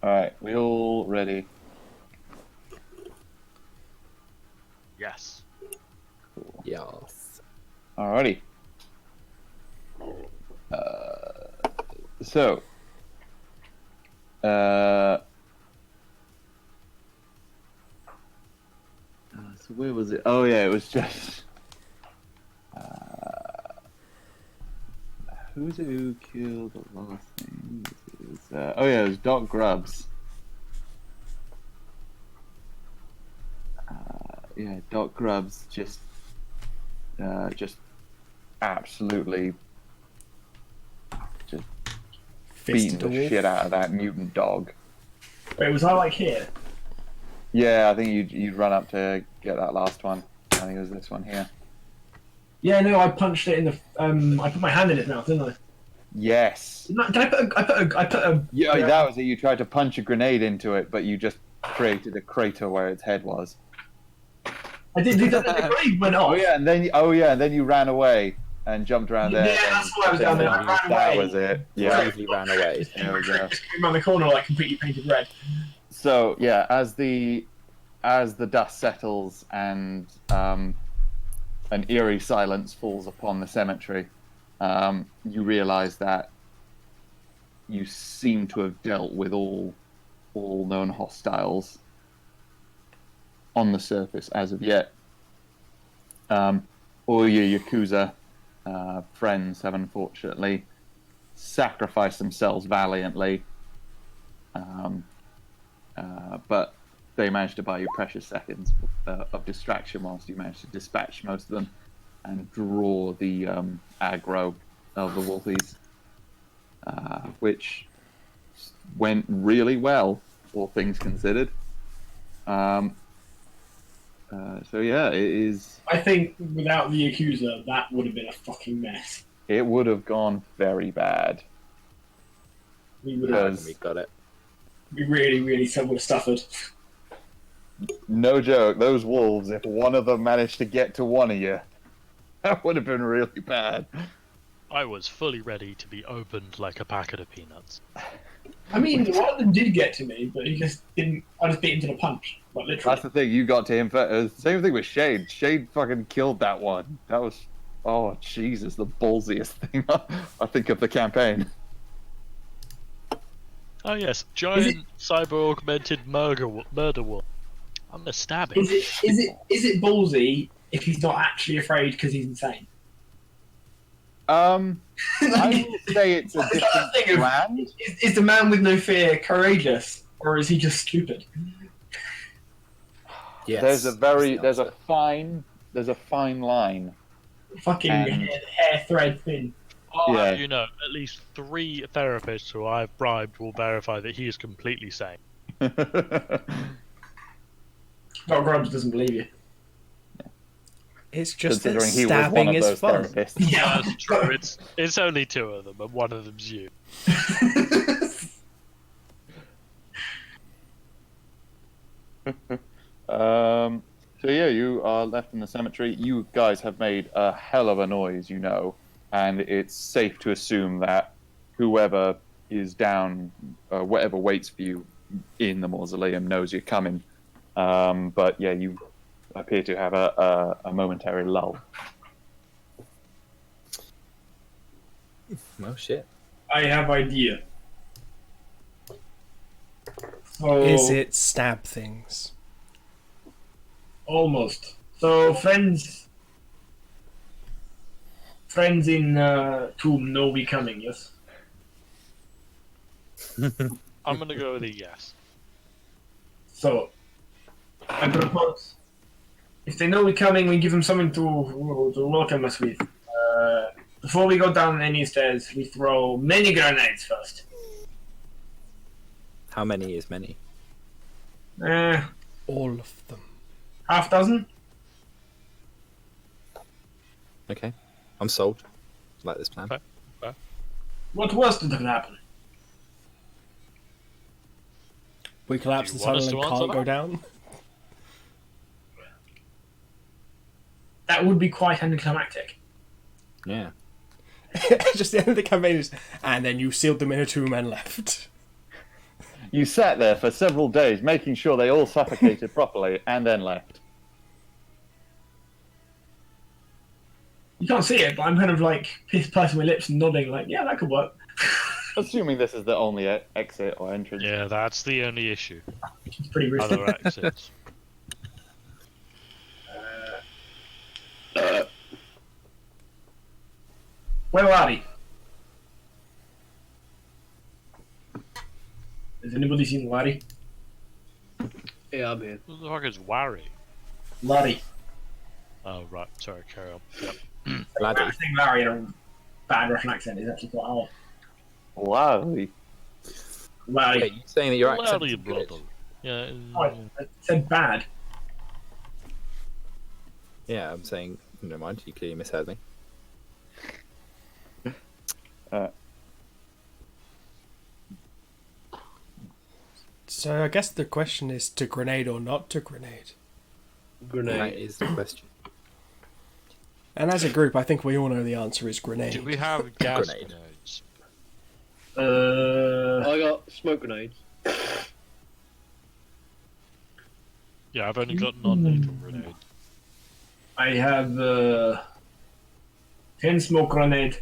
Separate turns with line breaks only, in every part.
Alright, we all ready?
Yes.
Yes.
Alrighty. So, so where was it? Oh yeah, it was just. Who's it who killed the last thing? It was, oh yeah, it was Doc Grubbs. Yeah, Doc Grubbs just absolutely just beating the shit out of that mutant dog.
Wait, was I like here?
Yeah, I think you'd run up to get that last one. I think it was this one here.
Yeah, no, I punched it in the. I put my hand in it now, didn't I?
Yes.
Did I put a.
Yeah, that was it. You tried to punch a grenade into it, but you just created a crater where its head was.
I did do that. The grenade went off.
And then you ran away and jumped around there.
Yeah, that's why I was down there. I ran away.
That was it. Yeah.
Bravely ran away.
There we go.
Just came around the corner like completely painted red.
So yeah, as the dust settles and an eerie silence falls upon the cemetery, you realise that you seem to have dealt with all known hostiles on the surface as of yet. All your Yakuza friends have unfortunately sacrificed themselves valiantly, but they managed to buy you precious seconds of distraction whilst you managed to dispatch most of them and draw the aggro of the Wolfies, which went really well, all things considered. So yeah, it is.
I think without the Yakuza, that would have been a fucking mess.
It would have gone very bad.
We would have.
We got it.
We really would have suffered.
No joke, those wolves, if one of them managed to get to one of you, that would have been really bad.
I was fully ready to be opened like a packet of peanuts.
I mean, one of them did get to me, but he just didn't. I just beat him to the punch, like literally.
That's the thing, you got to him first. Same thing with Shade. Shade fucking killed that one. That was, oh Jesus, the ballsiest thing I think of the campaign.
Oh yes, giant cyber augmented murder wolf. I'm gonna stab him.
Is it ballsy if he's not actually afraid because he's insane?
I will say it's a different brand.
Is the man with no fear courageous, or is he just stupid?
Yes.
There's a fine line.
Fucking hair thread thin.
Oh,
Yeah.
you know, at least 3 therapists who I've bribed will verify that he is completely sane.
Doc Grubbs doesn't believe you.
It's just that
Considering he was one
stabbing
of
is
those
fun.
therapists.
Yeah,
That's true. It's only 2 of them, and one of them's you.
So yeah, you are left in the cemetery. You guys have made a hell of a noise, you know, and it's safe to assume that whoever is down, whatever waits for you in the mausoleum knows you're coming. But yeah, you appear to have a momentary lull.
Oh shit.
I have idea. So,
Is it stab things?
almost? So friends in Tomb know we coming, yes?
I'm gonna go with a yes.
So I propose if they know we're coming, we give them something to welcome us with. Before we go down any stairs, we throw many grenades first.
How many is many?
All of them.
Half dozen?
Okay. I'm sold. Like this plan.
Okay.
What worse could happen?
We collapse
Do
the
you want us
tunnel and
to answer
can't go
that?
down.
That would be quite anticlimactic.
Yeah.
Just the end of the campaign is, and then you sealed them in a tomb and left.
You sat there for several days, making sure they all suffocated properly, and then left.
You can't see it, but I'm kind of like pursing my lips and nodding, like, yeah, that could work.
Assuming this is the only exit or entrance.
Yeah, that's the only issue.
It's pretty risky.
Other exits.
Where are we? Has anybody seen Larry?
Yeah, I'm here.
Who the fuck is Warry?
Larry.
Oh, right. Sorry, carry on. Yep.
Laddie.
I think Larry in a bad Russian accent is actually quite hard.
Lovely.
Larry.
Wait, you saying that your accent
Bloody
is good?
brother. Yeah.
Oh, I said bad.
Yeah, I'm saying, never mind, you clearly misheard me.
So I guess the question is to grenade or not to grenade.
That
Grenade.
is the question.
And as a group, I think we all know the answer is grenade.
Do we have gas
Grenade.
grenades?
I got smoke grenades.
Yeah, I've only got non-lethal grenades.
I have 10 smoke grenade,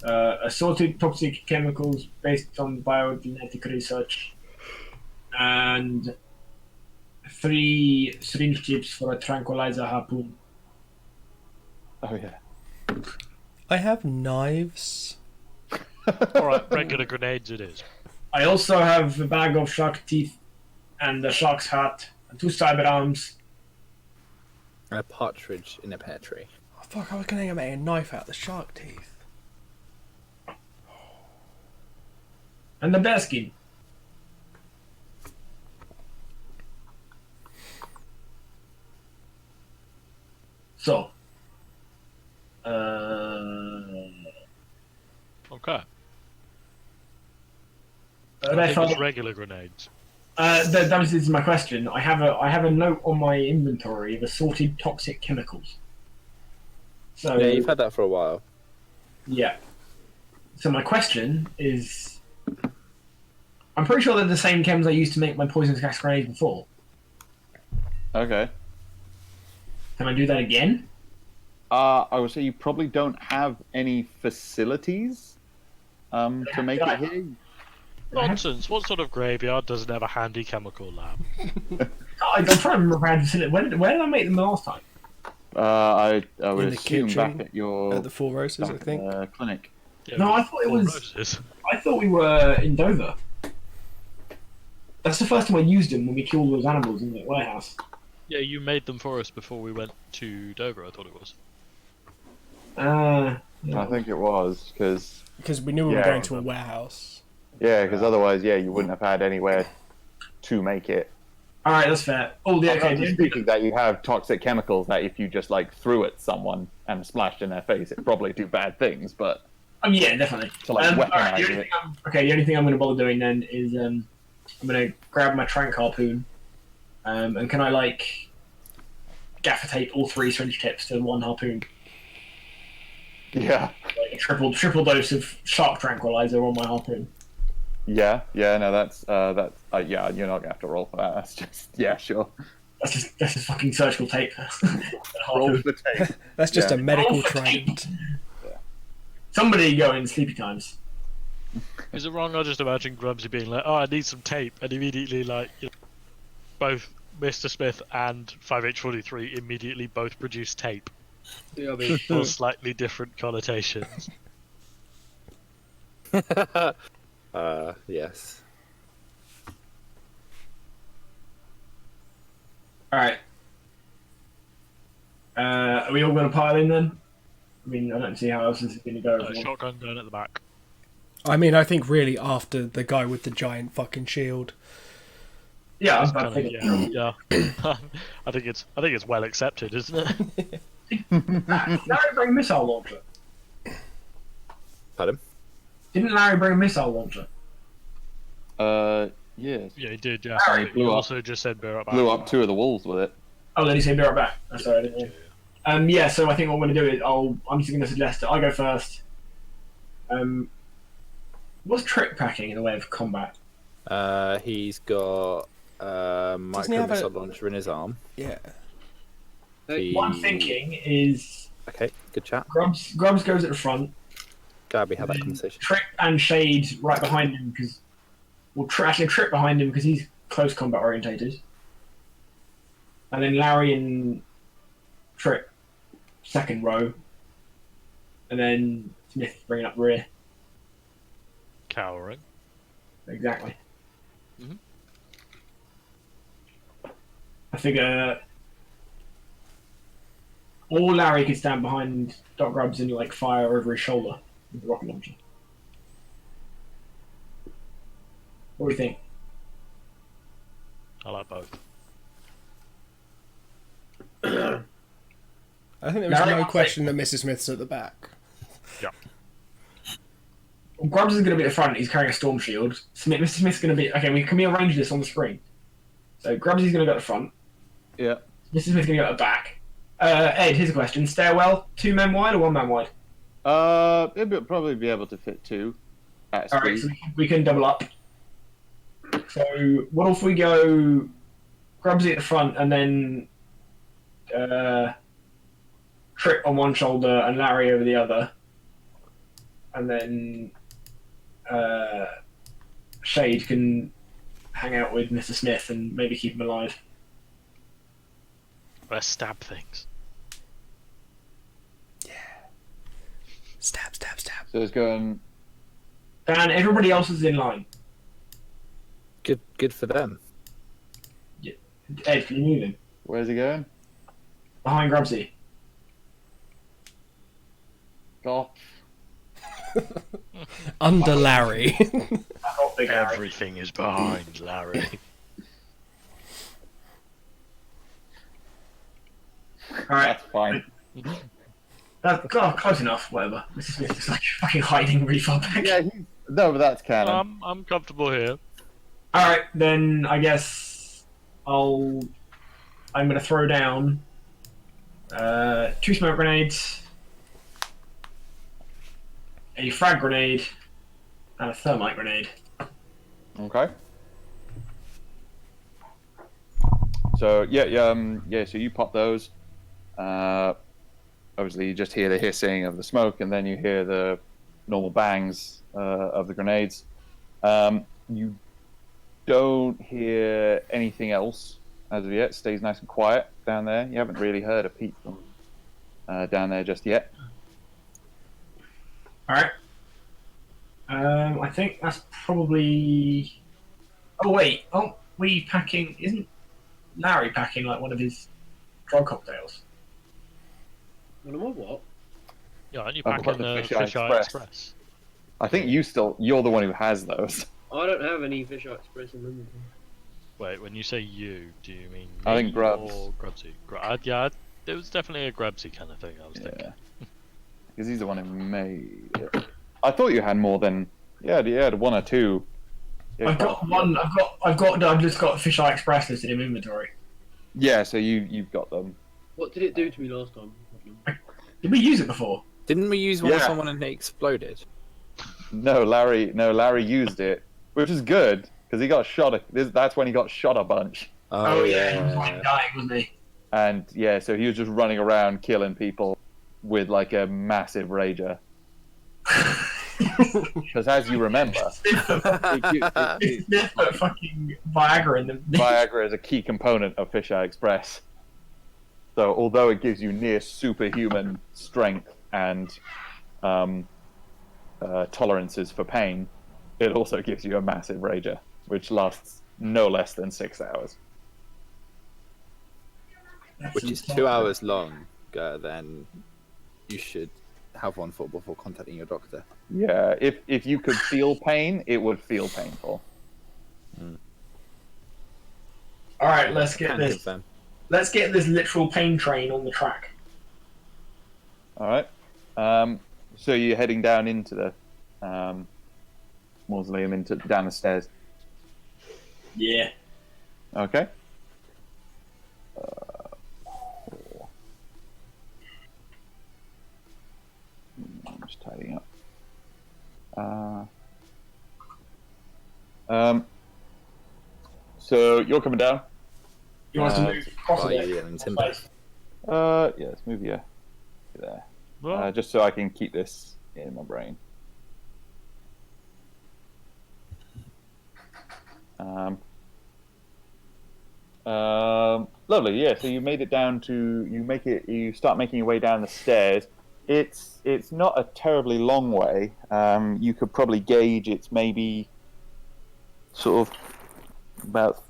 assorted toxic chemicals based on biogenetic research, and 3 syringe tips for a tranquilizer harpoon.
Oh yeah.
I have knives.
Alright, regular grenades it is.
I also have a bag of shark teeth and a shark's heart and 2 cyber arms.
A partridge in a pear tree.
Oh, fuck, I was going to make a knife out of the shark teeth.
And a bear skin. So,
Okay.
I
I think
thought-
it's regular grenades.
that is my question. I have a note on my inventory of assorted toxic chemicals. So
Yeah, you've had that for a while.
yeah. So my question is, I'm pretty sure they're the same chems I used to make my poisonous gas grenades before.
Okay.
Can I do that again?
I would say you probably don't have any facilities to make it here.
Nonsense. What sort of graveyard doesn't have a handy chemical lab?
I'm trying to remember where I had facility. Where did I make them last time?
I would
In the
assume
kitchen,
back at your
At the Four Roses, I think.
clinic.
Yeah,
No, I thought it
Four
was-
Roses.
I thought we were in Dover. That's the first time I used them when we killed those animals in the warehouse.
Yeah, you made them for us before we went to Dover, I thought it was.
I think it was because
Because we knew we were
Yeah.
going to a warehouse.
otherwise you wouldn't have had anywhere to make it.
All right, that's fair. Oh, yeah,
I'm
okay.
not disputing that you have toxic chemicals that if you just like threw at someone and splashed in their face, it'd probably do bad things. But
Yeah, definitely.
to like
All right,
weaponize
the only
it.
thing the only thing I'm going to bother doing then is I'm going to grab my trank harpoon, and can I like gaffer tape all 3 syringe tips to 1 harpoon,
Yeah,
like a triple dose of shark tranquilizer on my harpoon.
yeah. No, that's yeah. You're not gonna have to roll for that. That's just sure.
That's just fucking surgical tape.
Roll
Harpoon.
for the tape.
That's just
Yeah.
a medical
Oh, for
trident.
Somebody go in sleepy times.
Is it wrong? I just imagine Grubsy being like, "Oh, I need some tape," and immediately like, both Mr. Smith and 5H43 immediately both produce tape
Yeah, I mean,
for slightly different connotations.
Yes.
All right. Are we all going to pile in then? I mean, I don't see how else this is going to go.
Shotgun going at the back.
I mean, I think really after the guy with the giant fucking shield.
Yeah,
It's
I think.
kinda- yeah. I think it's well accepted, isn't it?
Larry bring a missile launcher?
Pardon?
Didn't Larry bring a missile launcher?
Yes.
Yeah, he did. Yeah.
Alright,
He
blew up.
also just said bear up.
Blew up 2 of the walls with it.
Oh, then he said be right back. I'm sorry, I didn't hear. Yeah, so I think what I'm going to do is I'm just going to suggest that I go first. What's trick packing in the way of combat?
He's got
he
micro
have a-
missile launcher in his arm.
Yeah.
What I'm thinking is
Okay, good chat.
Grubs goes at the front.
Glad we had that
then
conversation.
Trip and Shade right behind him because actually Trip behind him because he's close combat orientated. And then Larry and Trip second row. And then Smith bringing up rear.
Cowering.
Exactly.
Mhm.
I figure all Larry could stand behind Doc Grubbs and like fire over his shoulder with the rocket launcher. What do you think?
I like both.
I think there was
Larry,
no
I'll
question that Mrs. Smith's at the back.
Yeah.
Well, Grubbs is going to be at the front. He's carrying a storm shield. Mr. Smith's going to be okay. Can we arrange this on the screen? So Grubbs is going to go at the front.
Yeah.
Mr. Smith's going to go at the back. Ed, here's a question: stairwell, 2 men wide or 1 man wide?
It'd probably be able to fit 2 at
All right,
speed.
so we can double up. So what if we go Grubbs at the front and then Trip on one shoulder and Larry over the other, and then Shade can hang out with Mr. Smith and maybe keep him alive.
Let's stab things.
Stab, stab, stab.
So it's going.
And everybody else is in line.
Good for them.
Ed, can you move him?
Where's he going?
Behind Grubsy.
Golf.
Under Larry.
I got big Larry.
Everything is behind Larry.
Alright.
That's fine.
Close enough, whatever. Mr. Smith is like fucking hiding really far back.
Yeah, no, but that's canon.
I'm comfortable here.
Alright, then I guess I'm gonna throw down 2 smoke grenades, a frag grenade, and a thermite grenade.
Okay. So yeah. So you pop those. Obviously, you just hear the hissing of the smoke, and then you hear the normal bangs of the grenades. You don't hear anything else as of yet. It stays nice and quiet down there. You haven't really heard a peep from down there just yet.
Alright. I think that's probably. Oh, wait. Oh, we packing. Isn't Larry packing like one of his drug cocktails?
One of my what?
Yeah, aren't you
I've
packing
got the
the
Fish Eye
Fish Eye
Express.
Express?
I think you're the one who has those.
I don't have any Fish Eye Express in inventory.
Wait, when you say you, do you mean
I
me
think Grubs.
or Grubsy? Yeah, it was definitely a Grubsy kind of thing. I was thinking.
Yeah. Because he's the one who made it. I thought you had more than. Yeah, you had 1 or 2. Yeah,
I've got one. I've just got Fish Eye Express listed in inventory.
Yeah, so you've got them.
What did it do to me last time?
Did we use it before?
Didn't we use one on
Yeah.
someone and it exploded?
No, Larry used it, which is good because he got shot. That's when he got shot a bunch.
Oh,
He was like dying, wasn't he?
And yeah, so he was just running around killing people with like a massive rager. Because as you remember,
Smith put fucking Viagra in them.
Viagra is a key component of Fish Eye Express. So although it gives you near superhuman strength and tolerances for pain, it also gives you a massive rager, which lasts no less than 6 hours.
Which is 2 hours long. Then you should have one for before contacting your doctor.
Yeah, if you could feel pain, it would feel painful.
All right, let's get
Can
this.
confirm.
Let's get this literal pain train on the track.
All right. So you're heading down into the mausoleum, down the stairs.
Yeah.
Okay. I'm just tidying up. So you're coming down.
You want us to move across
Oh,
a bit?
yeah, and timber.
Yeah, let's move you there.
Well,
Just so I can keep this in my brain. Lovely. Yeah. So you made it down to you start making your way down the stairs. It's not a terribly long way. You could probably gauge it's maybe sort of about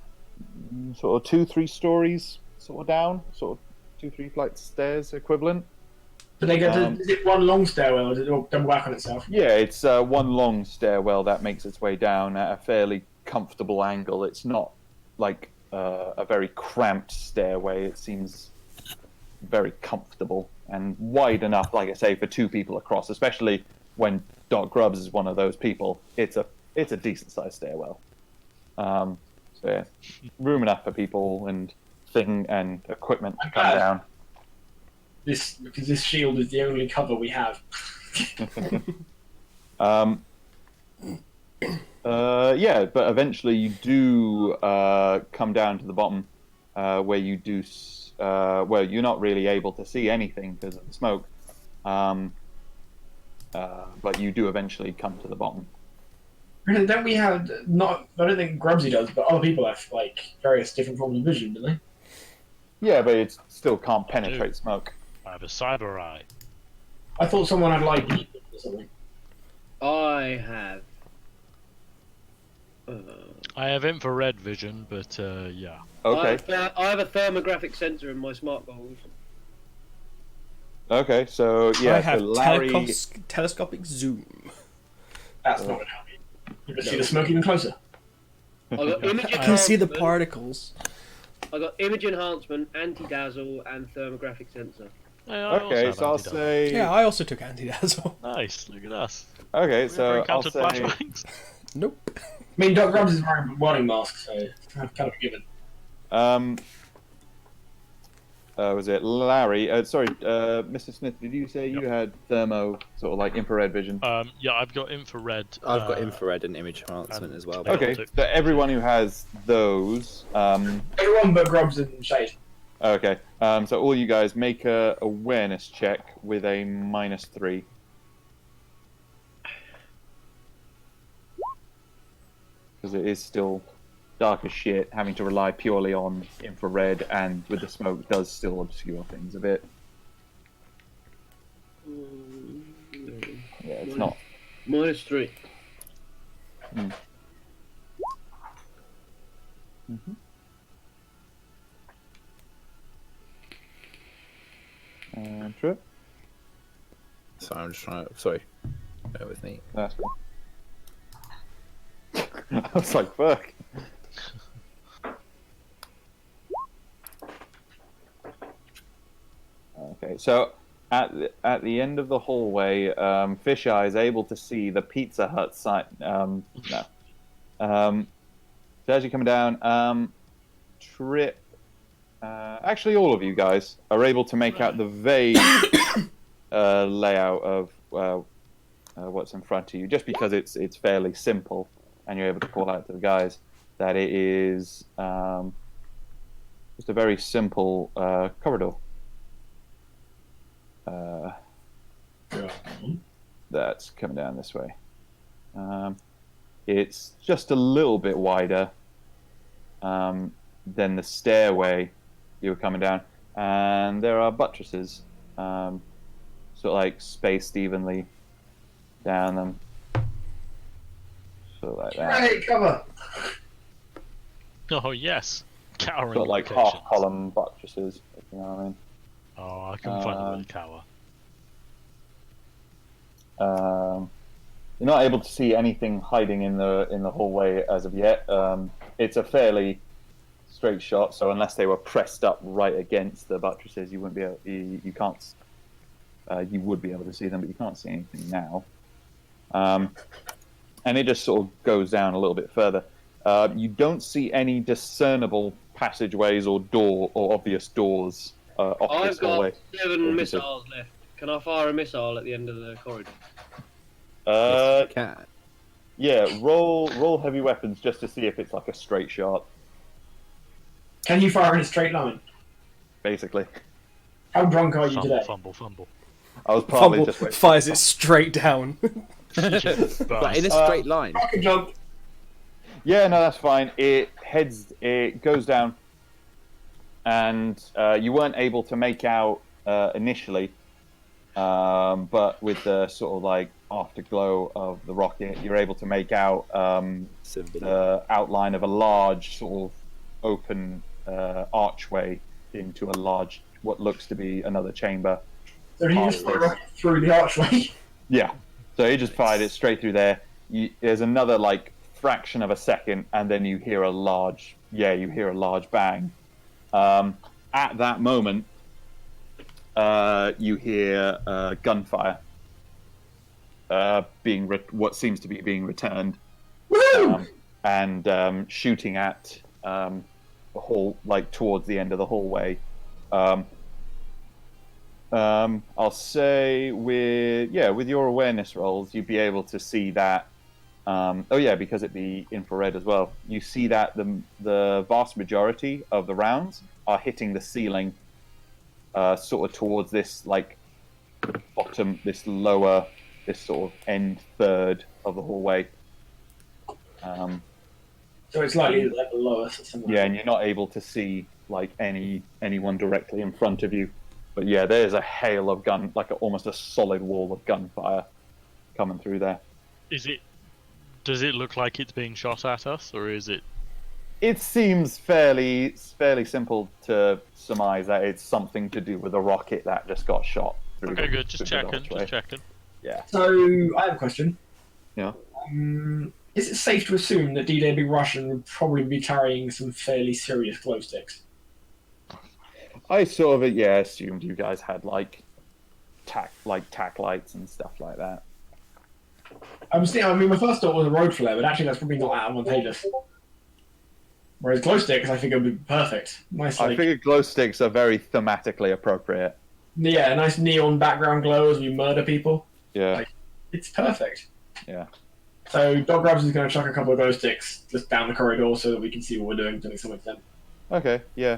sort of 2-3 stories sort of down, sort of 2-3 flights of stairs equivalent.
Do they go to, is it one long stairwell or does it all double back on itself?
Yeah, it's one long stairwell that makes its way down at a fairly comfortable angle. It's not like a very cramped stairway. It seems very comfortable and wide enough, like I say, for 2 people across, especially when Doc Grubbs is one of those people. It's a decent sized stairwell. So yeah, room enough for people and thing and equipment to come down.
Because this shield is the only cover we have.
Yeah, but eventually you do come down to the bottom, where you do. Well, you're not really able to see anything because of the smoke, but you do eventually come to the bottom.
Don't we have not? I don't think Grubsy does, but other people have like various different forms of vision, don't they?
Yeah, but it still can't penetrate smoke.
I have a cyber eye.
I thought someone had like or something.
I have.
I have infrared vision, but yeah.
Okay.
I have a thermographic sensor in my smart goggles.
Okay. So yeah,
I have
so Larry.
telescopic zoom.
That's not going to help you. You can see the smoke even closer.
I got image
I can see the
enhancement,
particles.
I got image enhancement, anti-dazzle, and thermographic sensor.
Yeah, I also
Okay,
have
so I'll
antidote.
say.
Yeah, I also took anti-dazzle.
Nice. Look at us.
Okay,
Ever
so I'll
encountered
say.
flashbangs?
Nope.
I mean, Doc Grubbs is wearing a welding mask, so it's kind of a given.
Was it Larry? Sorry, Mr. Smith. Did you say you had thermo, sort of like infrared vision?
Yeah, I've got infrared.
I've got infrared and image enhancement as well.
Okay, so everyone who has those.
Everyone but Grubbs and Shade.
Okay, so all you guys make a awareness check with a -3. Because it is still dark as shit, having to rely purely on infrared, and with the smoke does still obscure things a bit. Yeah, it's not.
-3.
Trip.
So I'm just trying to. Sorry. Bear with me.
That's cool. I was like, fuck. Okay, so at the end of the hallway, Fisheye is able to see the Pizza Hut sign. No. So as you're coming down, Trip. Actually, all of you guys are able to make out the vague layout of what's in front of you, just because it's fairly simple, and you're able to call out to the guys that it is just a very simple corridor. That's coming down this way. It's just a little bit wider than the stairway you were coming down, and there are buttresses, sort of like spaced evenly down them, sort of like that.
Right, cover.
Oh yes, cowering.
Sort of like
locations.
half-column buttresses, if you know what I mean.
Oh, I can find a little cower.
You're not able to see anything hiding in the hallway as of yet. It's a fairly straight shot, so unless they were pressed up right against the buttresses, you wouldn't be able. You can't. You would be able to see them, but you can't see anything now. And it just sort of goes down a little bit further. You don't see any discernible passageways or obvious doors off
I've
this hallway.
got 7 missiles left. Can I fire a missile at the end of the corridor?
Yes, you can.
Yeah, roll heavy weapons just to see if it's like a straight shot.
Can you fire in a straight line?
basically.
How drunk are you
Fumble,
today?
fumble.
I was partly
Fumble
just waiting.
fires it straight down.
But in a
Bust.
straight line.
Fucking jump.
Yeah, no, that's fine. It goes down, and you weren't able to make out initially, but with the sort of like afterglow of the rocket, you're able to make out the outline of a large sort of open archway into a large, what looks to be another chamber.
So he just fire a rocket through the archway.
Yeah, so he just fired it straight through there. There's another like fraction of a second, and then you hear a large bang. At that moment, you hear gunfire what seems to be being returned, and shooting at the hall, like towards the end of the hallway. I'll say with your awareness rolls, you'd be able to see that. Because it'd be infrared as well. You see that the vast majority of the rounds are hitting the ceiling, sort of towards this like bottom, this sort of end third of the hallway.
So it's likely that the lowest or something.
Yeah, and you're not able to see like anyone directly in front of you. But yeah, there's a hail of almost a solid wall of gunfire coming through there.
Does it look like it's being shot at us, or is it?
It seems fairly simple to surmise that it's something to do with a rocket that just got shot through.
Okay, good.
through
Just
the
checking.
archway.
Just checking.
Yeah.
So I have a question.
Yeah.
Is it safe to assume that D-Day Big Russian would probably be carrying some fairly serious glow sticks?
I sort of assumed you guys had like tack lights and stuff like that.
My first thought was a road flare, but actually that's probably not advantageous. Whereas glow sticks, I think would be perfect. Nice,
I figure glow sticks are very thematically appropriate.
Yeah, a nice neon background glow as we murder people.
Yeah.
It's perfect.
Yeah.
So Dog Grabs is going to chuck a couple of glow sticks just down the corridor so that we can see what we're doing to some extent.
Okay. Yeah.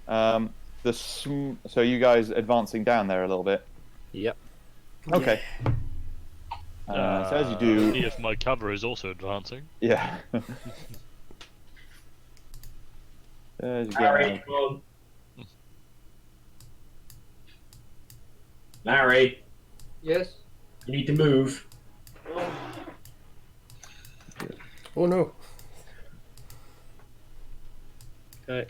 So you guys advancing down there a little bit.
Yep.
Okay. So as you do,
If my cover is also advancing.
yeah. As you get
Larry,
around-
come on. Larry,
Yes.
you need to move.
Oh,
Oh no.
okay.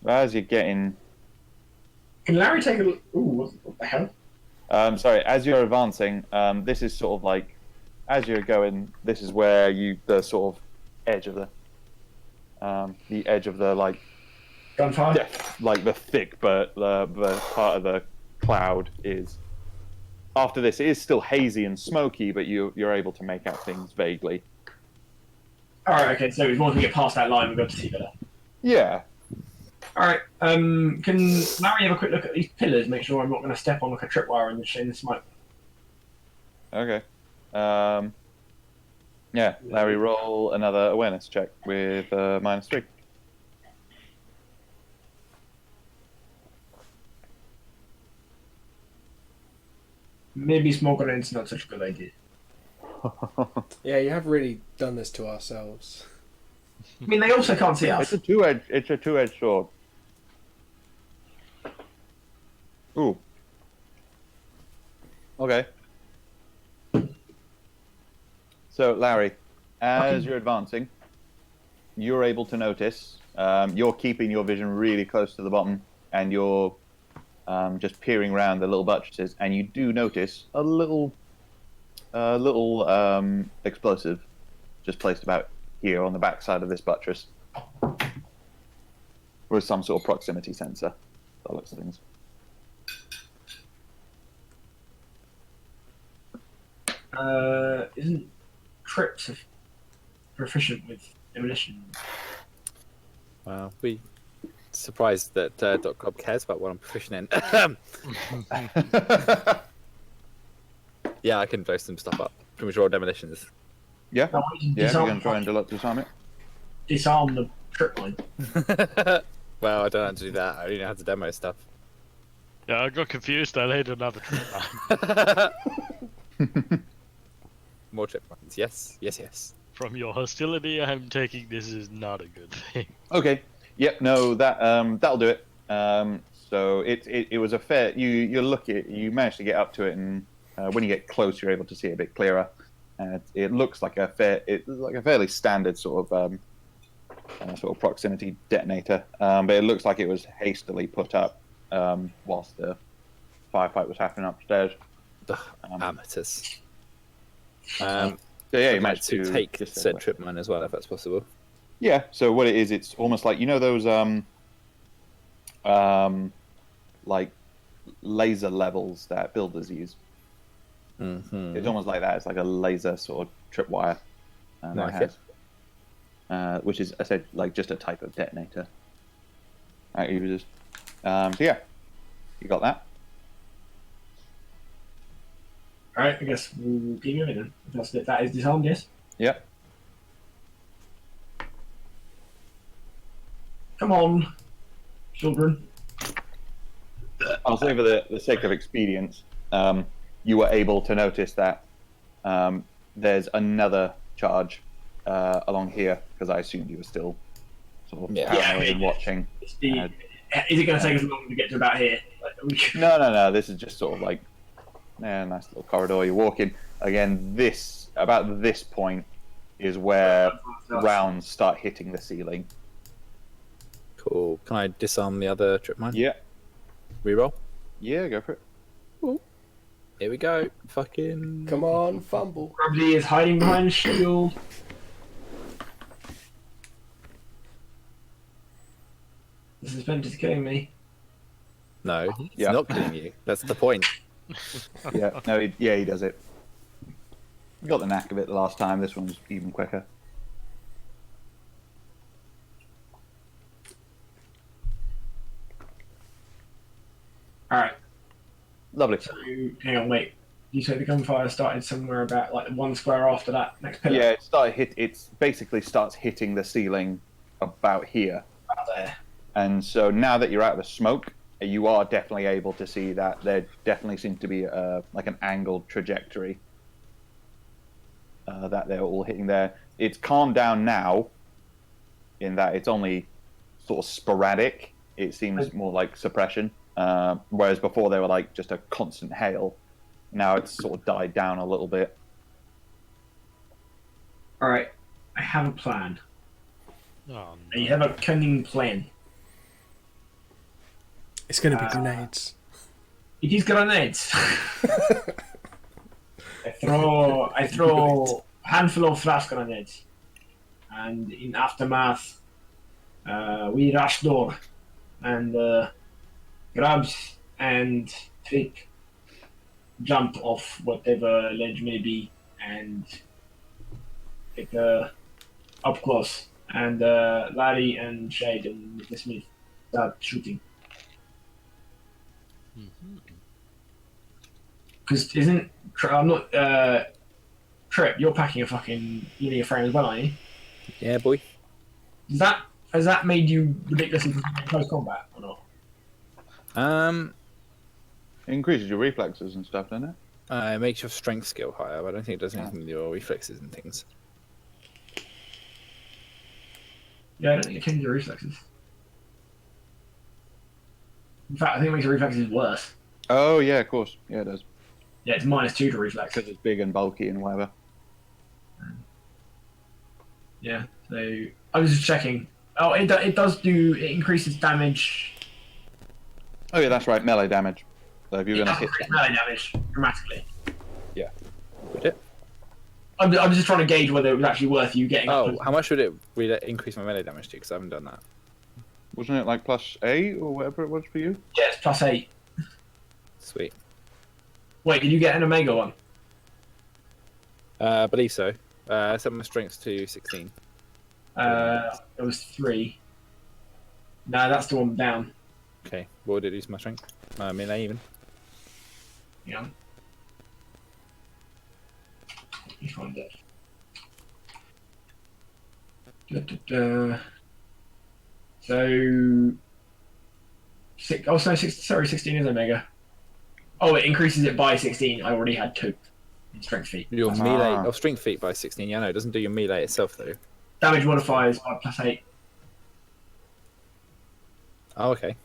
So as you're getting,
Can Larry take a look? Ooh, what the hell?
sorry, as you're advancing, this is sort of like, as you're going, this is where the sort of edge of the like,
Gunfire?
like the thick, but the part of the cloud is. After this, it is still hazy and smoky, but you're able to make out things vaguely.
Alright, okay, so once we get past that line, we've got to see better.
Yeah.
Alright, can Larry have a quick look at these pillars, make sure I'm not going to step on like a tripwire in the smoke?
Okay. Yeah, Larry, roll another awareness check with -3.
Maybe smoke grenades not such a good idea.
Yeah, you have really done this to ourselves.
I mean, they also can't see
It's
us.
a two-edged sword. Ooh. Okay. So, Larry, as you're advancing, you're able to notice, you're keeping your vision really close to the bottom, and you're just peering around the little buttresses, and you do notice a little explosive just placed about here on the back side of this buttress. Or some sort of proximity sensor, that looks of things.
Isn't Trips proficient with demolition?
Wow. We surprised that .cob cares about what I'm proficient in. Yeah, I can blow some stuff up. Premature demolitions.
Yeah.
I want you to
Yeah. If you're
disarm,
gonna try and disarm it.
disarm the trip line.
Well, I don't know how to do that. I only know how to demo stuff.
Yeah, I got confused. I laid another trip line.
More trip lines. Yes, yes, yes.
From your hostility I'm taking, this is not a good thing.
Okay. Yep. No, that'll do it. So it was a fair. You look at you managed to get up to it, and when you get close, you're able to see it a bit clearer. It looks like a fairly standard sort of proximity detonator, but it looks like it was hastily put up whilst the firefight was happening upstairs.
Ugh, amateurs.
So yeah, you
I'd like
managed
to take
disable
said
it.
trip mine as well, if that's possible.
Yeah. So what it is, it's almost like those like laser levels that builders use.
Mm-hmm.
It's almost like that. It's like a laser sort of tripwire.
Like
it has, which is, I said, like just a type of detonator. That uses. So yeah, you got that.
Alright, I guess we'll keep moving then. If that is disarmed, yes.
Yep.
Come on, children.
I'll say for the sake of expedience, you were able to notice that there's another charge along here, because I assumed you were still sort of paranoid and watching.
Is it going to take us long to get to about here? Like,
No. This is just sort of like nice little corridor you walk in. Again, about this point is where rounds start hitting the ceiling.
Cool. Can I disarm the other trip mine?
Yeah.
Reroll.
Yeah, go for it.
Here we go. Fucking.
Come on, fumble.
Probably is hiding behind a shield. The suspense is killing me.
No, it's
Yeah.
not killing you. That's the point.
Yeah. No. He does it. You got the knack of it the last time. This one's even quicker.
Alright,
Lovely.
so hang on, wait. You say the gunfire started somewhere about like one square after that next pillar?
Yeah, it's basically starts hitting the ceiling about here.
About there.
And so now that you're out of the smoke, you are definitely able to see that there definitely seems to be like an angled trajectory that they're all hitting there. It's calmed down now, in that it's only sort of sporadic. It seems more like suppression, whereas before they were like just a constant hail. Now it's sort of died down a little bit.
Alright, I have a plan.
Oh,
I have a cunning plan.
It's going to be grenades.
It is grenades. I throw a handful of flash grenades, and in aftermath, we rush door, and grabs and trick jump off whatever ledge may be, and get up close, and Larry and Shade and Mr. Smith start shooting. Because I'm not Trip, you're packing a fucking linear frame as well, aren't you?
Yeah, boy.
Has that made you ridiculously close combat or not?
It increases your reflexes and stuff, doesn't it?
It makes your strength skill higher, but I don't think it does anything with your reflexes and things.
Yeah, I don't think it changes your reflexes. In fact, I think it makes your reflexes worse.
Oh yeah, of course. Yeah, it does.
Yeah, it's -2 to reflex.
Because it's big and bulky and whatever.
Yeah, so I was just checking. Oh, it does do. It increases damage.
Oh yeah, that's right. Melee damage. So if you're
It
gonna
does
hit,
increase melee damage dramatically.
Would it?
I'm just trying to gauge whether it was actually worth you getting. up
Oh,
to-
how much would it increase my melee damage to? Because I haven't done that.
wasn't it like +8 or whatever it was for you?
Yeah, it's +8.
Sweet.
Wait, did you get an Omega one?
I believe so. Set my strengths to 16.
It was 3. No, that's the one down.
Okay, what would it do to my strength? Melee even.
Yeah. Let me find it. So, 16 is Omega. Oh, it increases it by 16. I already had 2 in strength feet.
Your melee, strength feet by 16. Yeah, no, it doesn't do your melee itself though.
Damage modifiers by +8.
Oh, okay.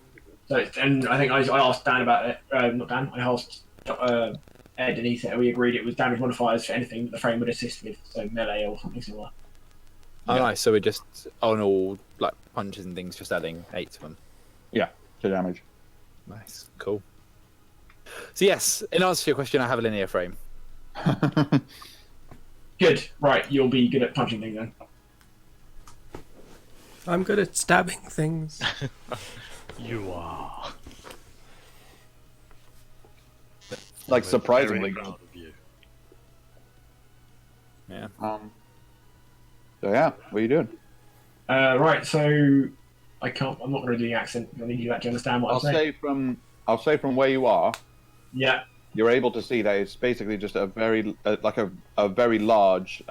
So, and I think I asked Dan about it. Not Dan. I asked Ed, and he said we agreed it was damage modifiers for anything that the frame would assist with, so melee or something similar.
Oh, nice. So we're just on all like punches and things, just adding 8 to them.
Yeah, to damage.
Nice, cool. So yes, in answer to your question, I have a linear frame.
Good. Right, you'll be good at punching things then.
I'm good at stabbing things.
You are.
Like
I'm
surprisingly
very
good.
proud of you.
Yeah.
So yeah, what are you doing?
Right, so I'm not going to do the accent. I need you to actually understand what I'm saying.
I'll say from where you are,
Yeah.
you're able to see that it's basically just a very a very large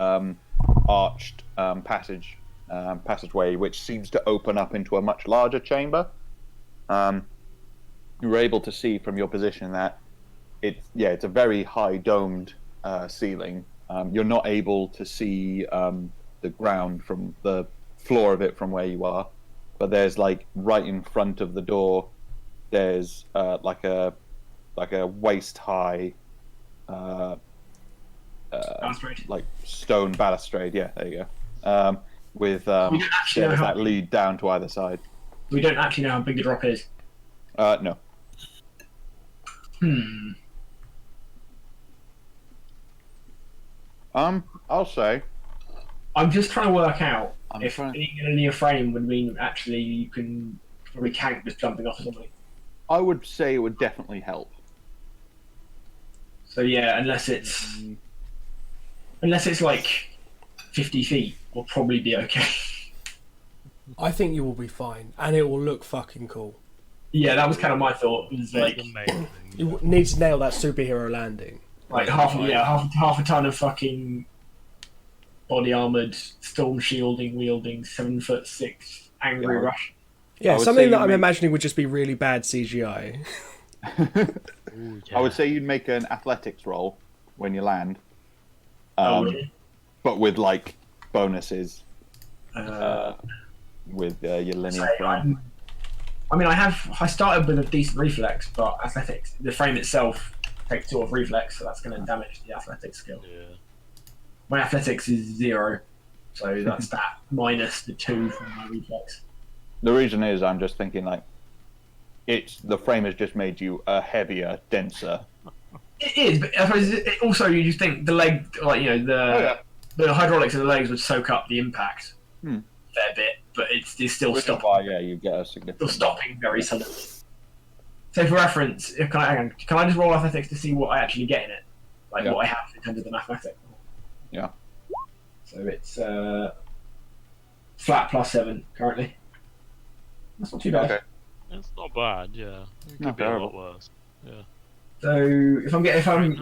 arched passageway, which seems to open up into a much larger chamber. You're able to see from your position that it's a very high domed ceiling. You're not able to see the ground from the floor of it from where you are, but there's like right in front of the door, there's like a waist high
Balustrade.
like stone balustrade. Yeah, there you go. With
We don't actually know
stairs
how
that lead down to either side.
we don't actually know how big the drop is.
No. I'll say.
I'm just trying to work out
I'm
if
trying-
being in a linear frame would mean actually you can probably count just jumping off or something.
I would say it would definitely help.
So yeah, unless it's like 50 feet, we'll probably be okay.
I think you will be fine, and it will look fucking cool.
Yeah, that was kind of my thought. It was like
The main thing.
You need to nail that superhero landing.
half a ton of fucking body armored, storm shielding, wielding 7'6" angry
Yeah.
rush.
Yeah,
I would
something
say
that
you
I'm
make-
imagining would just be really bad CGI.
Ooh, yeah.
I would say you'd make an athletics roll when you land,
Oh, really?
but with like bonuses
Uh,
with your linear
say
frame.
I started with a decent reflex, but athletics, the frame itself takes 2 off reflex, so that's going to damage the athletics skill.
Yeah.
My athletics is 0, so that's that minus the 2 from my reflex.
The reason is I'm just thinking like the frame has just made you a heavier, denser.
It is, but I suppose also you just think the leg, the hydraulics of the legs would soak up the impact a fair bit, but it's still
Which is
stopping.
why, yeah, you get a
Still
significant.
stopping very suddenly. So for reference, can I just roll athletics to see what I actually get in it, like
Yeah.
what I have in terms of the mathematics?
Yeah.
So it's flat +7 currently. That's not too bad.
Okay.
It's not bad, yeah. It could
Not
be a
terrible.
lot worse. Yeah.
So if I'm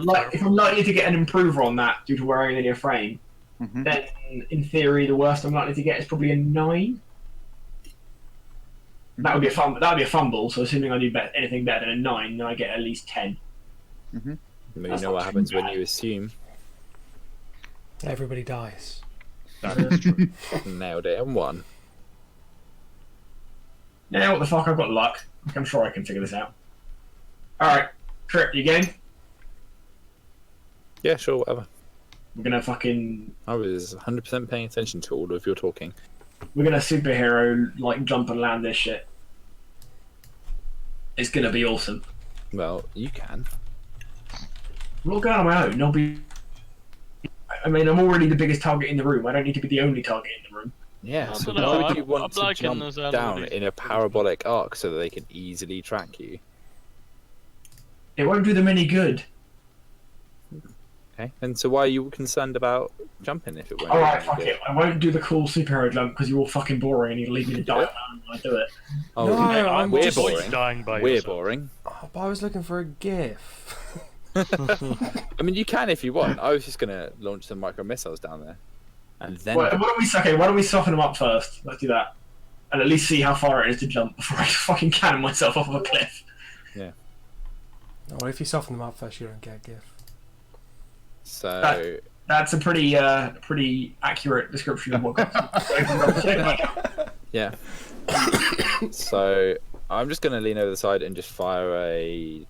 likely to get an improver on that due to wearing a linear frame,
Mhm.
then in theory the worst I'm likely to get is probably a 9. That would be a fumble. So assuming I do anything better than a 9, then I get at least 10.
But you
That's
know
not
what
too
happens when
bad.
you assume.
Everybody dies.
That is true.
Nailed it in 1.
Yeah, what the fuck? I've got luck. I'm sure I can figure this out. All right, Trip, you game?
Yeah, sure, whatever.
We're gonna fucking
I was 100% paying attention to all of your talking.
superhero like jump and land this shit. It's gonna be awesome.
Well, you can.
I'm not going on my own. I mean, I'm already the biggest target in the room. I don't need to be the only target in the room.
Yeah,
I
so
don't know,
why would you
I'm
want to
liking
jump
the sound
down
of these
in a parabolic arc so that they can easily track you?
It won't do them any good.
Okay, and so why are you concerned about jumping if it won't?
All
do
right,
any
fuck
good?
it. I won't do the cool superhero jump because you're all fucking boring and you leave me to die alone when I do it.
Oh,
No,
yeah,
I'm
we're
just
boring.
dying by
We're
yourself.
boring.
Oh, but I was looking for a GIF.
I mean, you can if you want. I was just gonna launch some micro missiles down there. And then
Why don't we soften them up first? Let's do that, and at least see how far it is to jump before I fucking cannon myself off of a cliff.
Well, if you soften them up first, you don't get a GIF.
so
That's a pretty accurate description of what comes.
yeah. So I'm just going to lean over the side and just fire a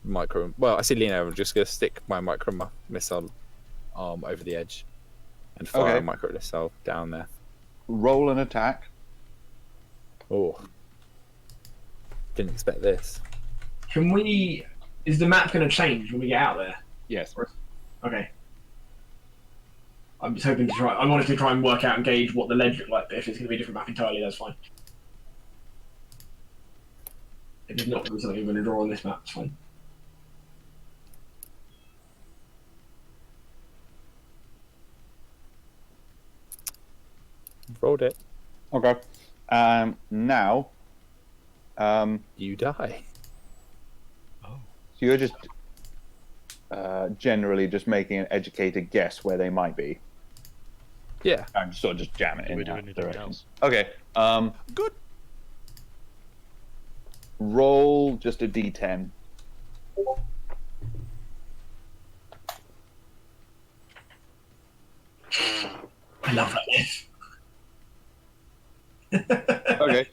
micro. Well, I say lean over. I'm just going to stick my micro missile arm over the edge and fire a micro missile down there.
Roll an attack.
Oh, didn't expect this.
Can we? Is the map going to change when we get out there?
Yes.
Okay. I'm just hoping to try. I wanted to try and work out and gauge what the ledge looked like. But if it's going to be a different map entirely, that's fine. If it's not going to be something I'm going to draw on this map, it's fine.
Rolled it.
Okay. Now,
You die.
so you're just generally just making an educated guess where they might be.
Yeah.
I'm sort of just jamming it
Do
in
we do
that
anything
direction.
else?
Okay.
Good.
Roll just a d10.
I love that list.
Okay.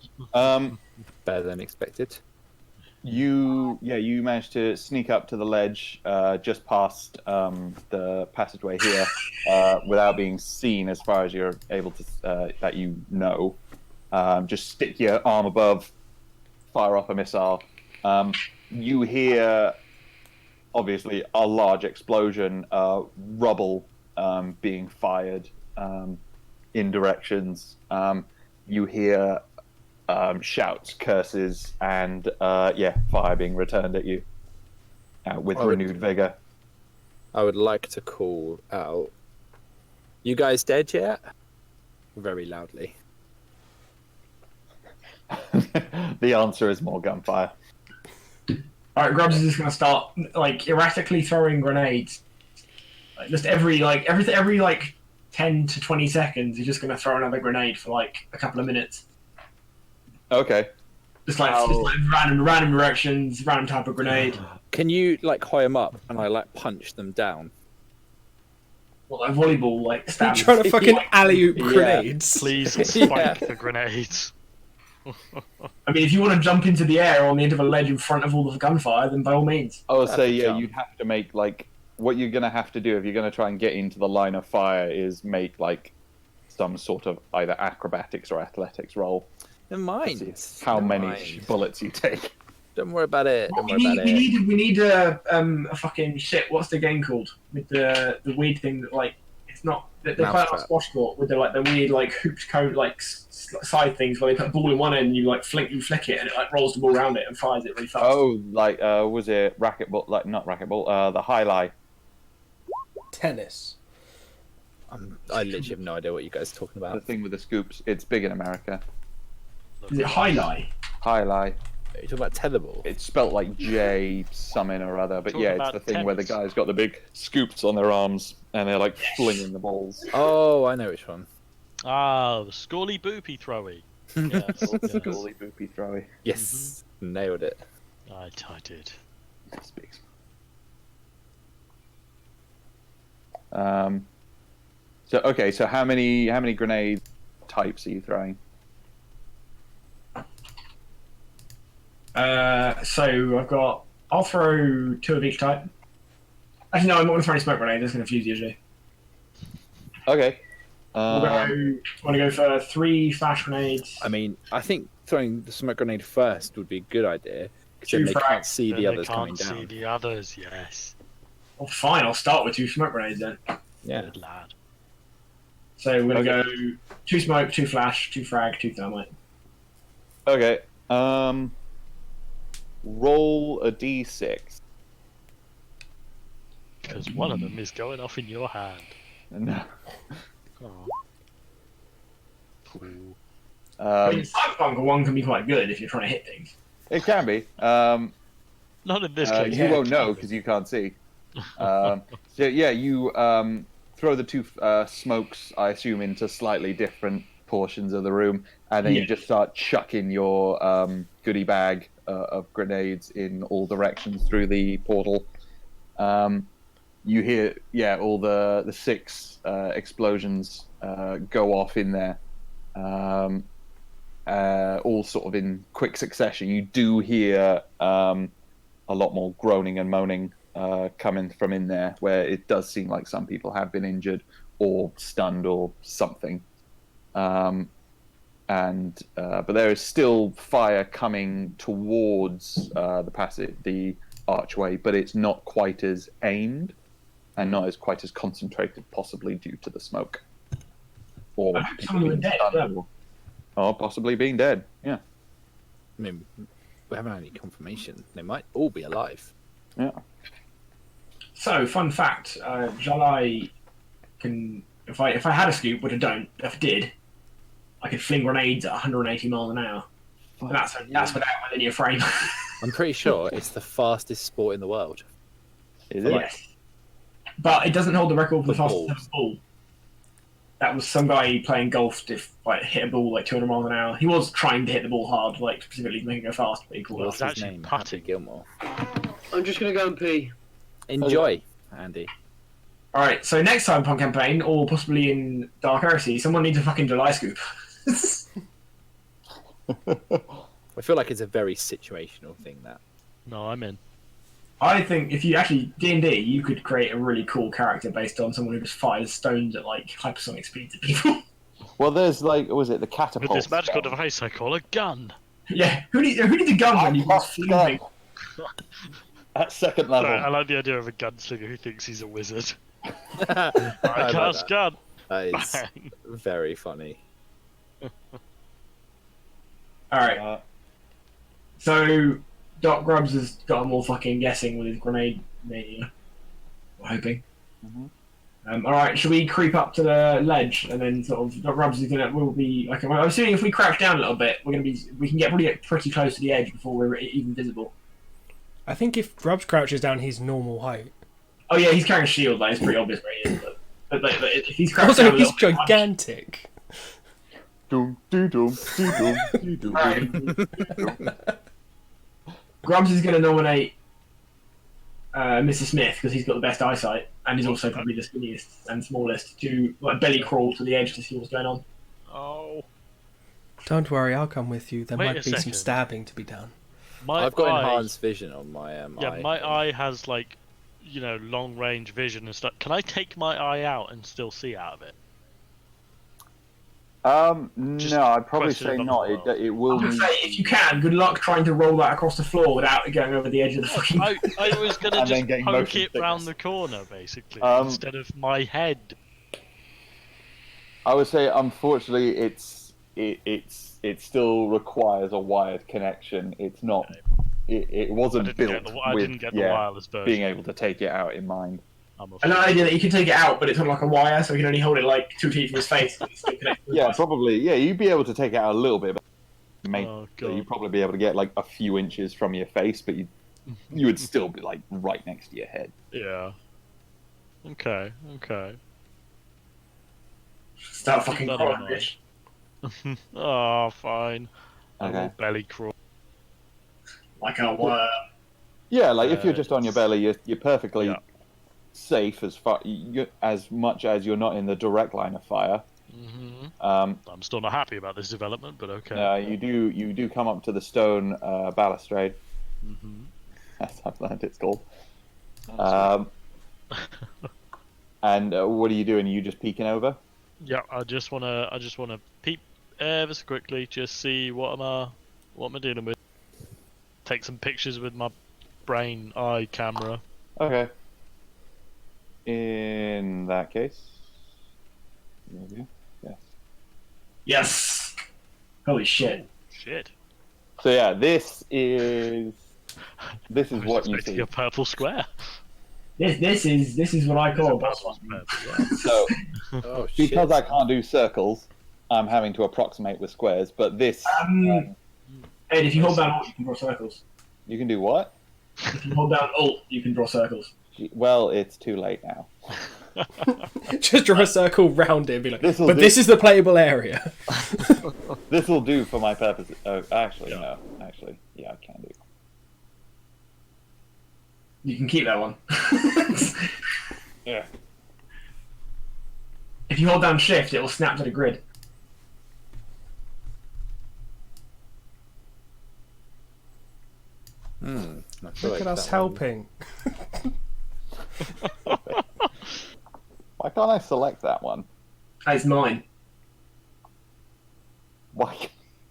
Better than expected.
You managed to sneak up to the ledge just past the passageway here without being seen, as far as you're able to that you know. Just stick your arm above, fire off a missile. You hear obviously a large explosion, rubble being fired in directions. You hear shouts, curses, and fire being returned at you with renewed vigor.
I would like to call out. You guys dead yet? Very loudly.
The answer is more gunfire.
Alright, Grubbs is just going to start like erratically throwing grenades. Like, just every 10 to 20 seconds, he's just going to throw another grenade for like a couple of minutes.
Okay.
Just like random directions, random type of grenade.
Can you like hoy them up and I like punch them down?
Well, like volleyball, like
You're
stabs.
trying to fucking alley-oop
Yeah.
grenades.
Please spike the grenades.
I mean, if you want to jump into the air on the end of a ledge in front of all of the gunfire, then by all means.
I would
That's
say,
a
yeah,
jump.
you'd have to make, like, what you're going to have to do if you're going to try and get into the line of fire is make, like, some sort of either acrobatics or athletics roll.
Never mind.
See how
Never
many
mind.
bullets you take.
Don't worry about it. Don't
We
worry about it.
need a fucking shit. What's the game called with the weird thing that like it's not they play it on
Mousetrap.
squash court with the weird like hooped cone like side things where they put a ball in one end and you flick it and it like rolls the ball around it and fires it really fast.
Oh, like, was it racquetball? Like, not racquetball, the high lie.
Tennis.
I literally have no idea what you guys are talking
The
about.
thing with the scoops. It's big in America.
Is it highlight?
High lie.
Are you talking about tetherball?
It's spelt like J something or other, but
Talking
yeah, it's
about
the thing where the
tennis.
guy's got the big scoops on their arms and they're like flinging the balls.
Oh, I know which one.
Ah, the Scorly Boopy Throwy. Yes, yes.
Goalie boopy throwy.
Yes, nailed it.
I did.
Speaks. So how many grenade types are you throwing?
So I'll throw 2 of each type. Actually, no, I'm not going to throw any smoke grenade. That's going to fuse usually.
Okay.
Want to go for 3 flash grenades?
I mean, I think throwing the smoke grenade first would be a good idea because then
Two
they
frags.
can't see
Then
the
they
others coming
can't see
down.
the others, yes.
Oh, fine. I'll start with 2 smoke grenades then.
Yeah.
Good lad.
So we're going to go 2 smoke, 2 flash, 2 frag, 2 thermite.
Okay. Roll a d6.
Because one of them is going off in your hand.
No.
Oh. Cool.
I mean, Cyberpunk 1 can be quite good if you're trying to hit things.
It can be.
Not in this case.
You won't know because you can't see. So yeah, you throw the two smokes, I assume, into slightly different portions of the room, and then you just start chucking your goodie bag of grenades in all directions through the portal. You hear, all the 6 explosions go off in there, all sort of in quick succession. You do hear a lot more groaning and moaning coming from in there, where it does seem like some people have been injured or stunned or something. But there is still fire coming towards the archway, but it's not quite as aimed and not as quite as concentrated, possibly due to the smoke. Or
someone dead,
or possibly being dead. Yeah.
I mean, we haven't had any confirmation. They might all be alive.
Yeah.
So, fun fact: Jalai can, if I had a scoop, which I don't, if I did, I could fling grenades at 180 miles an hour. And that's without my linear frame.
I'm pretty sure it's the fastest sport in the world.
Is it?
Yes. But it doesn't hold the record for the fastest
balls.
ever ball. That was some guy playing golf hit a ball like 200 miles an hour. He was trying to hit the ball hard, like specifically to make it go fast, but he called
What's
it
his
actually
name?
putting.
Happy Gilmore.
I'm just gonna go and pee.
Enjoy, Andy.
Alright, so next time Punk campaign, or possibly in Dark Heresy, someone needs a fucking July scoop.
I feel like it's a very situational thing, that.
No, I'm in.
I think if you actually D&D, you could create a really cool character based on someone who just fires stones at like hypersonic speeds at people.
Well, there's like, was it the catapult?
With this magical
spell?
device I call a gun.
Yeah, who needs a gun when you can fling
gun.
things?
At second level.
Sorry, I like the idea of a gunslinger who thinks he's a wizard.
I
I
like
cast
that.
gun.
That is
Bang.
very funny.
Alright, so Doc Grubbs has got them all fucking guessing with his grenade mania. We're hoping. Alright, should we creep up to the ledge and then sort of Doc Grubbs will be like, I'm assuming if we crouch down a little bit, we can get pretty close to the edge before we're even visible.
I think if Grubbs crouches down, he's normal height.
Oh yeah, he's carrying a shield, like it's pretty obvious where he is, but if he's crouched
Also,
down a
he's
little bit,
gigantic.
Doom, doo, doom, doo, doom, doo, doom,
Alright.
doo, doom.
Grubbs is going to nominate Mr. Smith because he's got the best eyesight and is also probably the skinniest and smallest to like belly crawl to the edge to see what's going on.
Oh.
Don't worry, I'll come with you. There
Wait
might
a
be some
second.
stabbing to be done.
My
I've got
eye,
enhanced vision on my
Yeah,
eye.
my eye has like, long range vision and stuff. Can I take my eye out and still see out of it? Just
No, I'd probably
question
say
it on
not.
the
It,
roll.
it will
I'm going
need.
to say, if you can, good luck trying to roll that across the floor without it going over the edge of the fucking...
I was gonna
And then
just
getting
poke
motion
it round
sickness.
the corner, basically,
Um,
instead of my head.
I would say, unfortunately, it still requires a wired connection. It's not. It
I
wasn't
didn't
built
get the, I
with
didn't get the wireless version.
being able to take it out in mind.
I'm
And the
afraid.
idea that you can take it out, but it's on like a wire, so he can only hold it like 2 feet from his face. And it's still connected to the
Yeah,
device.
probably. Yeah, you'd be able to take it out a little bit, but
Oh, God.
you'd probably be able to get like a few inches from your face, but you would still be like right next to your head.
Yeah. Okay.
Start fucking
That
crawling,
annoying.
bitch.
Oh, fine. I
Okay.
will belly crawl.
Like a wire.
Yeah, like if you're just on your belly, you're perfectly
Yeah.
safe as much as you're not in the direct line of fire.
I'm still not happy about this development, but okay.
You do come up to the stone balustrade. As I've learned it's called. And what are you doing? Are you just peeking over?
Yeah, I just wanna peep ever so quickly, just see what am I dealing with. Take some pictures with my brain eye camera.
Okay. In that case, maybe. Yes.
Yes! Holy shit.
Shit.
So yeah, this is
I
what
was
you
expecting
see.
a purple square.
This is what I call a boss
Purple
one.
square, but yeah.
So
Oh, shit.
because I can't do circles, I'm having to approximate with squares. But this,
Ed, if you hold down Alt, you can draw circles.
you can do what?
If you hold down Alt, you can draw circles.
Well, it's too late now.
Just draw a circle round it and be like,
This'll
but
do.
this is the playable area.
This will do for my purposes. Oh, actually,
Yeah.
no. Actually, yeah, I can do.
You can keep that one.
Yeah.
If you hold down shift, it will snap to the grid.
I feel
Look
like
at us
that one-
helping.
Why can't I select that one?
That's mine.
Why?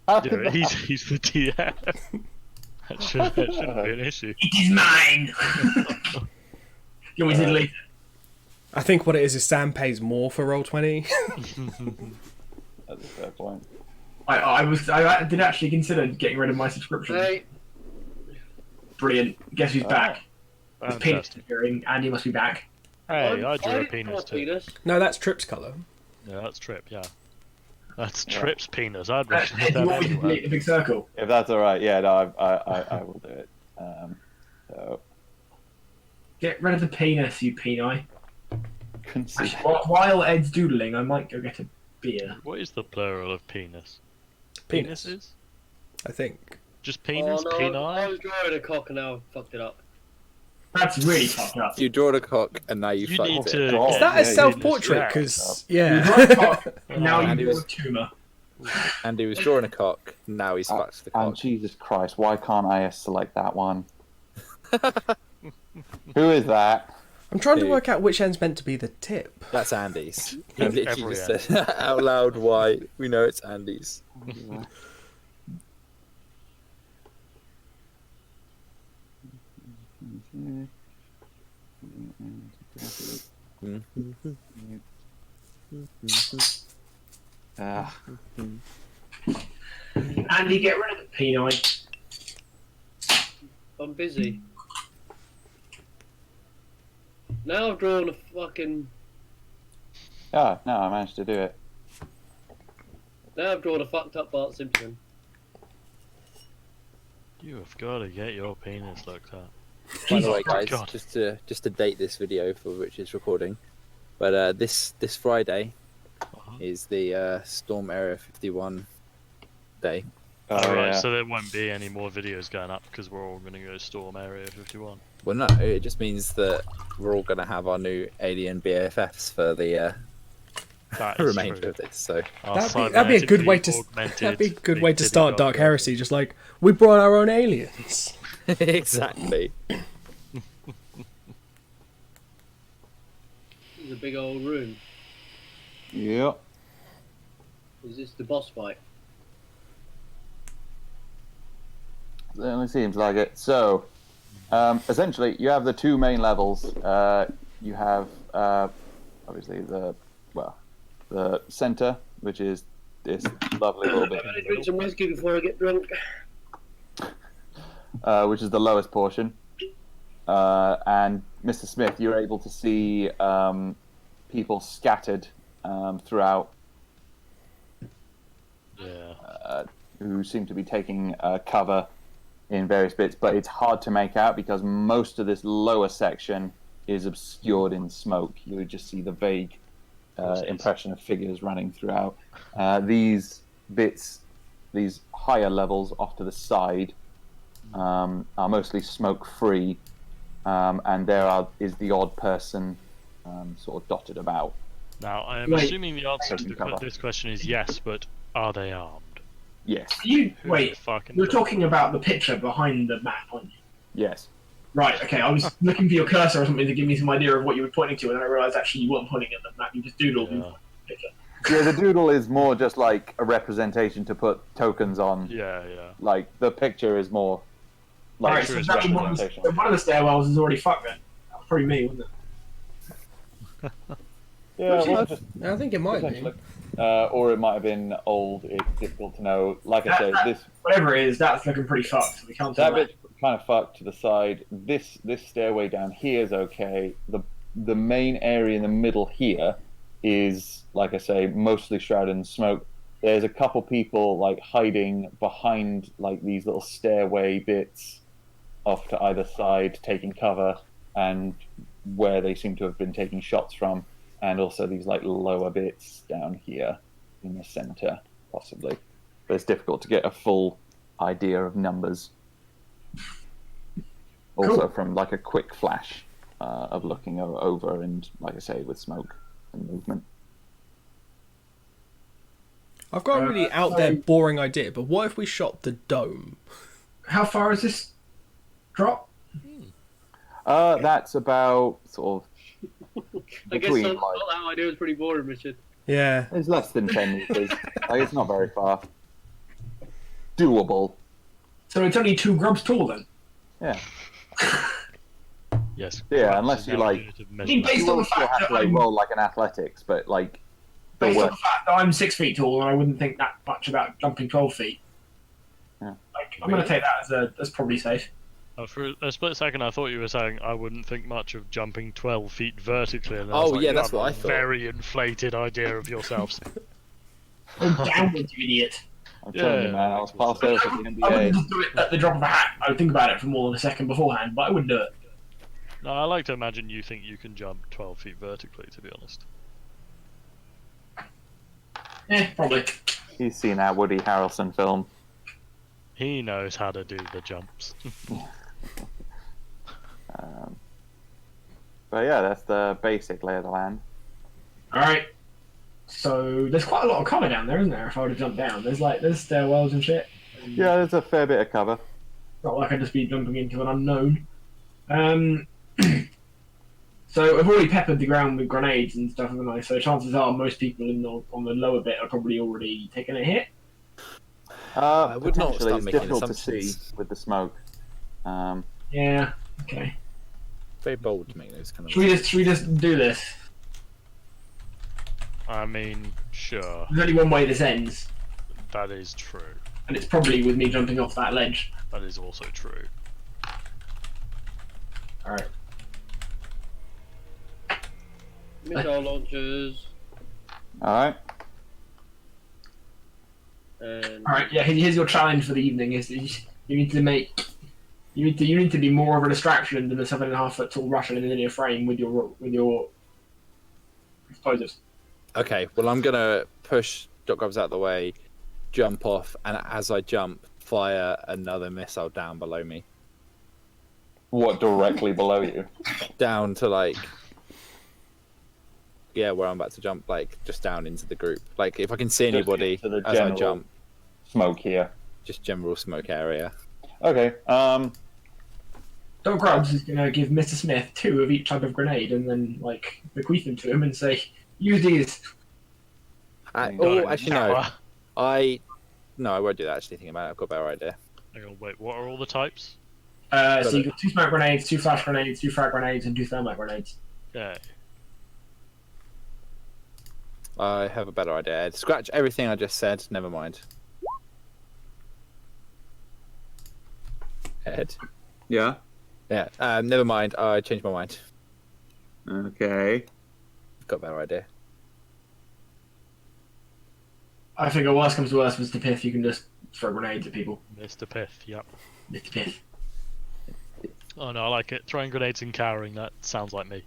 How
Yeah,
did that
he's the DM. That shouldn't be an issue.
It is mine! You want me to delete it?
I think what it is Sam pays more for Roll20.
That's a fair point.
I did actually consider getting rid of my subscription.
Hey,
Brilliant. Guess who's
Oh.
back? It's penis
Fantastic.
appearing. Andy must be back.
Hey, I drew a
didn't
penis
draw
too.
penis.
No, that's Trip's colour.
Yeah, that's Trip, yeah. That's Trip's penis. I'd
Do
recommend
you
that
want me to
anyway.
delete the big circle?
If that's all right, yeah, no, I will do it. So
Get rid of the penis, you peni.
concede.
Actually, while Ed's doodling, I might go get a beer.
What is the plural of penis?
Penis.
Penises?
I think.
Just penis?
Oh, no, I
Peni?
was drawing a cock and now I fucked it up.
That's really fucked up.
You draw the cock and now you,
You
fucked
need
it.
to.
God.
Is
get
that
yeah,
a
you
self-portrait?
distract
Because,
You
yeah.
draw a cock, now
Andy
you draw
was-
a tumour.
Andy was drawing a cock, now he's fucked the
And
cock.
Jesus Christ, why can't I select that one? Who is that?
I'm trying to
Dude.
work out which end's meant to be the tip.
That's Andy's. He
Every
literally just said out loud why we know it's Andy's.
Ah,
Andy, get rid of the peni.
I'm busy. Now I've drawn a fucking.
yeah, no, I managed to do it.
Now I've drawn a fucked up Bart Simpson.
You have got to get your penis looked at.
By the way, guys,
God.
just to date this video for which it's recording, but this Friday is the Storm Area 51 day.
Oh,
Alright,
yeah.
so there won't be any more videos going up because we're all going to go storm Area 51.
Well, no, it just means that we're all going to have our new alien BFFs for the
That is
remainder
true.
of this. So
Our
That'd be a good way to.
cybernetically augmented
That'd be a good
big
way to
titty
start
dog
Dark
girl.
Heresy. Just like we brought our own aliens.
exactly.
This is a big old room.
Yep.
Is this the boss fight?
Certainly seems like it. So, essentially, you have the two main levels. You have obviously the center, which is this lovely little bit,
I'm gonna drink some whiskey before I get drunk.
which is the lowest portion. And Mr. Smith, you're able to see people scattered throughout
Yeah.
who seem to be taking cover in various bits, but it's hard to make out because most of this lower section is obscured in smoke. You would just see the vague impression of figures running throughout. These bits, these higher levels off to the side, are mostly smoke-free, and is the odd person sort of dotted about.
Now, I am
Wait.
assuming the answer to
Taking cover.
this question is yes, but are they armed?
Yes,
You
Who
wait.
fucking
You're
knows?
talking about the picture behind the map, aren't you?
yes.
Right. Okay. I was looking for your cursor or something to give me some idea of what you were pointing to, and then I realised actually you weren't pointing at the map. You just doodled
Yeah.
the picture.
Yeah, the doodle is more just like a representation to put tokens on.
Yeah, yeah.
Like the picture is more like
Alright, so
true,
that
it's
one of
representation.
the stairwells is already fucked then. That was probably me, wasn't it?
Yeah, well, just
I think it might be.
essentially. Or it might have been old. It's difficult to know. Like I say, this
Whatever it is, that's looking pretty fucked. So we can't tell
that bit's kind of fucked to the side. This stairway down here is okay. The main area in the middle here is, like I say, mostly shrouded in smoke. There's a couple people like hiding behind like these little stairway bits off to either side, taking cover, and where they seem to have been taking shots from. and also these like lower bits down here in the center, possibly. But it's difficult to get a full idea of numbers. Also,
Cool.
from like a quick flash of looking over, and like I say, with smoke and movement.
I've got a really out there, boring idea, but what if we shot the dome?
How far is this drop?
That's about sort of
I guess
between,
that
like,
idea was pretty boring, Richard.
Yeah.
it's less than 10 meters. Like, it's not very far. Doable.
So it's only 2 grubs tall then.
Yeah.
Yes.
Yeah,
grubs
unless
is
you,
our
like-
unit of
I mean,
measurement.
based
You
on the
will still
fact
have
that
to like
I'm,
roll like an athletics, but like the
based on
work.
the fact that I'm 6 feet tall, and I wouldn't think that much about jumping 12 feet.
Yeah.
Like, I'm going to take that as probably safe.
For a split second, I thought you were saying I wouldn't think much of jumping 12 feet vertically. And I
Oh,
was like,
yeah,
you
that's
have
what
a
I thought.
Very inflated idea of yourselves.
Oh, downwards, you idiot.
I'm telling you,
Yeah,
man, I was
makes more
past over for the
I wouldn't
NBA.
just do it at the drop of a hat. I would think about it for more than a second beforehand, but I wouldn't do it.
No, I like to imagine you think you can jump 12 feet vertically, to be honest.
Probably.
He's seen that Woody Harrelson film.
He knows how to do the jumps.
But yeah, that's the basic lay of the land.
Alright. So, there's quite a lot of cover down there, isn't there, if I were to jump down? There's stairwells and shit.
Yeah, there's a fair bit of cover.
Not like I'd just be jumping into an unknown. So I've already peppered the ground with grenades and stuff, haven't I? So chances are most people on the lower bit are probably already taking a hit.
I would not
Potentially,
start
it's
making
difficult to see
assumptions.
with the smoke.
Yeah. Okay.
Very bold to make those kind of.
Should we just do this?
I mean, sure,
There's only one way this ends,
that is true.
and it's probably with me jumping off that ledge.
That is also true.
All right.
Missile launchers.
Alright.
And
All right. Yeah. Here's your challenge for the evening: is that you need to make. You need to be more of a distraction than a 7.5 foot tall Russian in a linear frame with your explosives.
Okay, well, I'm gonna push Doc Grubs out of the way, jump off, and as I jump, fire another missile down below me,
What, directly below you?
down to like, yeah, where I'm about to jump, like just down into the group. Like if I can see anybody
to the
as I
general
jump,
Smoke here.
just general smoke area.
Okay,
Doc Grubbs is gonna give Mr. Smith 2 of each type of grenade, and then like bequeath them to him and say, "Use these."
Oh, actually no,
Power.
I won't do that. Actually, thinking about it, I've got a better idea.
Hang on, wait, what are all the types?
So you got 2 smoke grenades, 2 flash grenades, 2 frag grenades, and 2 thermite grenades.
Yeah.
I have a better idea. Ed. Scratch everything I just said. Never mind. Ed.
yeah.
Yeah. Never mind. I changed my mind.
Okay.
Got a better idea.
I figure worst comes to worst, Mr. Piff, you can just throw grenades at people.
Mr. Pith, yep.
Mr. Piff.
Oh no, I like it. Throwing grenades and cowering, that sounds like me.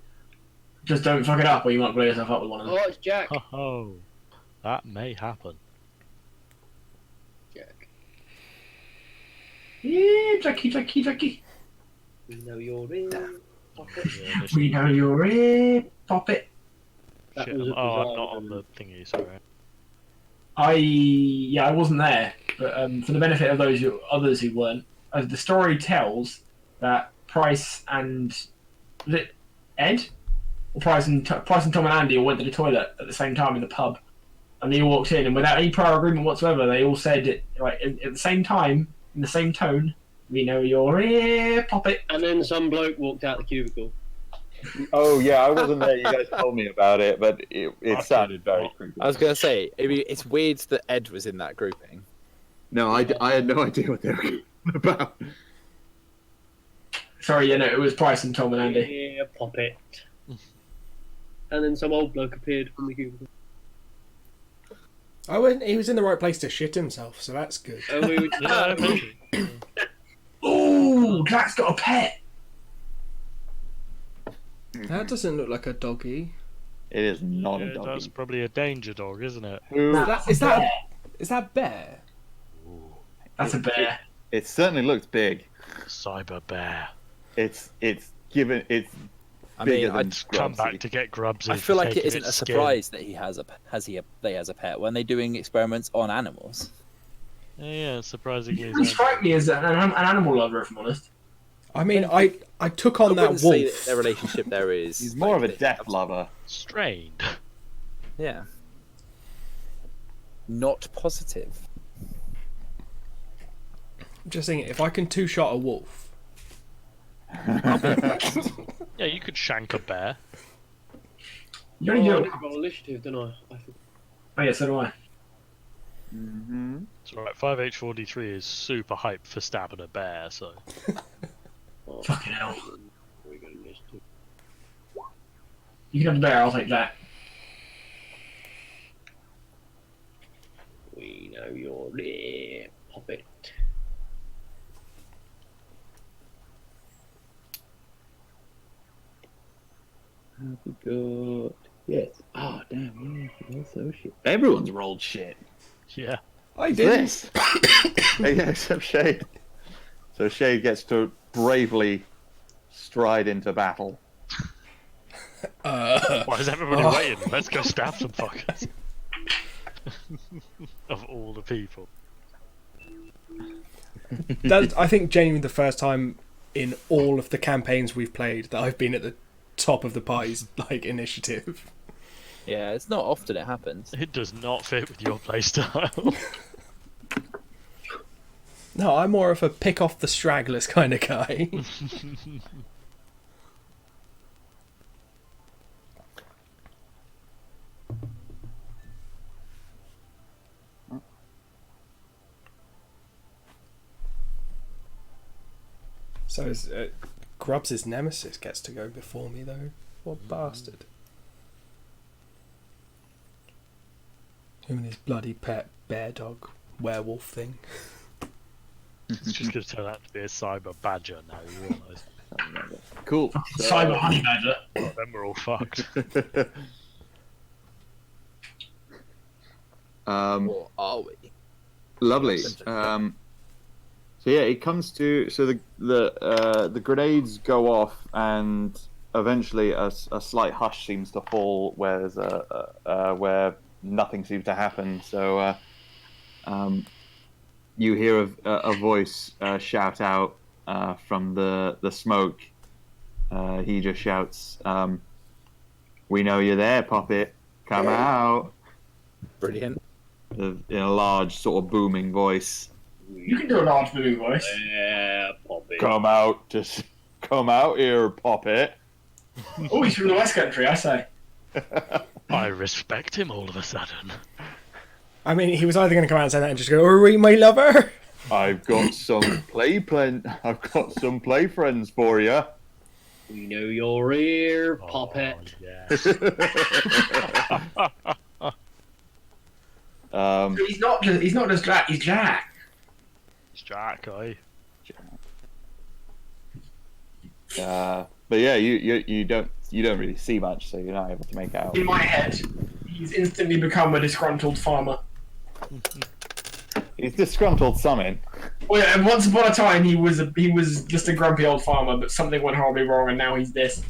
Just don't fuck it up, or you might blow yourself up with one of them.
oh, it's Jack.
Oh, that may happen.
Jack.
Yeah, Jackie.
We know you're in. Pocket.
Yeah,
We know you're in. Pop it.
That
shit,
was a
I'm
bizarre
not on the thingy, sorry.
I wasn't there, but for the benefit of others who weren't, the story tells that Price and was it Ed, or Price and Tom and Andy all went to the toilet at the same time in the pub, and they all walked in, and without any prior agreement whatsoever, they all said it right at the same time in the same tone. We know you're here, pop it.
And then some bloke walked out the cubicle.
Oh yeah, I wasn't there. You guys told me about it, but it
Fucking
sounded very
not.
creepy.
I was gonna say it's weird that Ed was in that grouping.
No, I had no idea what they were about.
Sorry, yeah, no, it was Price and Tom and Andy.
Yeah, pop it. And then some old bloke appeared from the cubicle.
He was in the right place to shit himself, so that's good.
And we were
Yeah, maybe.
Ooh, Jack's got a pet.
That doesn't look like a doggy.
It is not a
Yeah,
doggy.
that's probably a danger dog, isn't it?
Who?
Is that bear?
That's a bear.
It certainly looks big.
Cyber bear.
It's bigger
I mean,
than
I'd
Come
Grubsy.
back to get Grubsy.
I feel
for
like it
taking
isn't a
its skin.
surprise that he has a pet when they're doing experiments on animals.
Yeah, surprisingly.
He strike me as an animal lover, if I'm honest.
I mean, I took on
I
that
wouldn't say
wolf.
that their relationship there is.
He's more of a
like,
death lover.
Strained.
Yeah. Not positive.
Just thinking, if I can two-shot a wolf,
Yeah, you could shank a bear.
You only
I
do
never got initiative, didn't I?
Oh, yeah, so do I.
Mm-hmm.
It's alright, 5H43 is super hyped for stabbing a bear, so.
Oh,
Fucking hell.
we got initiative.
You can have the bear, I'll take that.
We know you're there. Pop it.
Have we got? Yes. Oh damn! Yeah, also shit. Everyone's rolled shit.
Yeah.
I
What's
did.
this? Yeah, except Shade. So Shade gets to bravely stride into battle.
Why is everybody waiting? Let's go stab some fuckers. Of all the people.
That's, I think, genuinely the first time in all of the campaigns we've played that I've been at the top of the party's like initiative.
Yeah, it's not often it happens.
It does not fit with your playstyle.
No, I'm more of a pick off the stragglers kind of guy. So Grubbs' nemesis gets to go before me though. What bastard. Him and his bloody pet bear dog werewolf thing.
It's just going to turn out to be a cyber badger now, you realise.
Cool.
Cyber honey badger.
Well, then we're all fucked.
Or are we?
Lovely. So yeah, it comes to the grenades go off, and eventually a slight hush seems to fall where there's where nothing seems to happen. So you hear a voice shout out from the smoke. He just shouts, "We know you're there, Puppet. Come out!"
Brilliant.
In a large, sort of booming voice.
You can do a large booming voice.
Yeah, pop it.
Come out, just come out here, Puppet.
Oh, he's from the West Country, I say.
I respect him all of a sudden.
I mean, he was either going to come out and say that and just go, "Are we my lover?"
I've got some I've got some play friends for you.
We know you're here, pop it.
Yes.
He's not just Jack, he's Jack.
It's Jack, eh?
But yeah, you don't really see much, so you're not able to make out.
In my head, he's instantly become a disgruntled farmer.
He's disgruntled summon.
Well, yeah, and once upon a time, he was just a grumpy old farmer, but something went horribly wrong, and now he's this.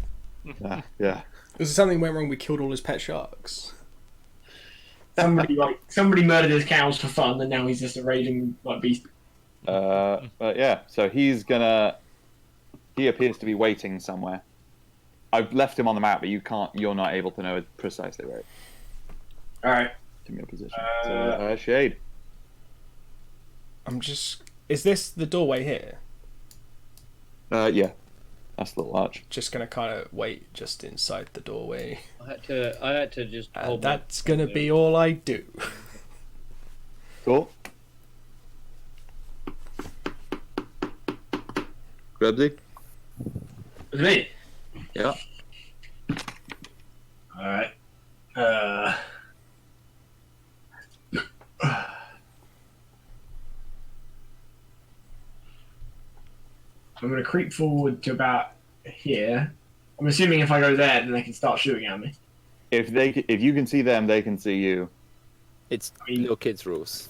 Yeah.
Was something went wrong? We killed all his pet sharks.
Somebody murdered his cows for fun, and now he's just a raging beast.
But yeah, so he appears to be waiting somewhere. I've left him on the map, but you're not able to know precisely where.
All right.
To your position. So Shade.
Is this the doorway here?
Yeah, that's the large.
Just gonna kind of wait just inside the doorway.
I had to just. hold
That's gonna be all I do.
Cool. Grubsy?
It's me.
Yeah.
All right. I'm going to creep forward to about here. I'm assuming if I go there, then they can start shooting at me.
if you can see them, they can see you.
It's little kids' rules.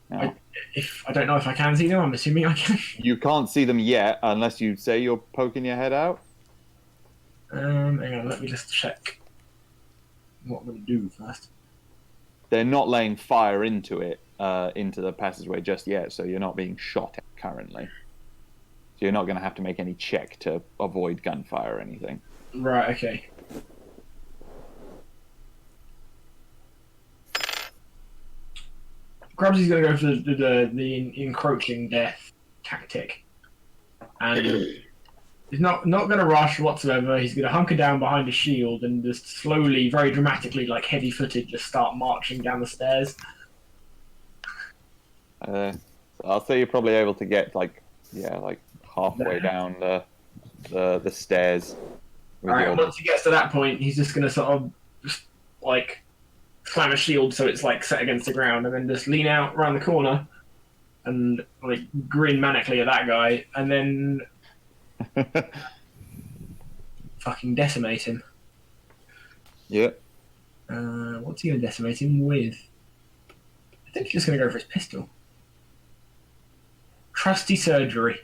No.
If I don't know if I can see them, I'm assuming I can.
You can't see them yet unless you say you're poking your head out.
Hang on, let me just check what I'm going to do first.
They're not laying fire into it, into the passageway just yet, so you're not being shot at currently. So you're not going to have to make any check to avoid gunfire or anything.
Right, okay. Grubsy's going to go for the encroaching death tactic. And he's not going to rush whatsoever. He's going to hunker down behind a shield and just slowly, very dramatically, like heavy-footed, just start marching down the stairs.
So I'll say you're probably able to get like halfway down the stairs.
Alright, and once he gets to that point, he's just going to sort of just like slam a shield so it's like set against the ground, and then just lean out around the corner and like grin manically at that guy, and then fucking decimate him.
Yep.
What's he going to decimate him with? I think he's just going to go for his pistol. Trusty surgery.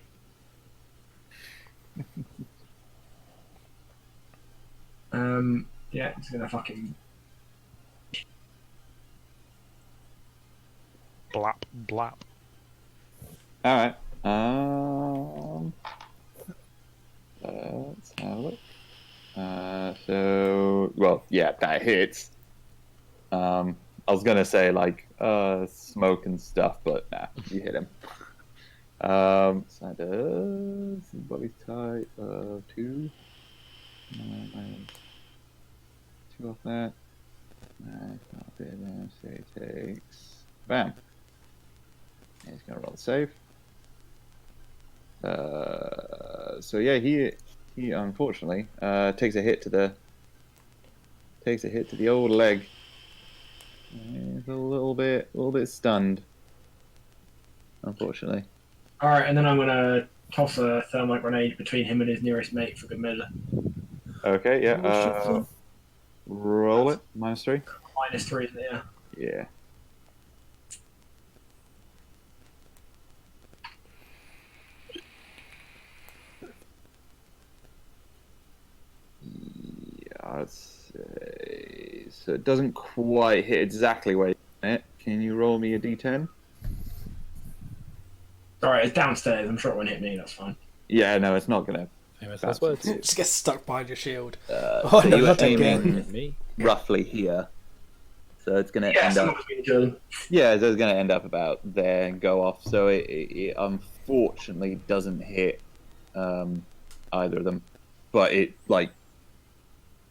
Yeah, he's going to fucking...
Blap, blap.
All right. Let's have a look. Well, yeah, that hits. I was gonna say like smoke and stuff, but nah, you hit him. So that does body type 2. Minus 2 off that. So he takes bam. And he's gonna roll save. So yeah, he unfortunately takes a hit to the old leg. He's a little bit stunned, unfortunately.
All right, and then I'm gonna toss a thermite grenade between him and his nearest mate for good measure.
Okay, yeah. Roll it. -3.
-3, isn't it? Yeah.
Yeah. I'd say so. It doesn't quite hit exactly where you want it. Can you roll me a d10?
Alright, it's downstairs. I'm sure it won't hit me. That's fine.
Yeah, no, it's not gonna.
Famous last words.
Just get stuck behind your shield.
So
no,
you were
not
aiming
again.
Me.
roughly here, so it's gonna
Yeah,
end
so
up.
between each other.
Yeah, so it's gonna end up about there and go off. So it unfortunately doesn't hit either of them, but it like.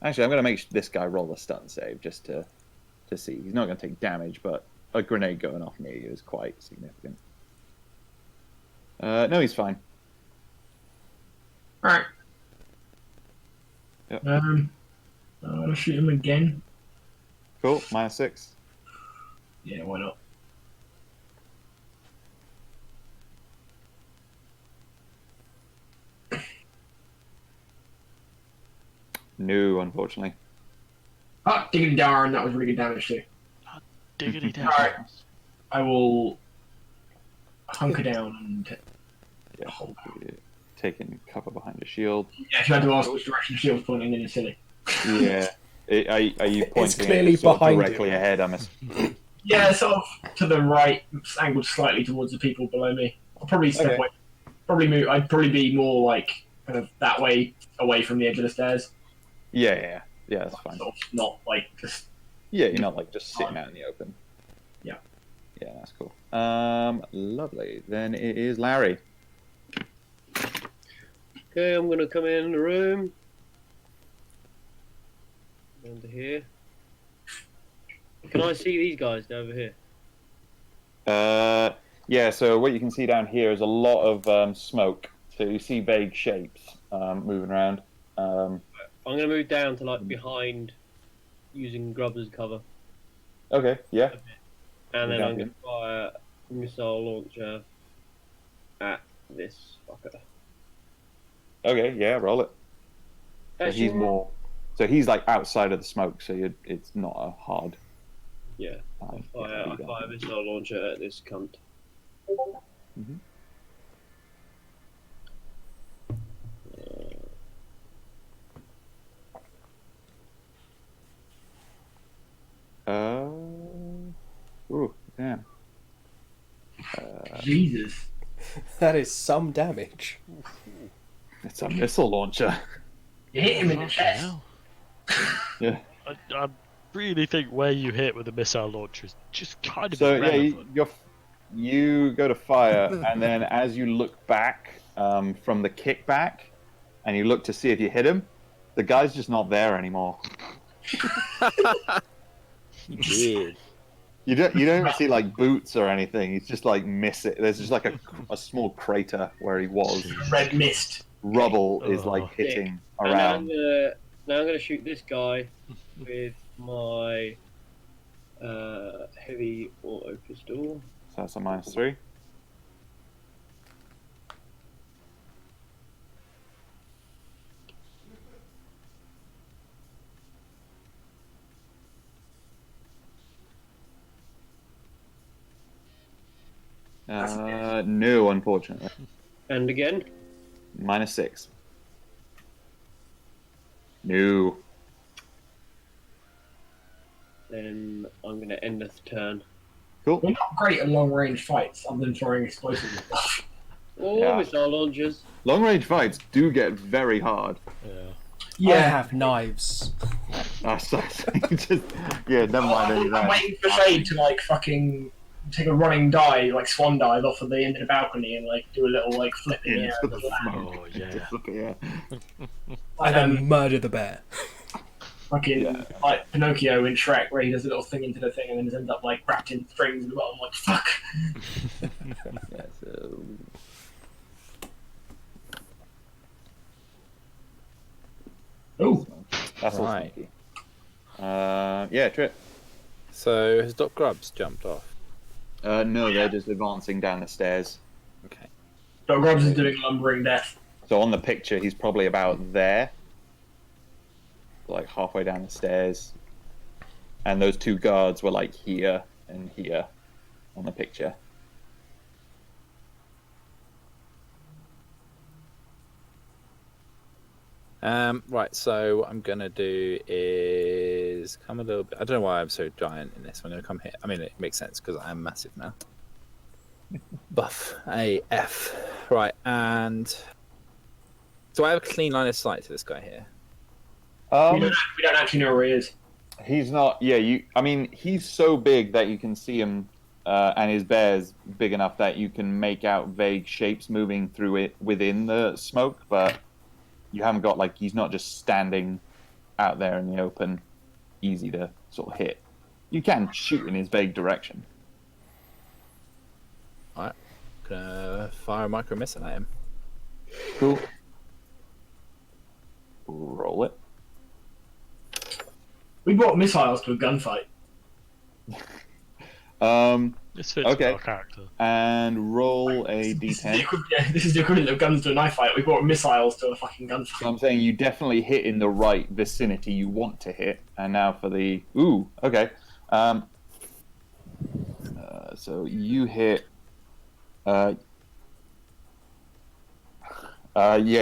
Actually, I'm gonna make this guy roll a stun save just to see. He's not gonna take damage, but a grenade going off near you is quite significant. No, he's fine.
Alright.
Yep.
I'm gonna shoot him again.
Cool. -6.
Yeah, why not?
No, unfortunately.
Ah, diggity darn, that was really good damage too.
Diggity down.
Alright. I will hunker down and
Yeah, taking cover behind a shield.
yeah, if you had to ask which direction the shield's pointing, then it's silly.
Yeah. Are you pointing
clearly
it sort of
behind
directly
you.
ahead?
Yeah, sort of to the right, angled slightly towards the people below me. I'll probably step
Okay.
away. Probably move. I'd probably be more like kind of that way, away from the edge of the stairs.
Yeah, that's fine.
Sort of not like just.
Yeah, you're not like just sitting out in the open.
Yeah.
Yeah, that's cool. Lovely. Then it is Larry.
Okay, I'm gonna come in the room. Under here. Can I see these guys over here?
Yeah, so what you can see down here is a lot of smoke. So you see vague shapes moving around.
I'm gonna move down to like behind, using Grub as cover,
Okay, yeah.
and then
Yeah,
I'm gonna fire a missile launcher at this fucker.
Okay, yeah, roll it. So he's
Actually,
more. So he's like outside of the smoke, so it's not a hard.
Yeah. I fire a missile launcher at this cunt.
Mhm. Ooh, damn.
Jesus.
That is some damage.
It's a missile launcher.
You hit him in the
Fucking
chest.
hell.
Yeah.
I really think where you hit with the missile launcher is just kind of
So
irrelevant.
yeah, you go to fire, and then as you look back from the kickback, and you look to see if you hit him, the guy's just not there anymore.
Weird.
You don't even see like boots or anything. He's just like missing. There's just like a small crater where he was.
Red mist.
Rubble is like
Oh.
hitting
And
around.
now I'm gonna shoot this guy with my heavy auto pistol.
So that's a -3. No, unfortunately.
And again.
-6. No.
Then I'm gonna end the turn.
Cool.
We're not great at long range fights other than throwing explosives and stuff.
Oh,
Yeah.
missile launchers.
Long range fights do get very hard.
Yeah.
I have knives.
Just, yeah, never mind any of
I'm
that.
waiting for Shade to like fucking take a running dive, like swan dive off of the end of the balcony and like do a little like flip in the air.
Into the smoke.
Oh, yeah.
Just look at yeah.
Like,
And then murder the bear.
fucking
Yeah.
like Pinocchio in Shrek, where he does a little thing into the thing and then just ends up like wrapped in strings at the bottom. Like fuck.
Yeah, so...
Oh,
That's all
Right.
smoky. Yeah, Trip.
So has Doc Grubbs jumped off?
No, they're just advancing down the stairs.
Okay.
Doc Grubbs is doing lumbering death.
So on the picture, he's probably about there, like halfway down the stairs. And those two guards were like here and here on the picture.
Right, so what I'm gonna do is come a little bit. I don't know why I'm so giant in this. I'm gonna come here. I mean, it makes sense because I am massive now. Buff AF. Right, and so I have a clean line of sight to this guy here.
We don't actually know where he is.
He's not. Yeah, I mean, he's so big that you can see him, and his bear's big enough that you can make out vague shapes moving through it within the smoke, but you haven't got like he's not just standing out there in the open, easy to sort of hit. You can shoot in his vague direction.
Alright. Gonna fire a micro missile at him.
Cool. Roll it.
We brought missiles to a gunfight.
This fits
Okay.
with our character.
And roll a
This is the
d10.
this is the equivalent of guns to a knife fight. We brought missiles to a fucking
So
gunfight.
I'm saying you definitely hit in the right vicinity you want to hit. And now for the okay. So you hit. Yeah,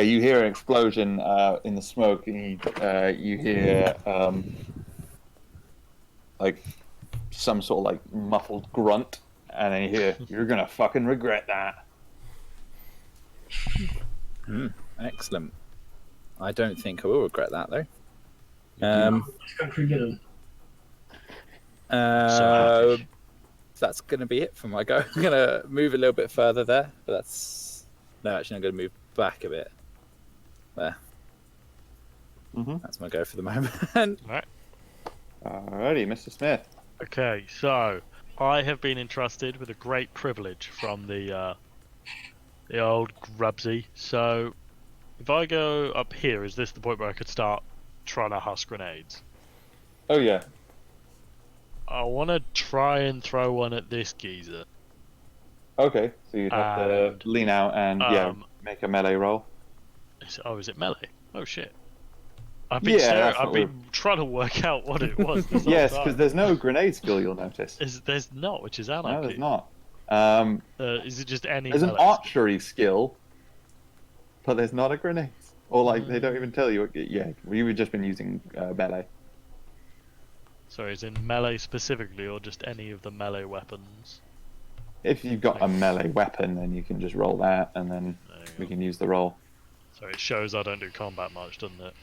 you hear an explosion in the smoke, and you hear like some sort of like muffled grunt, and then you hear, "You're gonna fucking regret that."
Excellent. I don't think I will regret that though.
This country villain.
happy.
That's going to be it for my go. I'm going to move a little bit further there, but that's... No, actually, I'm going to move back a bit. There.
Mhm.
That's my go for the moment.
Right.
Alrighty, Mr. Smith.
Okay, so I have been entrusted with a great privilege from the old Grubsy. So if I go up here, is this the point where I could start trying to husk grenades?
Oh yeah.
I want to try and throw one at this geezer.
Okay, so you'd have
And,
to lean out and make a melee roll.
Is it melee? Oh shit. I've been
Yeah,
staring.
that's
I've
what
been trying to work out what it was. This whole
Yes,
time.
because there's no grenade skill. You'll notice.
There's not, which is anarchy.
No, there's not.
Is it just any?
There's an
melee skill?
archery skill, but there's not a grenade. Or like they don't even tell you. Yeah, we've just been using melee.
Sorry, is in melee specifically, or just any of the melee weapons?
If you've got a melee weapon, then you can just roll that, and then
There you
we
go.
can use the roll.
Sorry, it shows I don't do combat much, doesn't it?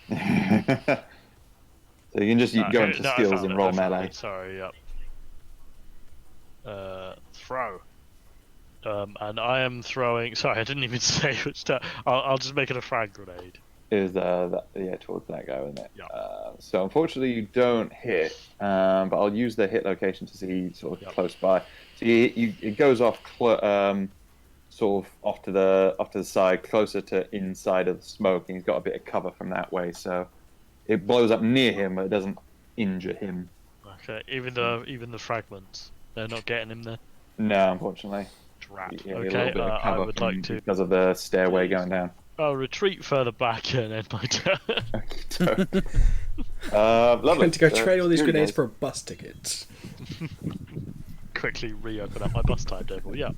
So you can just go
Okay,
into
no, I
skills
found
and
it,
roll
I found
melee.
it, sorry, yep. Throw. And I am throwing. Sorry, I didn't even say which. I'll just make it a frag grenade.
Is towards that guy, isn't it?
Yeah.
So unfortunately you don't hit, but I'll use the hit location to see sort of close by. So it goes off sort of off to the side, closer to inside of the smoke, and he's got a bit of cover from that way. So it blows up near him, but it doesn't injure him.
Okay, even the fragments, they're not getting him there.
No, unfortunately.
Drat.
Yeah, a
Okay,
little bit of
I
cover
would like to.
because of the stairway going down.
I'll retreat further back and end my turn.
Lovely.
Going to go trade all these
Here we
grenades
go.
for a bus ticket.
Quickly reopen up my bus timetable. Yeah.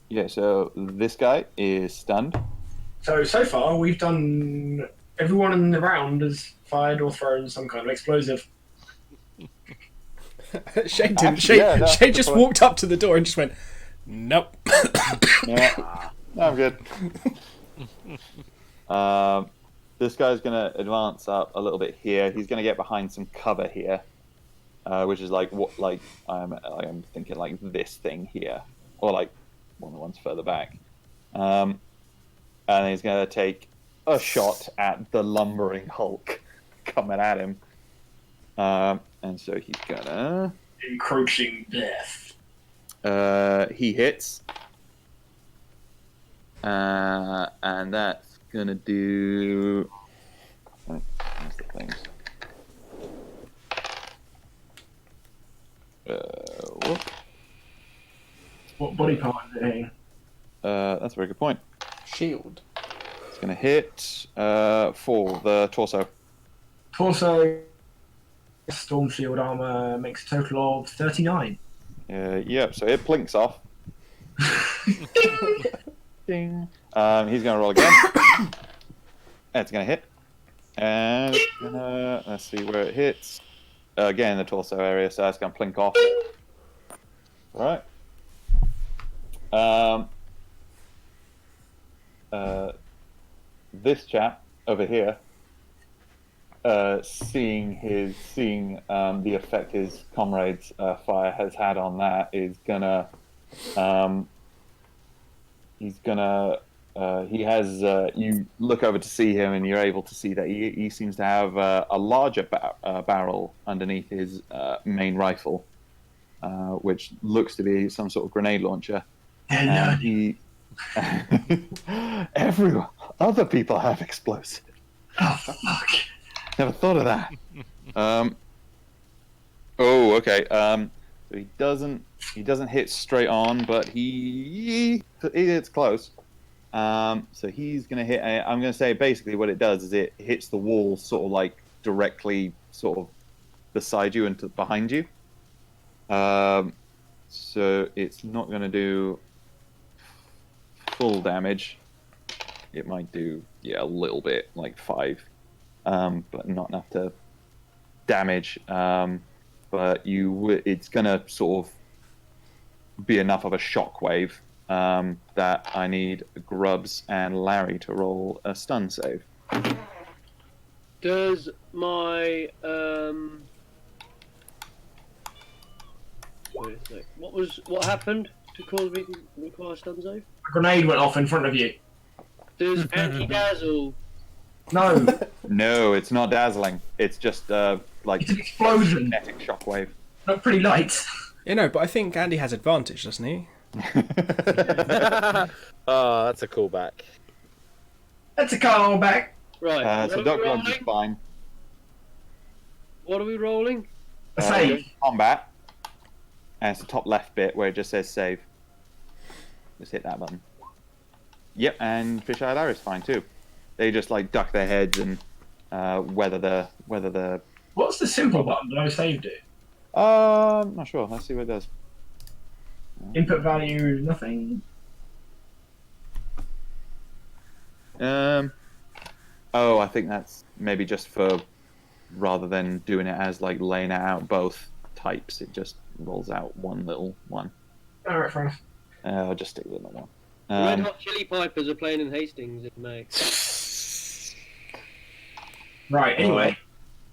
Yeah. So this guy is stunned.
So far, we've done. Everyone in the round has fired or thrown some kind of explosive.
Shane didn't.
Actually, yeah, no,
Shane
good
just
point.
walked up to the door and just went, nope.
Yeah, I'm good. This guy's gonna advance up a little bit here. He's gonna get behind some cover here, which is like what I'm thinking like this thing here, or like one of the ones further back. And he's gonna take a shot at the lumbering Hulk coming at him. And so he's gonna.
Encroaching death.
He hits. And that's gonna do. Where's the things? Whoop.
What body part is it hitting?
That's a very good point.
Shield.
It's gonna hit for the torso.
Torso. Storm shield armor makes a total of 39.
Yep. So it plinks off. Ding. He's gonna roll again. It's gonna hit. And it's gonna, let's see where it hits. Again, the torso area, so that's gonna plink off. Alright. This chap over here, seeing the effect his comrade's fire has had on that, is gonna he has you look over to see him, and you're able to see that he seems to have a larger barrel underneath his main rifle, which looks to be some sort of grenade launcher.
Hello.
And he other people have explosives.
Oh, fuck.
Never thought of that. Oh, okay. So he doesn't hit straight on, but he hits close. So he's gonna hit. I'm gonna say basically what it does is it hits the wall sort of like directly sort of beside you and behind you. So it's not gonna do full damage. It might do a little bit, like 5. But not enough to damage. But it's gonna sort of be enough of a shockwave that I need Grubbs and Larry to roll a stun save.
Does my wait a sec. What happened to cause me to require stun save?
A grenade went off in front of you.
Does anti-dazzle?
No,
No, it's not dazzling. It's just like
it's an explosion.
kinetic shockwave.
Not pretty light.
But I think Andy has advantage, doesn't he?
Oh, that's a callback.
That's a callback.
Right.
So
what,
Doc
are we
Grubbs is
rolling?
fine.
What are we rolling?
A save.
Combat. And it's the top left bit where it just says save. Just hit that button. Yep, and Fisheye Larry's fine too. they just like duck their heads and weather the
What's the simple button? Did I saved it?
Not sure. Let's see what it does.
Input value, nothing.
Oh, I think that's maybe just for rather than doing it as like laying it out both types, it just rolls out one little one.
Alright, fair enough.
I'll just stick with the one.
Red Hot Chili Pipers are playing in Hastings in May.
Right, anyway.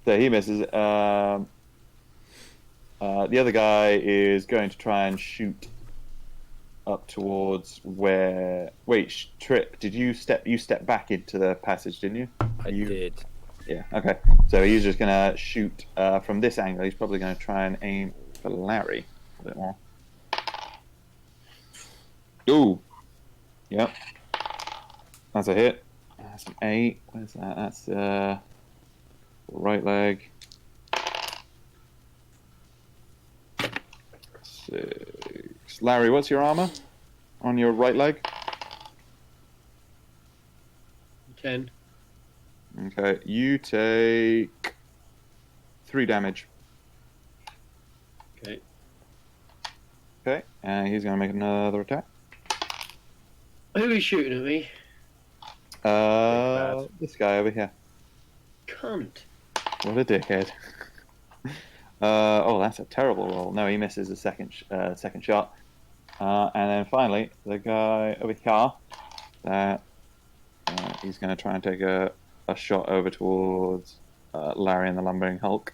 So he misses. The other guy is going to try and shoot up towards where. Wait, Trip. Did you step? You stepped back into the passage, didn't you?
I did.
Yeah. Okay. So he's just gonna shoot from this angle. He's probably going to try and aim for Larry a bit more. Ooh. Yep. That's a hit. That's an 8. Where's that? That's right leg. 6. Larry, what's your armor on your right leg?
10.
Okay, you take 3 damage.
Okay.
Okay, and he's gonna make another attack.
Who is shooting at me?
This guy over here.
Cunt.
What a dickhead. Oh, that's a terrible roll. No, he misses the second shot. And then finally, the guy over here, that he's going to try and take a shot over towards Larry and the Lumbering Hulk.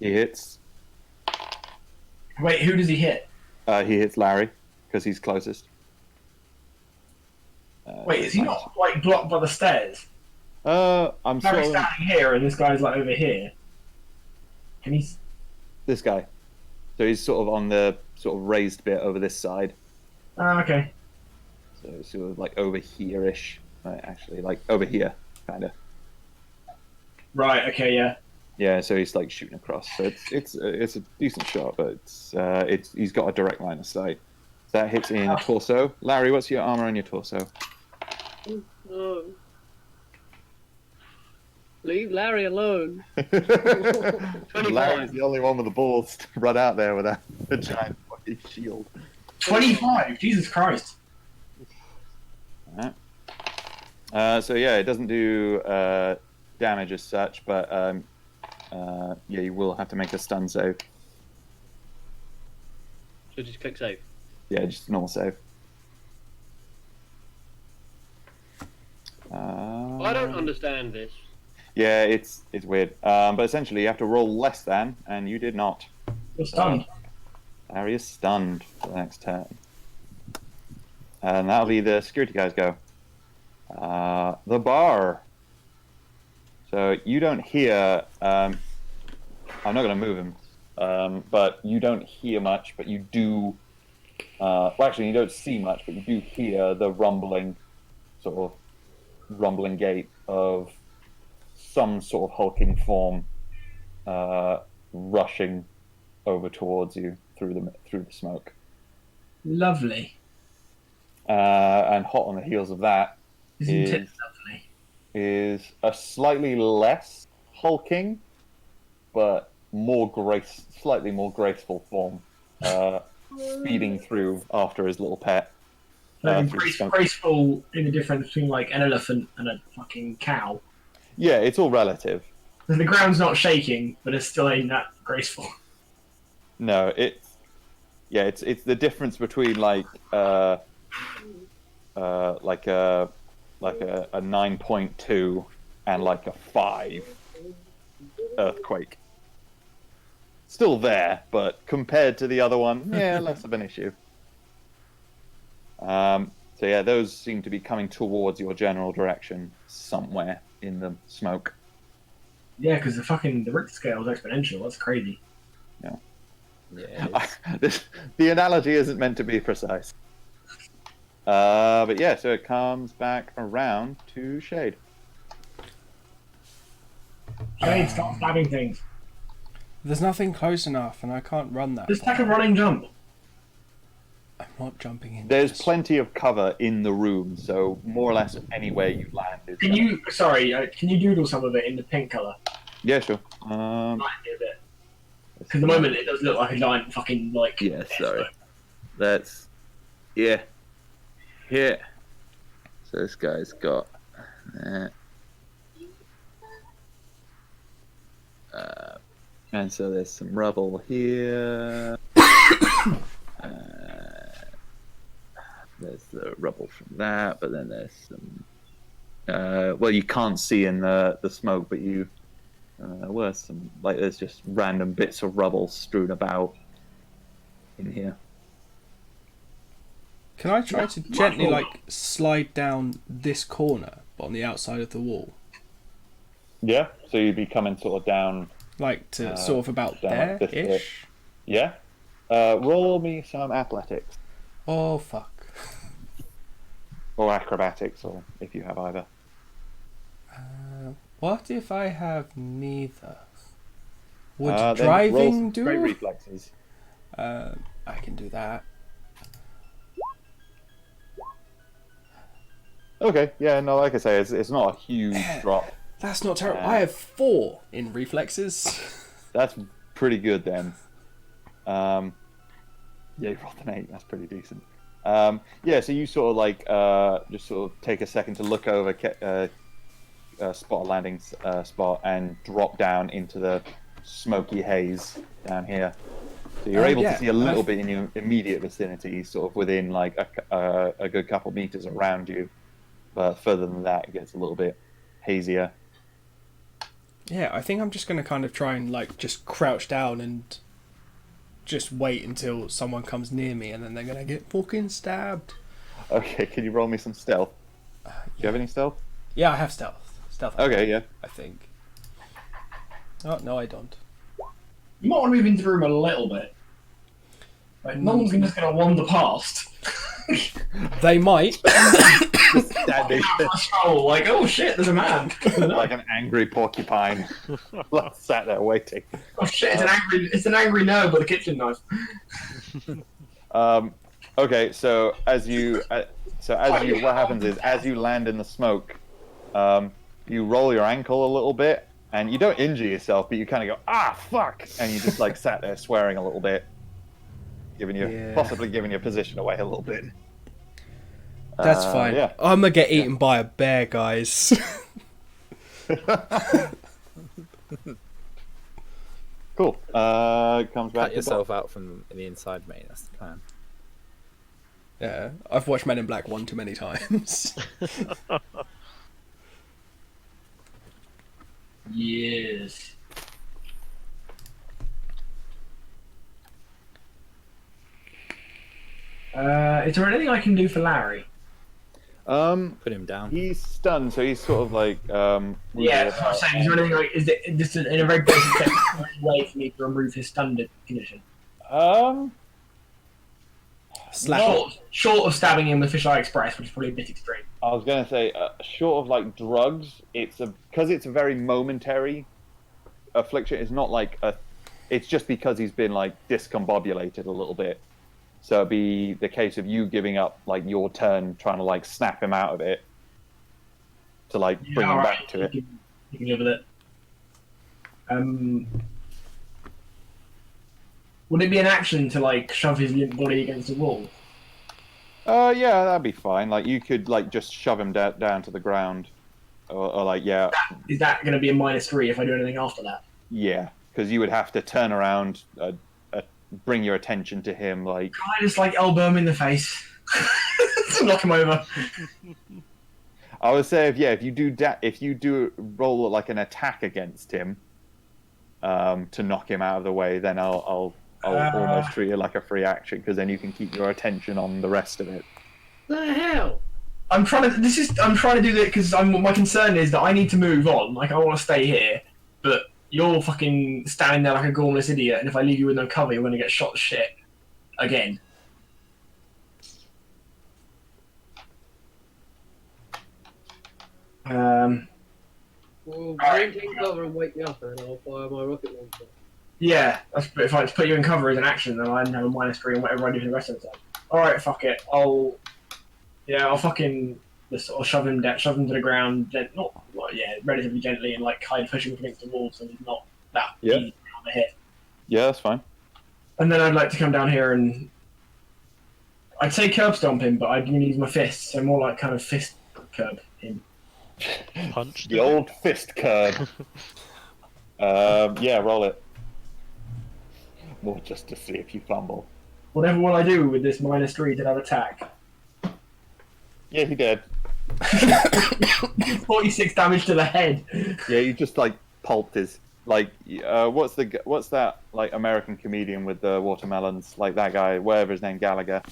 He hits.
Wait, who does he hit?
He hits Larry, because he's closest.
Wait, is he not like blocked by the stairs?
I'm
Larry's
sort of...
standing here and this guy's like over here. Can he?
This guy. So he's sort of on the sort of raised bit over this side.
Okay.
So it's sort of like over here-ish. Actually, like over here, kind of.
Right. Okay. Yeah.
Yeah, so he's like shooting across. So it's a decent shot, but he's got a direct line of sight. So that hits in torso. Larry, what's your armor on your torso?
Oh. Leave Larry alone.
Larry's the only one with the balls to run out there with a giant fucking shield.
25. Jesus Christ.
Alright. So yeah, it doesn't do damage as such, but yeah, you will have to make a stun save.
So just click save.
Yeah, just a normal save.
I don't understand this.
Yeah, it's weird. But essentially, you have to roll less than, and you did not.
You're stunned.
Larry is stunned for the next turn. And that'll be the security guys go. The bar. So you don't hear... I'm not going to move him. But you don't hear much, but you do... well, actually, you don't see much, but you do hear the rumbling gait of some sort of hulking form rushing over towards you through the smoke.
Lovely.
And hot on the heels of that
Isn't it lovely?
is a slightly less hulking, but slightly more graceful form, speeding through after his little pet.
Graceful in the difference between like an elephant and a fucking cow.
Yeah, it's all relative.
The ground's not shaking, but it still ain't that graceful.
No, it's the difference between like a 9.2 and like a 5 earthquake. Still there, but compared to the other one, yeah, less of an issue. So yeah, those seem to be coming towards your general direction somewhere in the smoke.
Yeah, because the Richter scale is exponential. That's crazy.
Yeah.
Yeah.
The analogy isn't meant to be precise. But yeah, so it comes back around to Shade.
Shade, stop stabbing things.
There's nothing close enough, and I can't run that.
Just take a running jump.
I'm not jumping in.
There's plenty of cover in the room, so more or less anywhere you land is.
Can you? Sorry, can you doodle some of it in the pink color?
Yeah, sure.
Might be a bit. Because at the moment it does look like a giant fucking like.
Yeah, sorry. That's yeah. Here. So this guy's got that. And so there's some rubble here. There's the rubble from that, but then there's some. Well, you can't see in the smoke, but you. Where's some like there's just random bits of rubble strewn about in here.
Can I try to gently like slide down this corner, but on the outside of the wall?
Yeah, so you'd be coming sort of down.
Like to sort of about
down like this bit.
there-ish?
Yeah. Roll me some athletics
Oh, fuck.
or acrobatics, or if you have either.
What if I have neither? Would
Then roll
driving
some
do?
great reflexes.
I can do that.
Okay, yeah, no, like I say, it's not a huge drop.
That's not terrible. I have 4 in reflexes.
That's pretty good then. Yeah, you rolled an 8. That's pretty decent. Yeah, so you sort of like just sort of take a second to look over, spot a landing spot, and drop down into the smoky haze down here. So you're able to see a little bit in your immediate vicinity, sort of within like a good couple meters around you. But further than that, it gets a little bit hazier.
Yeah, I think I'm just going to kind of try and like just crouch down and just wait until someone comes near me, and then they're going to get fucking stabbed.
Okay, can you roll me some stealth? Do you have any stealth?
Yeah, I have stealth.
Okay, yeah.
I think. Oh, no, I don't.
You might want to move into the room a little bit. Like, no one's just going to wander past.
They might.
Standing
Oh, like, oh shit, there's a man.
like an angry porcupine, sat there waiting.
Oh shit, it's an angry nerd with a kitchen knife.
Okay, so what happens is as you land in the smoke, you roll your ankle a little bit, and you don't injure yourself, but you kind of go, ah, fuck, and you just like sat there swearing a little bit, possibly giving your position away a little bit.
That's fine.
Yeah.
I'm going to get eaten by a bear, guys.
Cool. Comes back
Cut yourself out from the inside, mate. That's the plan.
Yeah, I've watched Men in Black 1 too many times.
Yes. Is there anything I can do for Larry?
Put him down.
He's stunned, so he's sort of like
Yeah, that's what I'm saying. Is there anything like, is it just in a very basic sense, way for me to remove his stunned condition? Short of stabbing him with Fisheye Express, which is probably a bit extreme.
I was gonna say, short of like drugs, because it's a very momentary affliction. It's not like it's just because he's been like discombobulated a little bit. So it'd be the case of you giving up like your turn, trying to like snap him out of it, to like bring him back to it.
You can live with it. Would it be an action to like shove his limp body against the wall?
Yeah, that'd be fine. Like you could like just shove him down to the ground, or like
Is that going to be a -3 if I do anything after that?
Yeah, because you would have to turn around, bring your attention to him, like.
Can I just like elbow him in the face to knock him over?
I would say if you do roll like an attack against him, to knock him out of the way, then I'll almost treat it like a free action, because then you can keep your attention on the rest of it.
The hell?
I'm trying to do that because my concern is that I need to move on. Like I want to stay here, but you're fucking standing there like a gormless idiot, and if I leave you with no cover, you're going to get shot to shit again.
Well,
Alright.
take cover and wake me up, and I'll fire my rocket launcher.
Yeah, if I just put you in cover as an action, then I have a -3 on whatever I do for the rest of the time. All right, fuck it. I'll fucking just sort of shove him to the ground. Then relatively gently and like kind of push him against the wall so he's not that
Yeah.
easy on the hit.
Yeah, that's fine.
And then I'd like to come down here and I'd say curb stomp him, but I'd use my fists, so more like kind of fist curb him.
Punch.
The old fist curb. Yeah, roll it. More just to see if you fumble.
Whatever will I do with this -3 to that attack?
Yeah, he did.
46 damage to the head.
Yeah, you just like pulped his like. What's that like American comedian with the watermelons? Like that guy, whatever his name, Gallagher.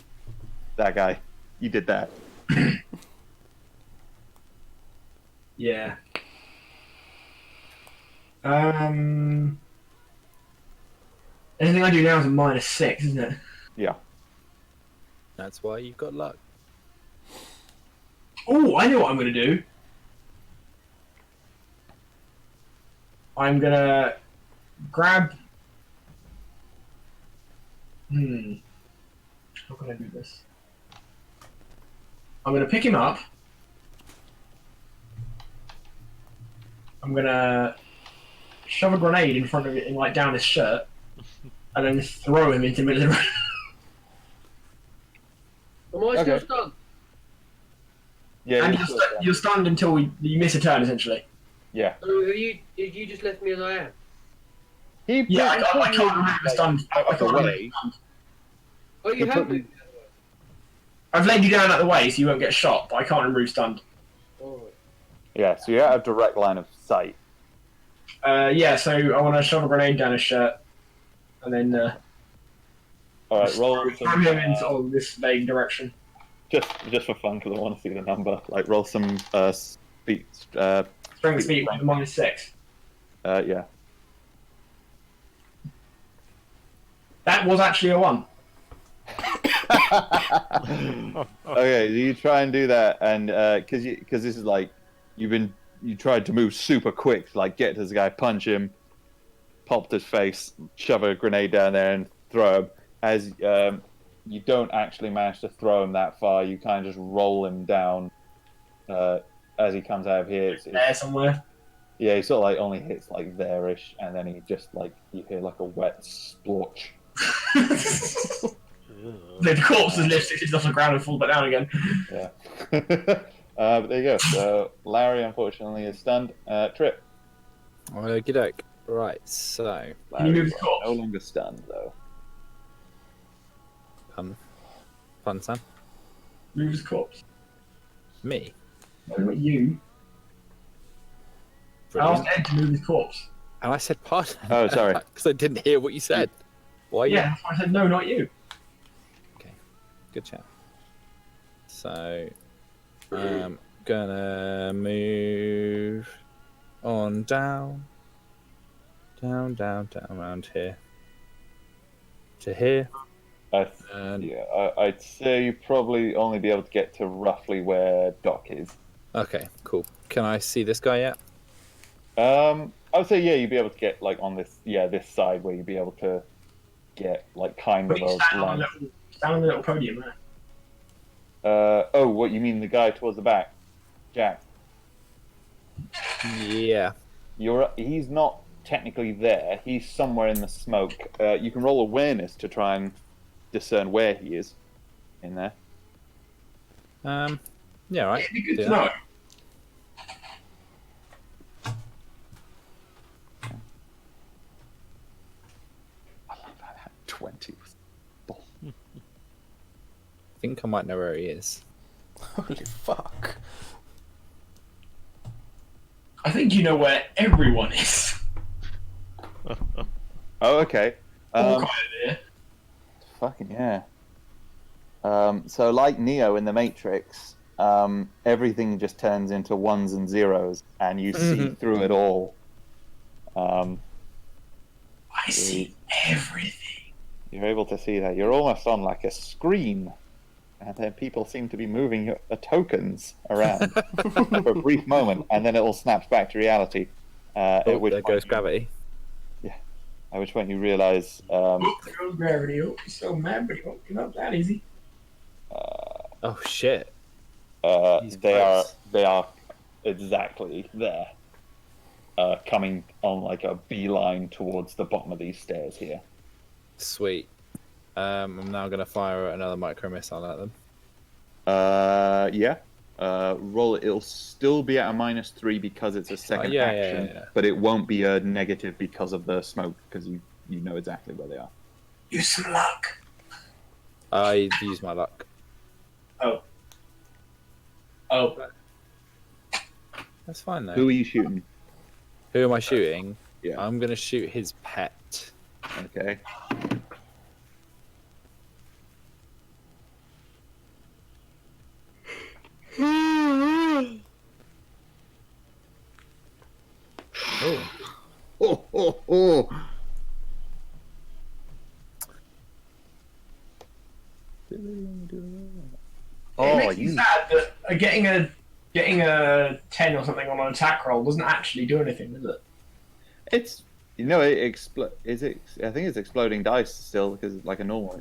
That guy. You did that.
Yeah. Anything I do now is a -6, isn't it?
Yeah.
That's why you've got luck.
Oh, I know what I'm gonna do. I'm gonna grab. How can I do this? I'm gonna pick him up. I'm gonna shove a grenade in front of it and like down his shirt, and then throw him into the middle of the room.
Am I still
Okay.
stunned?
Yeah.
And
you're
you're stunned until you miss a turn, essentially.
yeah.
So have you just left me as I am?
He
Yeah, I can't remove the stun. I can't remove the stun.
Oh, you
He
have
put
me.
I've laid you down out of the way so you won't get shot, but I can't remove stunned.
Alright.
Yeah, so you're out of direct line of sight.
Yeah, so I want to shove a grenade down his shirt, and then
All right, roll
throw
some.
him in sort of this vague direction.
Just for fun, because I want to see the number. Like, roll some speed.
Strength speed with a -6.
Yeah.
That was actually a 1.
Okay, so you try and do that, and because this is like you tried to move super quick, to, like get to this guy, punch him, pop his face, shove a grenade down there, and throw him. As you don't actually manage to throw him that far, you kind of just roll him down as he comes out of here.
There somewhere.
Yeah, he sort of like only hits like there-ish, and then he just like you hear like a wet splotch.
The corpse is lifted off the ground and falls back down again.
Yeah. But there you go. So Larry, unfortunately, is stunned. Trip.
Okie doke. Right, so
Can you move
Larry,
the corpse?
no longer stunned though.
fun son.
Move his corpse.
Me.
No, not you. I
Brilliant.
asked Ed to move his corpse.
And I said pardon.
Oh, sorry.
Because I didn't hear what you said. Why?
Yeah, that's why I said no, not you.
Good chat. So, I'm gonna move on down around here to here. And
I'd say you probably only be able to get to roughly where Doc is.
okay, cool. Can I see this guy yet?
I would say yeah, you'd be able to get like on this side where you'd be able to get like kind
But
of
you
a
stand
line.
on the little podium there.
Oh, what you mean the guy towards the back, Jack?
Yeah.
He's not technically there. He's somewhere in the smoke. You can roll awareness to try and discern where he is in there.
Yeah, right.
It'd be good
Do
to
that.
know.
I love that 20.
I think I might know where he is.
Holy fuck.
I think you know where everyone is.
Oh, okay.
All kind of there.
Fucking yeah. So like Neo in the Matrix, everything just turns into ones and zeros, and you see through it all.
I see everything.
You're able to see that. You're almost on like a screen, and then people seem to be moving your tokens around for a brief moment, and then it all snaps back to reality.
Oh,
at which
there
point
goes gravity.
At which point you realise,
There goes gravity. Oh, he's so mad, but he won't give up that easy.
Oh shit! He's
They
close.
are exactly there, coming on like a beeline towards the bottom of these stairs here.
Sweet. I'm now gonna fire another micro missile at them.
Yeah. Roll it. It'll still be at a -3 because it's a second
yeah,
action,
yeah.
but it won't be a negative because of the smoke because you know exactly where they are.
Use some luck.
I use my luck.
Oh.
That's fine though.
Who are you shooting?
Who am I shooting?
Yeah.
I'm gonna shoot his pet.
Okay.
Oh.
Oh, oh, oh.
It
Oh,
makes me sad that getting a 10 or something on an attack roll doesn't actually do anything, does it?
It's is it? I think it's exploding dice still because it's like a normal.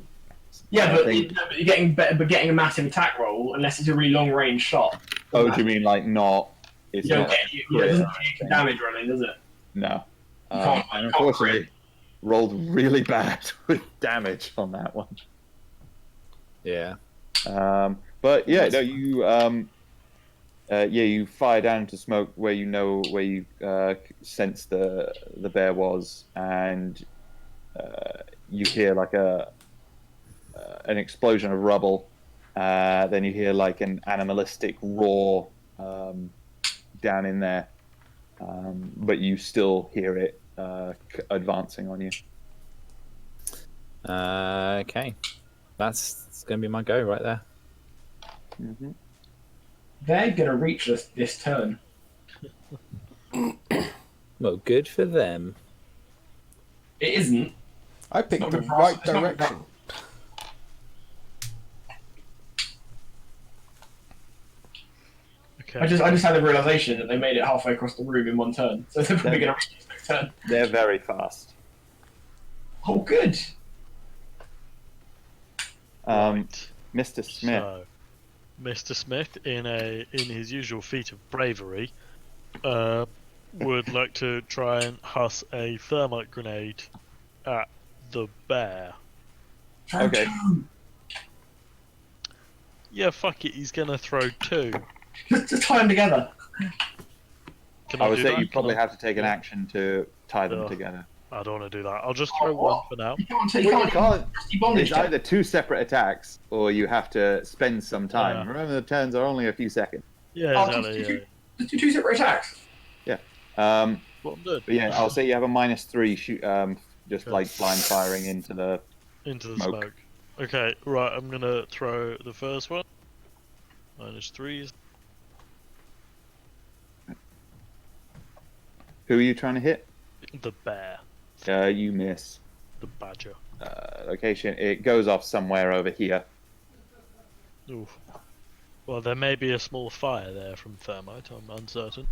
Yeah,
I
but,
think-
you're getting a massive attack roll, unless it's a really long range shot.
Oh, do you mean like not? It's
You don't
not.
get, it doesn't take damage running, does it?
No.
can't-
And
you can't
unfortunately, rolled really bad with damage on that one.
Yeah.
But yeah, no, you fire down into smoke where you sense the bear was, and you hear like an explosion of rubble. Then you hear like an animalistic roar down in there, but you still hear it advancing on you.
Okay. That's gonna be my go right there.
Mm-hmm.
They're gonna reach us this turn.
Well, good for them.
It isn't.
I picked
Not
the
good for us,
right
it's not good for-
direction.
Okay.
I just had the realization that they made it halfway across the room in one turn, so they're probably gonna reach us next turn.
They're very fast.
Oh, good.
Right.
Mr. Smith.
So, Mr. Smith, in his usual feat of bravery, would like to try and huss a thermite grenade at the bear.
Throw
Okay.
two.
Yeah, fuck it, he's gonna throw 2.
Just tie them together.
Can
I
I
would
do
say
that?
you probably
Can I-
have to take an action to tie them
Ugh.
together.
I don't want to do that. I'll just throw 1 for now.
You can't
Well, you can't.
Rusty bondage
It's either 2 separate attacks, or you have to spend some time.
Yeah.
Remember, the turns are only a few seconds.
Yeah,
Oh,
exactly. Yeah.
Just do two separate attacks.
What I'm doing.
But yeah, I'll say you have a -3 shoot, just
Okay.
like blind firing into the.
Into the
Smoke.
smoke. Okay, right, I'm gonna throw the first one. -3s.
Who are you trying to hit?
The bear.
You miss.
The badger.
Location. It goes off somewhere over here.
Oof. Well, there may be a small fire there from thermite, I'm uncertain.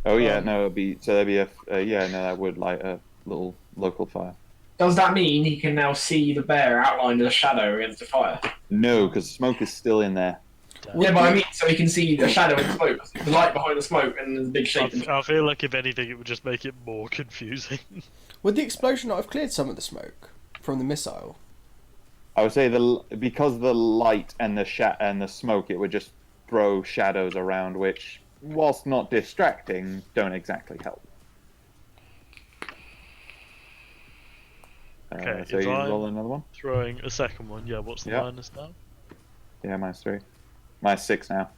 Oh yeah,
Um,
no, it'd be so there'd be a that would light a little local fire.
Does that mean he can now see the bear outlined as a shadow against the fire?
No, because smoke is still in there.
Damn.
Yeah, but I mean, so he can see the shadow in the smoke, the light behind the smoke, and there's a big shape.
I feel like if anything, it would just make it more confusing.
Would the explosion not have cleared some of the smoke from the missile?
I would say because the light and the smoke, it would just throw shadows around, which, whilst not distracting, don't exactly help.
Okay,
so
if
you
I'm-
roll another one.
Throwing a second one, yeah, what's the
Yeah.
minus now?
Yeah, -3, -6 now,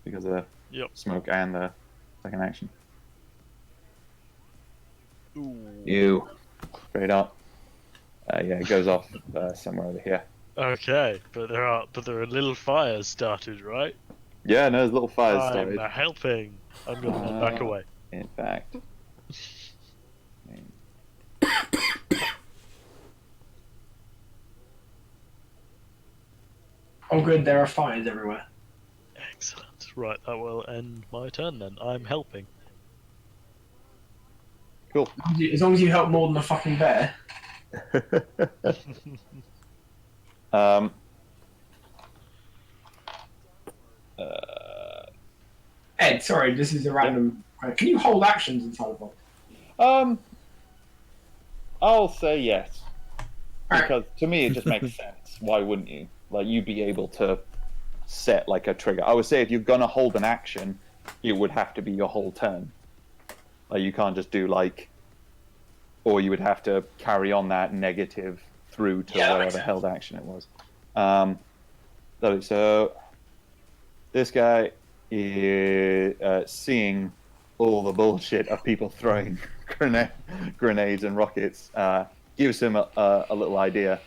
because of the
Yep.
smoke and the second action.
Ooh.
You straight up. Yeah, it goes off somewhere over here.
Okay, but there are little fires started, right?
Yeah, no, there's little fires
I'm
started.
helping. I'm gonna back away.
In fact.
Oh, good, there are fires everywhere.
Excellent. Right, that will end my turn then. I'm helping.
Cool.
As long as you help more than a fucking bear. Ed, sorry, this is a random. Can you hold actions in Cyberpunk?
I'll say yes.
Alright.
Because to me, it just makes sense. Why wouldn't you? Like, you'd be able to set, like, a trigger. I would say if you're going to hold an action, it would have to be your whole turn. Like, you can't just do, like... Or you would have to carry on that negative through to whatever held action it was. So, this guy is seeing all the bullshit of people throwing grenades and rockets, gives him a little idea,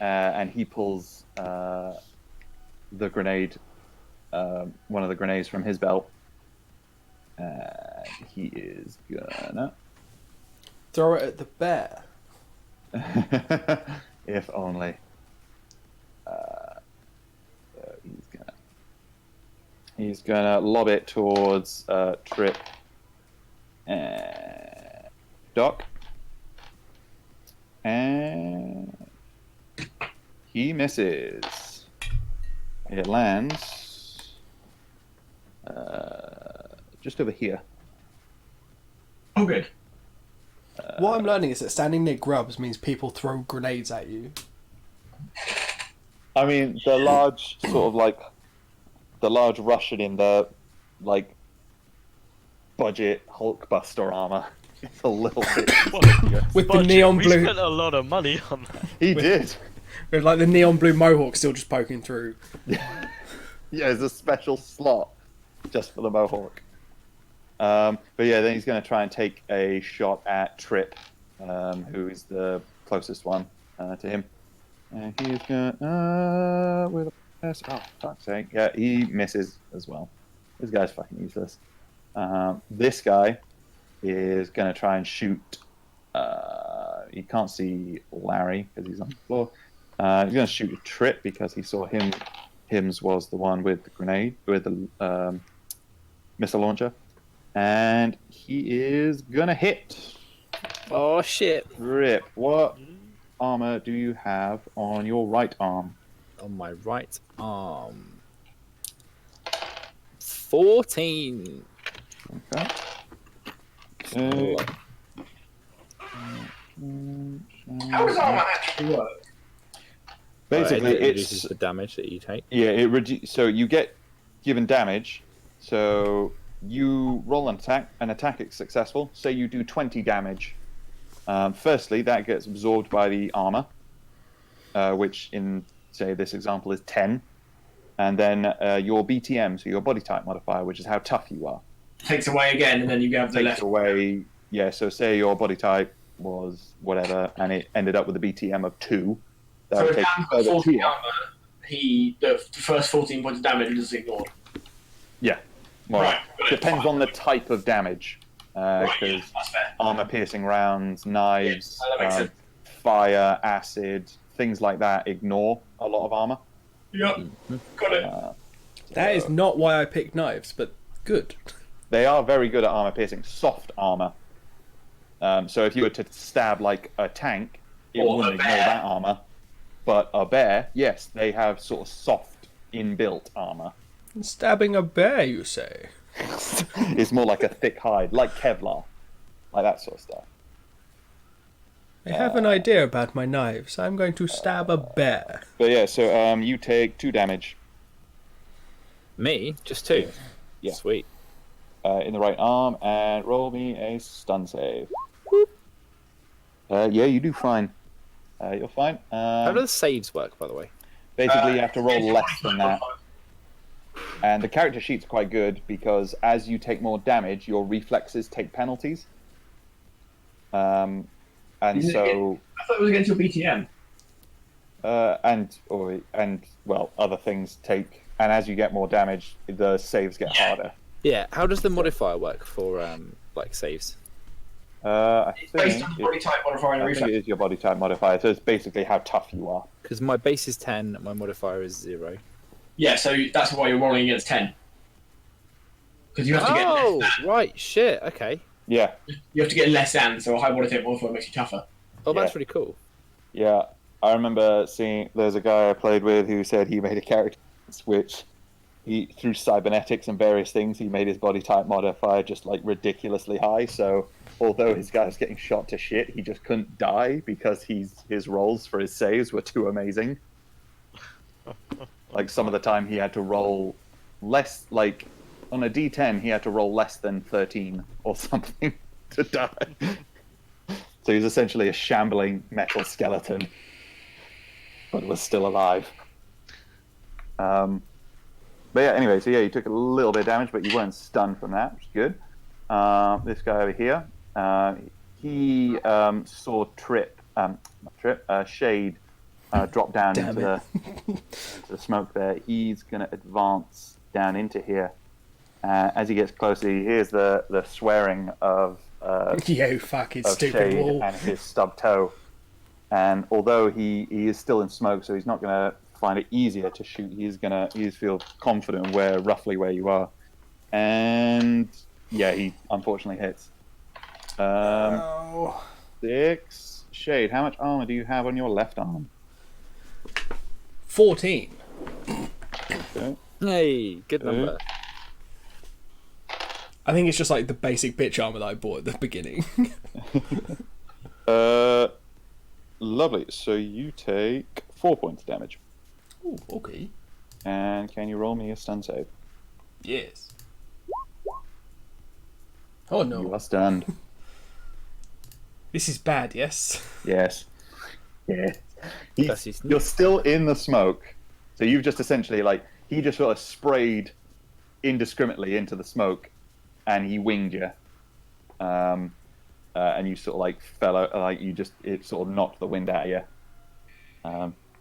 and he pulls the grenade, one of the grenades from his belt. He is gonna
throw it at the bear.
if only. He's gonna lob it towards Trip and Doc, and he misses. It lands just over here.
Oh, good.
What I'm learning is that standing near grubs means people throw grenades at you.
I mean, the large sort of like the large Russian in the like budget Hulkbuster armor. It's a little bit
With
Budget,
the neon
we
blue,
spent a lot of money on that.
He did.
with like the neon blue mohawk still just poking through.
Yeah, there's a special slot just for the mohawk. But yeah, then he's going to try and take a shot at Trip, who is the closest one to him. And he's going to with a pass. Oh, fuck's sake! Yeah, he misses as well. This guy's fucking useless. This guy is going to try and shoot. You can't see Larry because he's on the floor. He's going to shoot a Trip because he saw him. Him's was the one with the grenade, with the missile launcher. And he is going to hit.
Oh, shit.
Trip, what armor do you have on your right arm?
On my right arm. 14.
Okay.
How does armor actually work?
Basically,
it
it's
reduces the damage that you take.
yeah. So you get given damage. So you roll an attack is successful. Say you do 20 damage. Firstly, that gets absorbed by the armor, which in say this example is 10, and then your BTM, so your body type modifier, which is how tough you are,
Takes away again, and then you have the
takes
left.
away. Yeah, so say your body type was whatever, and it ended up with a BTM of 2. That
So
would
if
take
Dan's got
further
14
2
armor, the first 14 points of damage is just ignored.
Yeah. Well,
Right, got it,
depends
fine.
on the type of damage.
Right,
Because
yeah, that's fair.
armor-piercing rounds, knives,
Yeah, that makes sense.
fire, acid, things like that ignore a lot of armor.
Yep, got it.
That is not why I picked knives, but good.
They are very good at armor-piercing. Soft armor. So if you were to stab like a tank, it
Or
wouldn't
a
ignore
bear.
that armor. But a bear, yes, they have sort of soft inbuilt armor.
Stabbing a bear, you say?
It's more like a thick hide, like Kevlar, like that sort of stuff.
I have an idea about my knives. I'm going to stab a bear.
But yeah, so you take 2 damage
Me? Just 2?
Yeah.
Sweet.
in the right arm, and roll me a stun save. Yeah, you do fine. You're fine.
How do the saves work, by the way?
Basically, you have to roll
yeah,
less than that. And the character sheet's quite good because as you take more damage, your reflexes take penalties. And
Isn't it
so,
I thought it was against your BTM.
and well, other things take. And as you get more damage, the saves get harder.
Yeah, how does the modifier work for like saves?
I
It's
think
based on body type modifier and
I think
reflex.
it is your body type modifier. So it's basically how tough you are.
Because my base is 10, my modifier is 0.
Yeah, so that's why you're rolling against 10. Because you have to get
Oh,
less than.
right, shit, okay.
Yeah,
You have to get less than, so a high body type modifier makes you tougher.
Oh, that's
Yeah.
really cool.
yeah. I remember seeing there's a guy I played with who said he made a character which he through cybernetics and various things, he made his body type modifier just like ridiculously high. So although his guy was getting shot to shit, he just couldn't die because his rolls for his saves were too amazing. Like some of the time he had to roll less, like on a D10 he had to roll less than 13 or something to die. So he's essentially a shambling metal skeleton, but was still alive. But yeah, anyway, so yeah, you took a little bit of damage, but you weren't stunned from that, which is good. This guy over here, he saw Shade drop down into the smoke there. He's going to advance down into here. As he gets closer, he hears the swearing of
You fucking
of
stupid
Shade
wall.
and his stub toe. And although he is still in smoke, so he's not going to find it easier to shoot, he's feel confident roughly where you are. And yeah, he unfortunately hits. 6. Shade, how much armor do you have on your left arm?
14.
Okay.
Hey, good number.
I think it's just like the basic bitch armor that I bought at the beginning.
Lovely. So you take 4 points of damage.
Ooh, okay.
And can you roll me a stun save?
Yes. Oh no.
You are stunned.
This is bad, yes?
Yes. Yeah.
Bless you, Sneak.
You're still in the smoke. So you've just essentially, like, he just sort of sprayed indiscriminately into the smoke and he winged you. And you sort of like fell out, like it sort of knocked the wind out of you.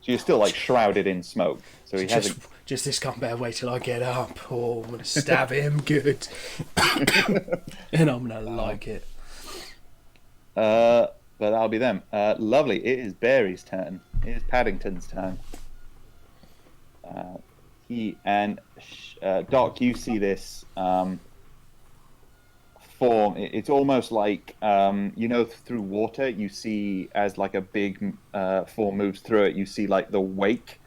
So you're still like shrouded in smoke. So he hasn't.
Just this can't bear wait till I get up. Oh, I'm gonna stab him good, and I'm gonna like it.
But that'll be them. Lovely. It is Barry's turn. It is Paddington's turn. Doc, you see this form. It's almost like through water you see as like a big form moves through it, you see like the wake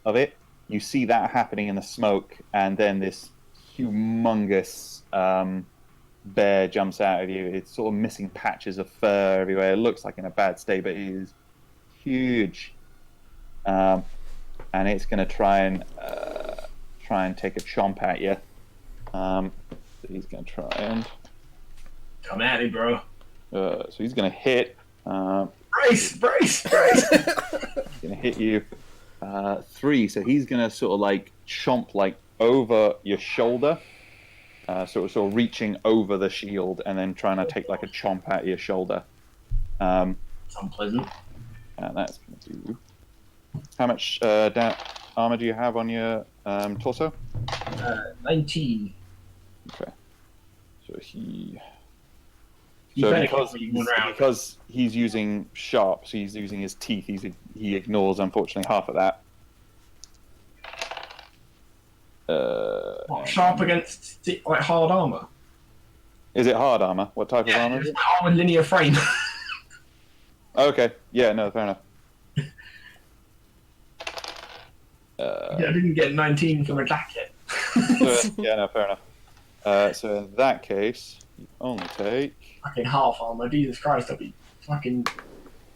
of it. You see that happening in the smoke, and then this humongous bear jumps out of you. It's sort of missing patches of fur everywhere. It looks like in a bad state, but it is huge. And it's going to try and take a chomp at you. So he's going to try and
Come at me, bro.
so he's going to hit.
Brace!
He's going to hit you 3. So he's going to sort of like chomp like over your shoulder, sort of reaching over the shield and then trying to take like a chomp out of your shoulder.
It's unpleasant.
And that's going to do. How much armor do you have on your torso?
19.
Okay. So he.
You
So
better
because,
keep me going round.
because he's using sharp, so he's using his teeth, he ignores, unfortunately, half of that.
What, sharp against like hard armor?
Is it hard armor? What type of armor is
It's
it?
armored linear frame.
Okay, yeah, no, fair enough.
Yeah, I didn't get 19 from a jacket.
Yeah, no, fair enough. So in that case, you only take.
Fucking half armor. Jesus Christ, that'd be fucking.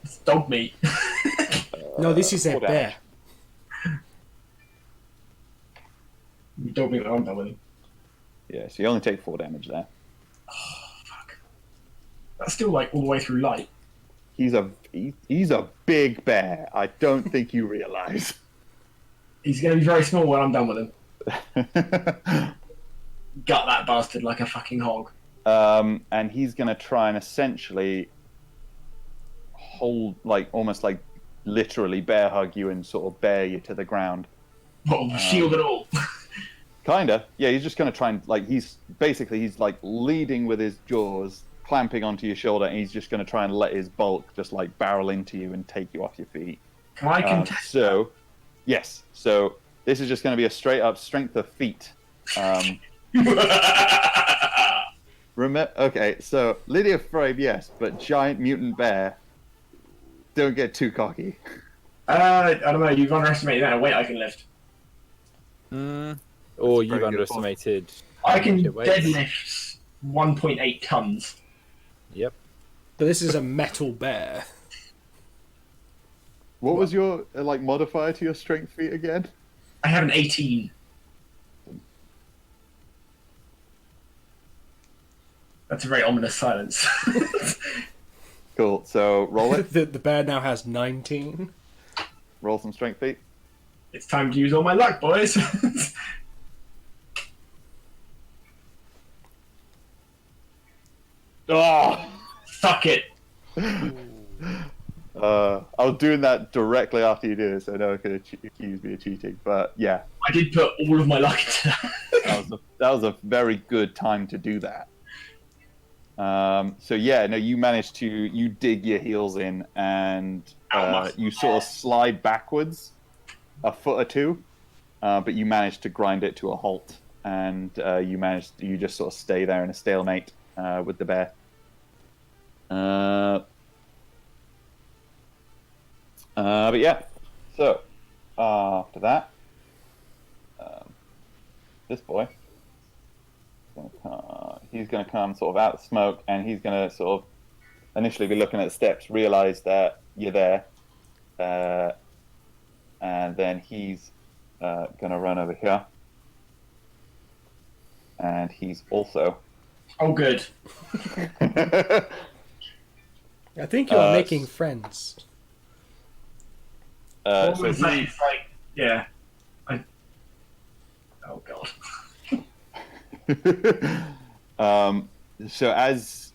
It's dog meat.
No, this is a
4
bear.
Dog meat when I'm done with him.
Yeah, so you only take 4 damage there.
Fuck. That's still like all the way through light.
He's a big bear. I don't think you realize.
He's going to be very small when I'm done with him. Gut that bastard like a fucking hog.
And he's going to try and essentially hold, like, almost like literally bear hug you and sort of bear you to the ground.
Oh, shield and all.
Kinda. Yeah, he's just going to try and, like, he's like leading with his jaws, clamping onto your shoulder, and he's just going to try and let his bulk just like barrel into you and take you off your feet.
Can I contest?
So, yes. So this is just going to be a straight up strength of feet. Okay, so Lydia Frame, yes, but giant mutant bear. Don't get too cocky.
I don't know. You've underestimated the amount of weight I can lift.
Or
That's a
you've
pretty good point.
underestimated.
I can
Shit weights.
deadlift 1.8 tons.
Yep.
But this is a metal bear.
What was your like modifier to your strength feat again?
I have an 18. That's a very ominous silence.
Cool. So roll it.
The bear now has 19.
Roll some strength feat.
It's time to use all my luck, boys.
Oh!
Suck it.
I was doing that directly after you did it, so no one could accuse me of cheating. But yeah,
I did put all of my luck into that.
that was a very good time to do that. So yeah, no, you managed to dig your heels in and you sort of slide backwards a foot or two, but you managed to grind it to a halt, and you just sort of stay there in a stalemate with the bear. But yeah, so after that, this boy, he's going to come sort of out of the smoke, and he's going to sort of initially be looking at the steps, realize that you're there, and then he's going to run over here, and he's also.
Oh, good.
I think you are making friends.
So
It's like, yeah. Oh god.
So as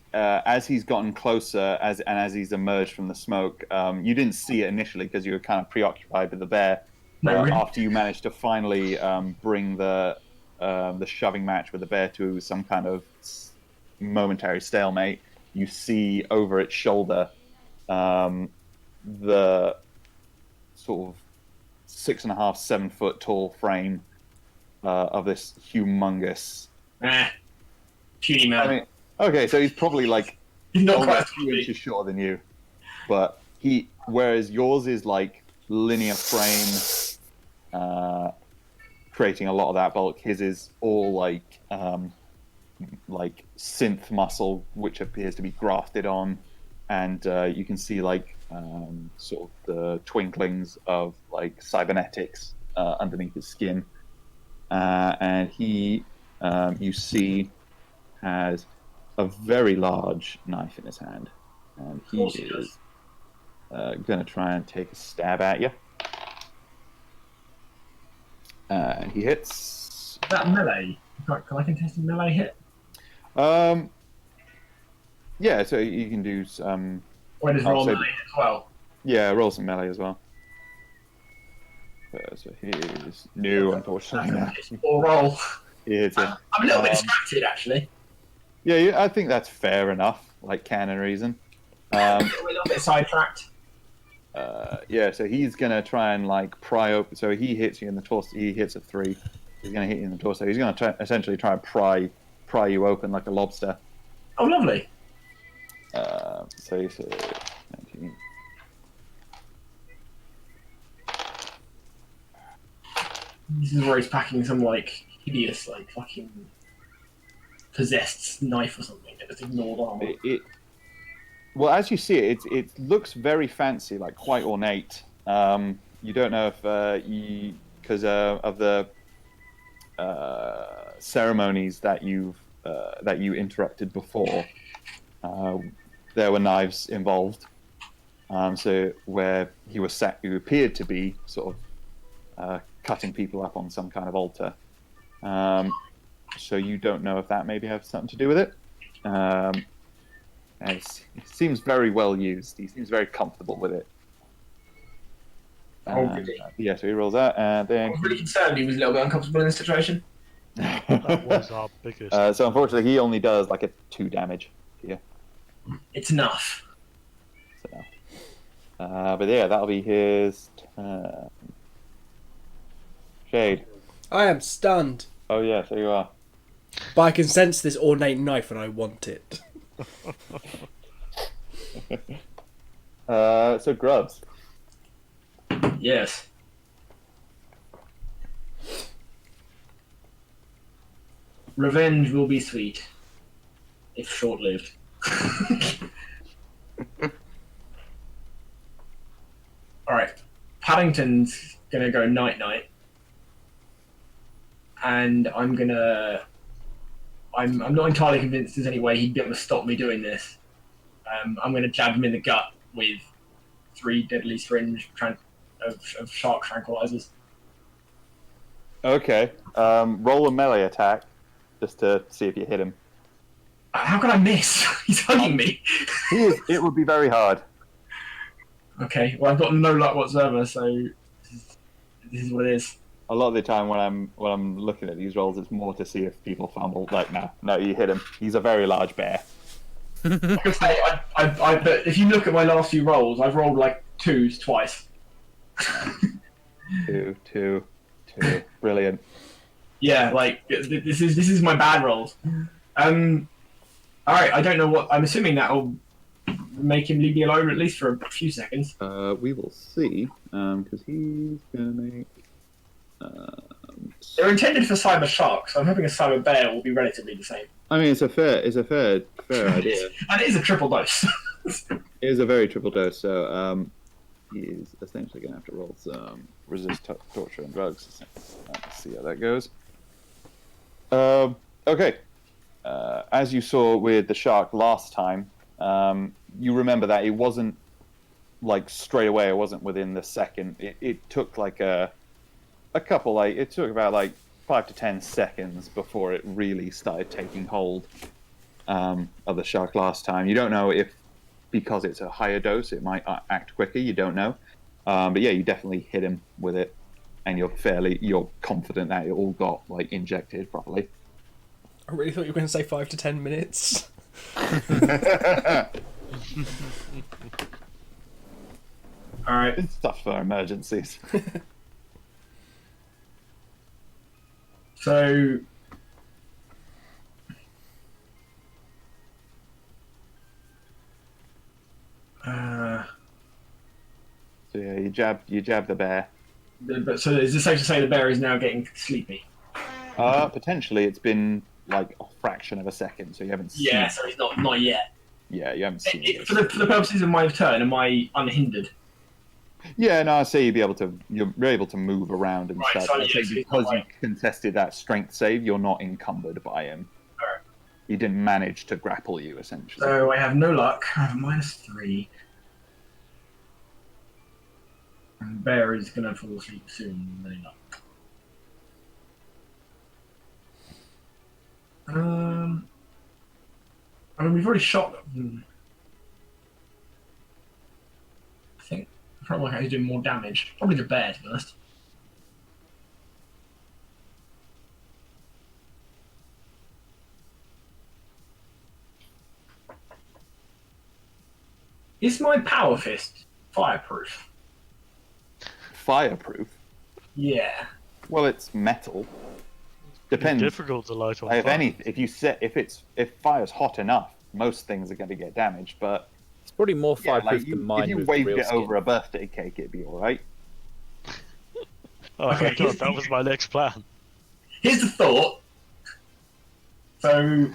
he's gotten closer, as he's emerged from the smoke, you didn't see it initially because you were kind of preoccupied with the bear.
No, really?
After you managed to finally bring the shoving match with the bear to some kind of momentary stalemate, you see over its shoulder the sort of 6.5, 7 foot tall frame of this humongous.
Puny man.
I mean, okay, so he's probably like
He's not
only
quite
a few inches shorter than you, but whereas yours is like linear frame, creating a lot of that bulk. His is all like synth muscle, which appears to be grafted on, and you can see like sort of the twinklings of like cybernetics underneath his skin, and he you see has a very large knife in his hand, and he is going to try and take a stab at you. And he hits.
Is that melee? Can I contest a melee hit?
Yeah, so you can do some.
Or does roll melee as well?
Yeah, roll some melee as well. So he is new, unfortunately.
Or roll.
He hits it.
I'm a little bit distracted, actually.
Yeah, I think that's fair enough, like canon reason.
We're a little bit sidetracked.
Yeah, so he's gonna try and like pry open. So he hits you in the torso. He hits a 3. He's gonna hit you in the torso. He's gonna essentially try and pry you open like a lobster.
Oh, lovely.
So he's 19.
This is where he's packing some like hideous, like fucking possessed knife or something that just ignored armor.
Well, as you see it, it looks very fancy, like quite ornate. You don't know if because of the ceremonies that you interrupted before, there were knives involved. So where he was sat, you appeared to be sort of cutting people up on some kind of altar. So you don't know if that maybe has something to do with it. It seems very well used. He seems very comfortable with it. Yeah, so he rolls out, and then...
I was really concerned he was a little bit uncomfortable in this situation.
That was our biggest.
So unfortunately, he only does like a 2 damage to you.
It's enough.
So, but yeah, that'll be his Shade.
I am stunned.
Oh yeah, so you are.
But I can sense this ornate knife and I want it.
So Grubs.
Yes. Revenge will be sweet, if short-lived. All right, Paddington's gonna go night-night, and I'm not entirely convinced there's any way he'd be able to stop me doing this. I'm gonna jab him in the gut with 3 deadly syringe of shark tranquilizers.
Okay. Roll a melee attack just to see if you hit him.
How can I miss? He's hugging me.
It would be very hard.
Okay, well I've got no luck whatsoever, so this is what it is.
A lot of the time when I'm looking at these rolls, it's more to see if people fumble. Like, no, you hit him. He's a very large bear.
Like I say, but if you look at my last few rolls, I've rolled like 2s twice.
Two. Brilliant.
Yeah, like this is my bad rolls. All right, I don't know what. I'm assuming that'll make him leave me alone at least for a few seconds.
We will see, because he's gonna make.
They're intended for cyber sharks, so I'm hoping a cyber bear will be relatively the same.
I mean, it's a fair idea.
And it is a triple dose.
It is a very triple dose, so he is essentially going to have to roll some resist torture and drugs. Let's see how that goes. Okay. As you saw with the shark last time, you remember that it wasn't like straight away. It wasn't within the second. It took like a couple. Like it took about like 5 to 10 seconds before it really started taking hold of the shark last time. You don't know if because it's a higher dose, it might act quicker. You don't know, but yeah, you definitely hit him with it, and you're confident that it all got like injected properly.
I really thought you were going to say 5 to 10 minutes.
All right.
It's stuff for emergencies.
So,
So yeah, you jab the bear.
so is it safe to say the bear is now getting sleepy?
Potentially, it's been like a fraction of a second, so you haven't seen.
Yeah, so he's not yet.
Yeah, you haven't seen it.
For the purposes of my turn, am I unhindered?
Yeah, no, I say you're able to move around and
Right,
stuff.
so
I
yeah,
say
so
because
you're
you contested that strength save, you're not encumbered by him.
Alright.
He didn't manage to grapple you, essentially.
So I have no luck. I have a -3. And the bear is going to fall asleep soon, really not. I mean, we've already shot them. I think. I can't work out who's doing more damage. Probably the bear, to be honest. Is my power fist fireproof?
Fireproof?
Yeah.
Well, it's metal.
It's
Depends.
difficult to light on
If
fire.
if fire's hot enough, most things are going to get damaged. But
It's probably more
yeah,
fireproof
like
than mine
if you
with the
waved
real
it
skin.
over a birthday cake, it'd be all right.
Oh
Okay,
my god, that was my next plan.
Here's the thought. So,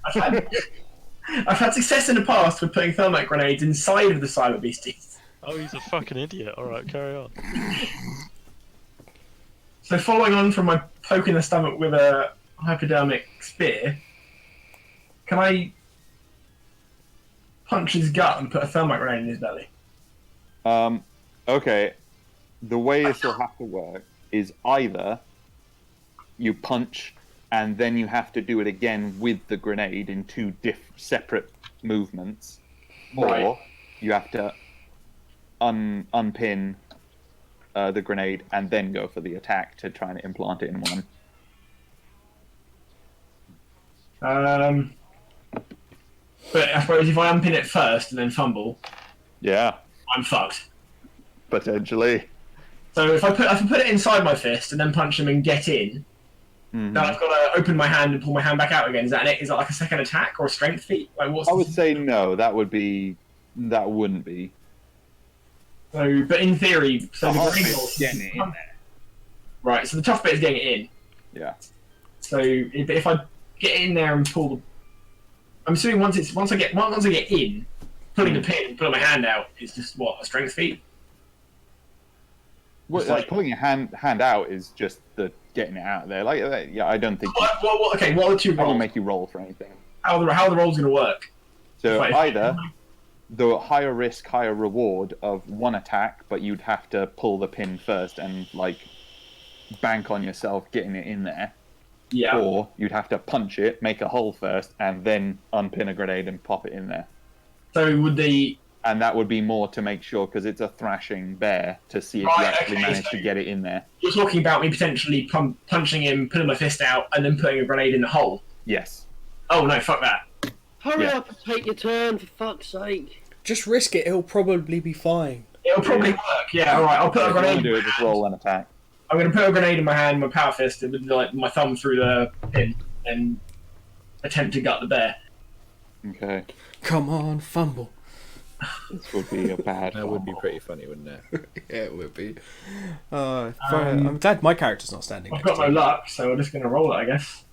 I've had success in the past with putting thermite grenades inside of the cyber beasties.
Oh, he's a fucking idiot. Alright, carry on.
So, following on from my poke in the stomach with a hypodermic spear, can I punch his gut and put a thermite grenade in his belly?
Okay. The way this will have to work is either you punch and then you have to do it again with the grenade in 2 separate movements,
Right.
or you have to unpin the grenade and then go for the attack to try and implant it in one.
But I suppose if I unpin it first and then fumble,
Yeah,
I'm fucked.
potentially.
So if I put it inside my fist and then punch him and get in,
Mhm.
then I've got to open my hand and pull my hand back out again. Is that like a second attack or a strength feat? Like what's
I would say no. That wouldn't be.
So, but in theory, so
The
the
hard
green
bit's
ball-
getting it in there.
Right, so the tough bit is getting it in.
Yeah.
So if I get in there and pull the, I'm assuming once I get in, pulling the pin, pulling my hand out is just what, a strength feat.
Well,
It's like-
pulling your hand out is just the getting it out there. Like, yeah, I don't think
Okay, what are the two
I will
rolls?
make you roll for anything.
How are the rolls going to work?
So
If
either the higher risk, higher reward of one attack, but you'd have to pull the pin first and like bank on yourself getting it in there,
Yeah.
or you'd have to punch it, make a hole first, and then unpin a grenade and pop it in there.
So would the
And that would be more to make sure, because it's a thrashing bear, to see if you
Right,
actually
okay,
manage
so-
to get it in there.
you're talking about me potentially punching him, putting my fist out, and then putting a grenade in the hole?
Yes.
Oh no, fuck that.
Hurry
Yeah.
up and take your turn, for fuck's sake.
Just risk it. It'll probably be fine.
It'll probably work. Yeah, all right. I'll put
If
a
you want
grenade.
to do it, just roll an attack.
I'm going to put a grenade in my hand, my power fist, with like my thumb through the pin, and attempt to gut the bear.
Okay.
Come on, fumble.
This would be a bad
That would be
fumble.
pretty funny, wouldn't it?
Yeah, it would be. I'm glad my character's not standing
I've
next
got
to
no
me.
luck, so I'm just going to roll it, I guess.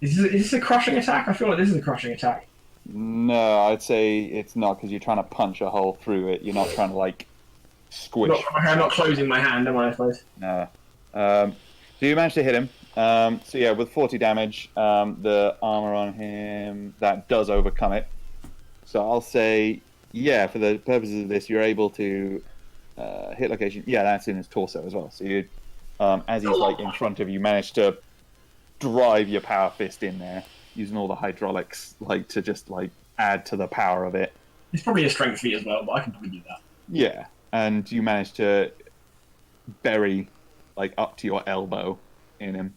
Is this a crushing attack? I feel like this is a crushing attack.
No, I'd say it's not, because you're trying to punch a hole through it. You're not trying to, like, squish.
I'm not closing my hand, am I suppose?
No. So you managed to hit him. So yeah, with 40 damage, the armor on him, that does overcome it. So I'll say, yeah, for the purposes of this, you're able to hit location. Yeah, that's in his torso as well. So you, as he's like in front of you, manage to drive your power fist in there, using all the hydraulics, like to just like add to the power of it.
It's probably a strength feat as well, but I can probably do that.
Yeah, and you manage to bury like up to your elbow in him.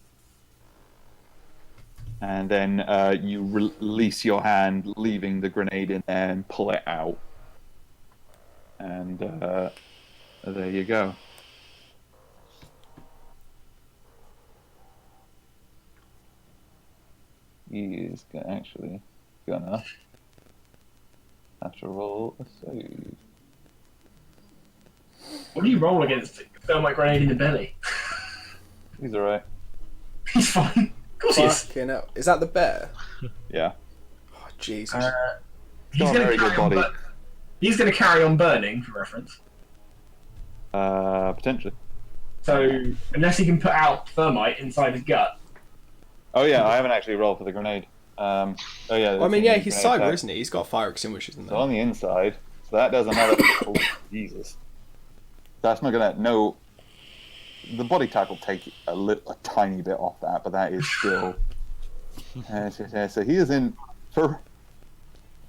And then you release your hand, leaving the grenade in there, and pull it out. And there you go. He is actually gonna have to roll a save.
What do you roll against it? Thermite grenade in the belly.
He's alright.
He's fine. Of course he is.
Fucking hell. Is that the bear?
Yeah.
Oh, Jesus.
He's
got a
gonna
very good
carry on
body.
he's going to carry on burning, for reference.
Potentially.
So, unless he can put out thermite inside his gut.
Oh yeah, I haven't actually rolled for the grenade. Oh yeah.
Well, I mean, yeah, he's
grenade
cyber,
attack.
isn't he?'s got fire extinguishers in
So
there.
on the inside, so that does another. Oh, Jesus. That's not gonna. No. The body type will take a tiny bit off that, but that is still. So he is in. For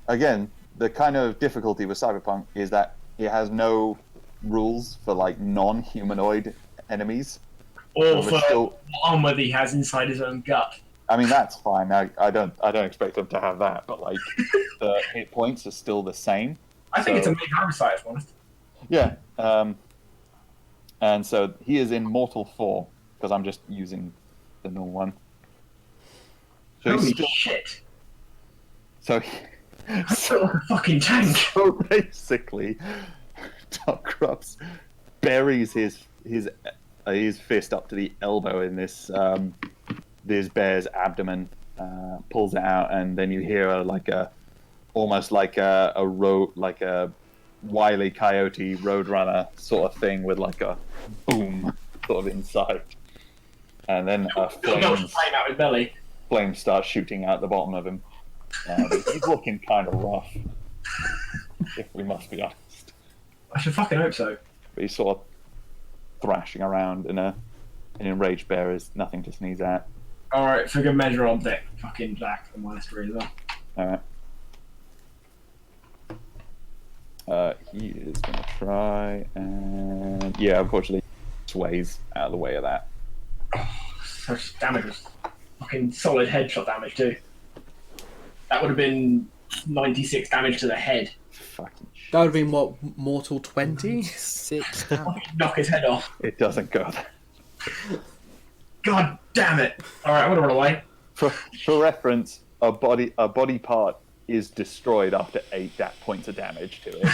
again, the kind of difficulty with Cyberpunk is that it has no rules for like non-humanoid enemies.
Or
So
for
we're still.
what armor that he has inside his own gut.
I mean, that's fine. I don't expect them to have that, but like the hit points are still the same.
I think it's a
So-
major oversight, if I'm honest.
Yeah. And so he is in Mortal 4, because I'm just using the normal one. So
Holy
he's still,
shit.
so,
I feel like a fucking tank.
so basically, Doc Rups buries his fist up to the elbow in this this bear's abdomen, pulls it out, and then you hear almost like a Wile E. Coyote Roadrunner sort of thing with like a boom sort of inside, and then
It'll go flame out his belly.
flames start shooting out the bottom of him. But he's looking kind of rough, if we must be honest.
I should fucking hope so.
But he's sort of thrashing around, and an enraged bear is nothing to sneeze at.
Alright, for good measure, I'll deck fucking Jack from Monastery as well.
Alright. He is going to try, and yeah, unfortunately, sways out of the way of that.
Such damage was fucking solid headshot damage too. That would have been 96 damage to the head.
Fucking shit.
That would have been, what, Mortal 20?
6
Fucking knock his head off.
It doesn't go there.
God damn it! Alright, I'm gonna run away.
For reference, a body part is destroyed after 8 points of damage to it.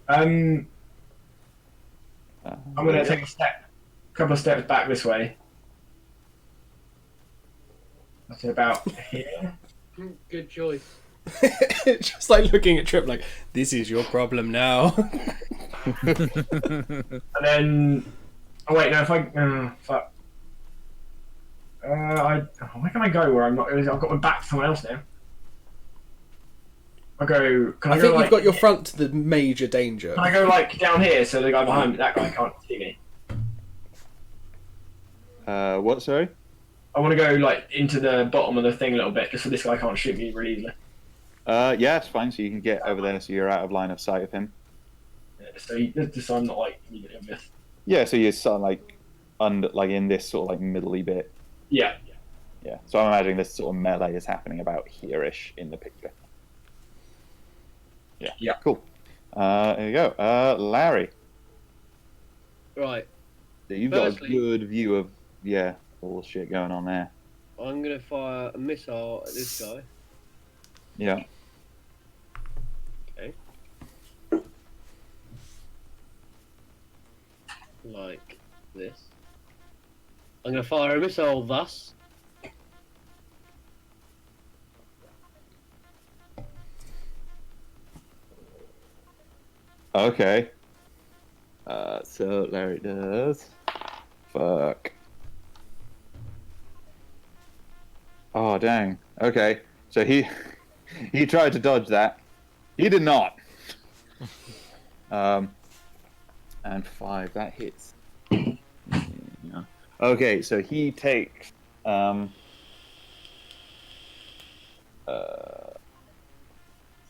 I'm gonna take a step couple of steps back this way. That's about here.
Good choice.
Just like looking at Trip like, this is your problem now.
And then, oh wait, no, if I, fuck. Where can I go where I'm not? I've got my back to someone else now. Can I
I
go
think
like,
you've got your front to the major danger.
Can I go like down here so the guy behind me, that guy can't see me?
What? Sorry.
I want to go like into the bottom of the thing a little bit, just so this guy can't shoot me really easily.
Yeah, it's fine. So you can get over there, so you're out of line of sight of him.
Yeah, just so I'm not like immediately obvious.
Yeah, so you're sort of like under, like in this sort of like middly bit.
Yeah.
Yeah. So I'm imagining this sort of melee is happening about here-ish in the picture. Yeah.
Yeah.
Cool. There you go. Larry.
Right.
You've
Firstly-
got a good view of all the shit going on there.
I'm gonna fire a missile at this guy.
Yeah.
Okay. Like this. I'm gonna fire a missile thus.
Okay. So Larry does. Fuck. Oh dang. Okay. So he tried to dodge that. He did not. And 5, that hits. Yeah. Okay, so he takes so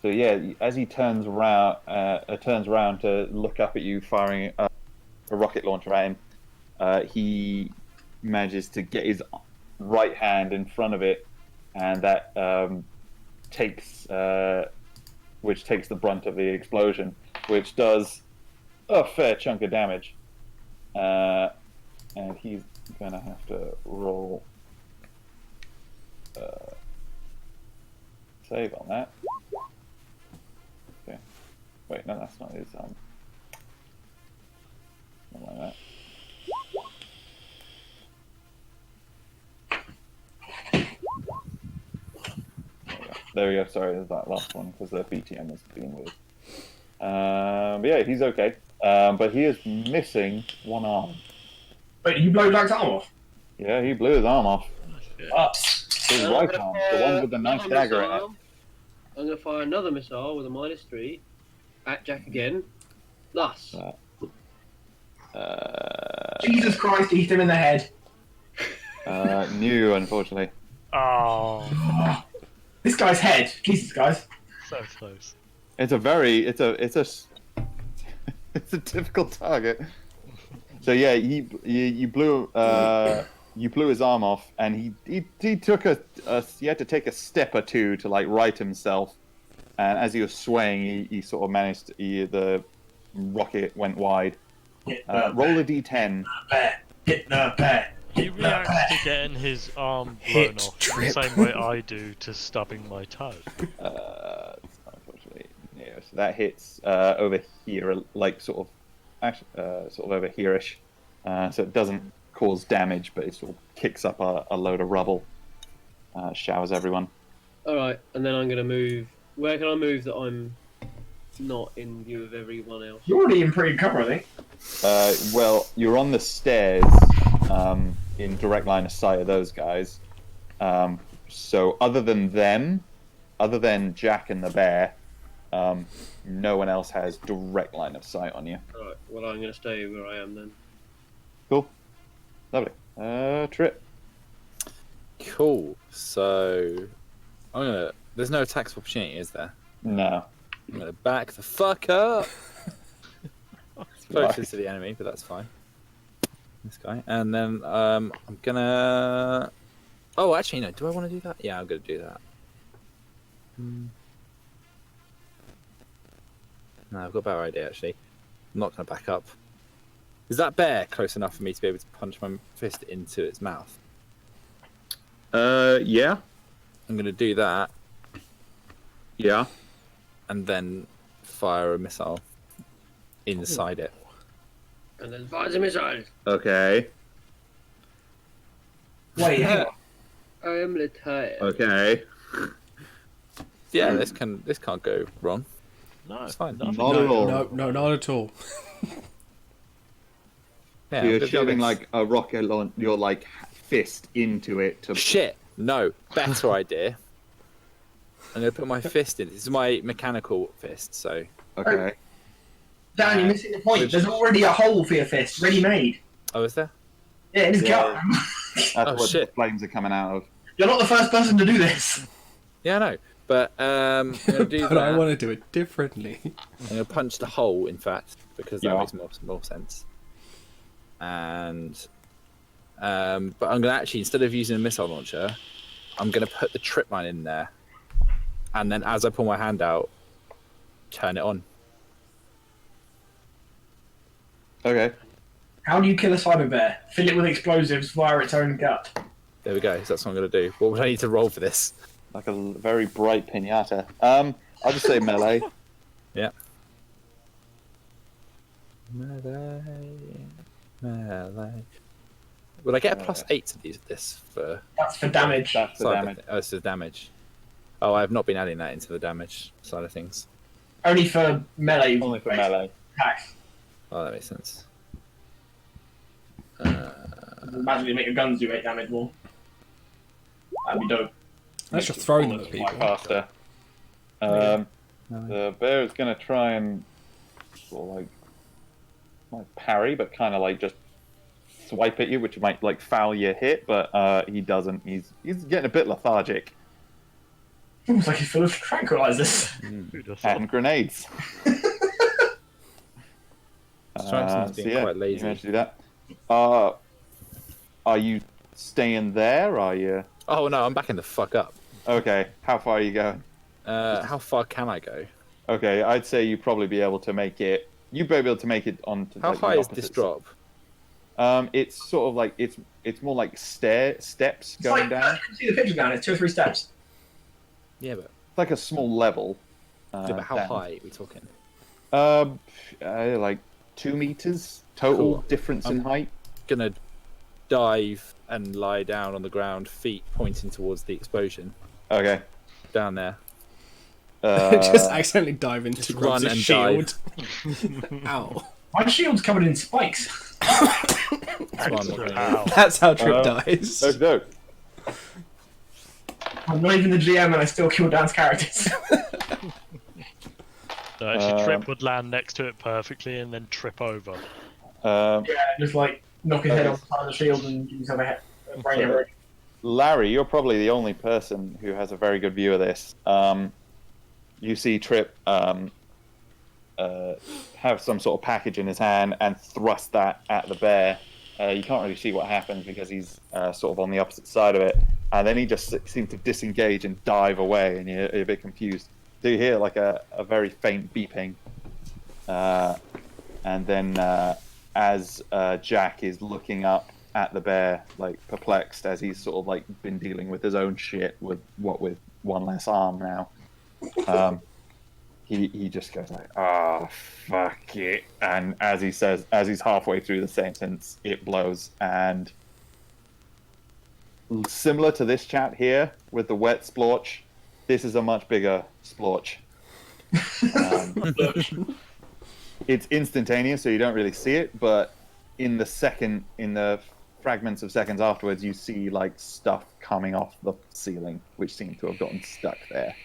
yeah, as he turns around to look up at you, firing a rocket launcher at him, he manages to get his right hand in front of it, and that takes the brunt of the explosion, which does a fair chunk of damage. And he's gonna have to roll save on that. Okay. Wait, no, that's not his something like that. There we go. Sorry, there's that last one because the BTM is being weird. But yeah, he's okay. But he is missing one arm.
Wait, you blow Jack's arm off?
Yeah, he blew his arm off. His
I'm
right
gonna
arm,
fire
the one with the nice
another
dagger in it.
missile. I'm gonna fire another missile with a -3 at Jack again. Thus.
Jesus Christ, he hit him in the head.
New, unfortunately.
Oh,
This guy's head. Jesus, guys.
so close.
It's a it's a difficult target. So yeah, you blew his arm off, and he took he had to take a step or two to like right himself, and as he was swaying, he sort of managed the rocket went wide. Roll a d10.
Hit the bed.
He reacts to getting his arm blown
Hit
off
Trip.
the same way I do to stubbing my toe.
Unfortunately, yeah. So that hits over here, like sort of over here-ish. So it doesn't cause damage, but it sort of kicks up a load of rubble, showers everyone.
Alright, and then I'm gonna move. Where can I move that I'm not in view of everyone else?
You're already in pretty good cover, I think.
Well, you're on the stairs, in direct line of sight of those guys. So other than Jack and the bear, no one else has direct line of sight on you.
Alright, well I'm gonna stay where I am then.
Cool. Lovely. Trip.
Cool. So, there's no attacks of opportunity, is there?
No.
I'm gonna back the fuck up. It's
Right.
closer to the enemy, but that's fine. This guy, and then I'm gonna. Oh, actually, no. Do I want to do that? Yeah, I'm gonna do that. No, I've got a better idea. Actually, I'm not gonna back up. Is that bear close enough for me to be able to punch my fist into its mouth?
Yeah.
I'm gonna do that,
Yeah.
and then fire a missile inside it.
And then fire the missiles.
Okay.
Wait, hang on.
I am a little tired.
Okay.
Yeah, this can't go wrong.
No,
It's fine.
nothing.
Not at all.
No, not at all.
Yeah,
So
I'm
you're
gonna do
shoving
this.
like a rocket launch, your like fist into it to.
Shit! No, better idea. I'm gonna put my fist in. This is my mechanical fist, so
Okay.
Dan, you're missing the point. There's already a hole for your fist, ready made.
oh, is there?
Yeah, in his
Yeah.
gut.
That's
Oh,
what
shit.
the flames are coming out of.
You're not the first person to do this.
Yeah, I know. But I'm gonna do
But
that.
I want to do it differently.
I'm gonna punch the hole, in fact, because that
Yeah.
makes more sense. And but I'm gonna actually, instead of using a missile launcher, I'm gonna put the trip mine in there, and then as I pull my hand out, turn it on.
Okay.
How do you kill a cyber bear? Fill it with explosives via its own gut.
There we go. So that's what I'm gonna do. What would I need to roll for this?
Like a very bright pinata. I'll just say melee.
Yeah. Melee. Would I get a +8 to this for
That's for damage.
That's the
cyber?
damage.
Oh, this is damage. Oh, I have not been adding that into the damage side of things.
Only for melee.
Only for melee.
attacks.
Oh, that makes sense.
Imagine you make your guns do 8 damage more. That'd be dope.
Unless you're throwing them at people.
Faster. The bear is going to try and sort of like parry, but kind of like just swipe at you, which might like foul your hit, but he doesn't. He's getting a bit lethargic.
Almost like he's full of tranquilizers.
Who'd have thought?
And grenades.
Strikes being quite
you
lazy.
managed to do that. Are you staying there? Are you?
Oh no, I'm backing the fuck up.
Okay. How far are you going?
How far can I go?
Okay, I'd say you'd probably be able to make it. You'd be able to make it onto.
How
like, the
high is this
opposite
drop?
It's sort of like it's more like steps
It's
going
like,
down.
You can see the picture down. It's 2 or 3 steps.
Yeah, but,
It's like a small level.
yeah, but how
down.
high are we talking?
Like 2 meters total
Cool.
difference in height.
Gonna dive and lie down on the ground, feet pointing towards the explosion
Okay.
down there.
Just accidentally dive into
just
Grubs'
run and
shield. Ow.
My shield's covered in spikes.
That's what I'm not gonna
Ow.
That's how Trip dies.
no.
I'm not even the GM and I still kill Dan's characters.
No, actually, Trip would land next to it perfectly and then trip over.
Yeah, just like knock his head on the side of the shield and give yourself a brain hemorrhage.
Larry, you're probably the only person who has a very good view of this. You see Trip have some sort of package in his hand and thrust that at the bear. You can't really see what happens because he's sort of on the opposite side of it. And then he just seems to disengage and dive away, and you're a bit confused. So you hear like a very faint beeping. And then as Jack is looking up at the bear, like perplexed, as he's sort of like been dealing with his own shit with one less arm now. He just goes like, "Oh, fuck it!" And as he's halfway through the sentence, it blows. And similar to this chat here with the wet splorch, this is a much bigger splorch. It's instantaneous, so you don't really see it. But in the fragments of seconds afterwards, you see like stuff coming off the ceiling, which seems to have gotten stuck there.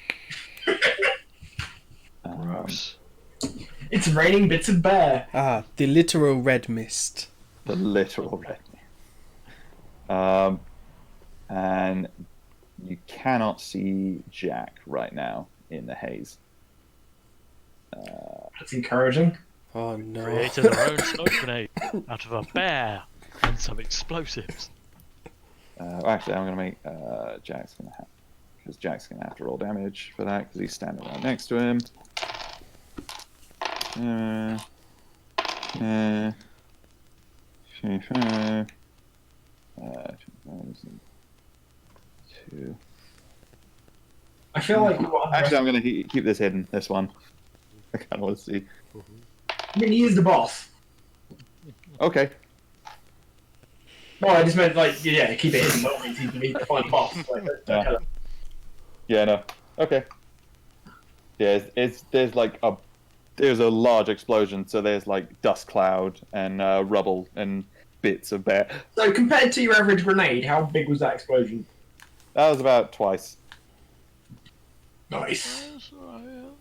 Gross.
It's raining bits of bear.
Ah, the literal red mist.
The literal red. And you cannot see Jack right now in the haze.
That's encouraging.
Oh no.
Created their own smoke grenade out of a bear and some explosives.
Actually, I'm going to make Jack's going to have to roll damage for that because he's standing right next to him. Two.
I feel like
Actually, I'm going to keep this hidden. This one. I kind of want to see.
I mean, he is the boss.
Okay.
No, I just meant like yeah, keep it hidden. But he needs to find the boss. Like, don't tell him.
Yeah, no. Okay. Yeah, there's a large explosion, so there's like dust cloud and rubble and bits of bear.
So compared to your average grenade, how big was that explosion?
That was about twice.
Nice.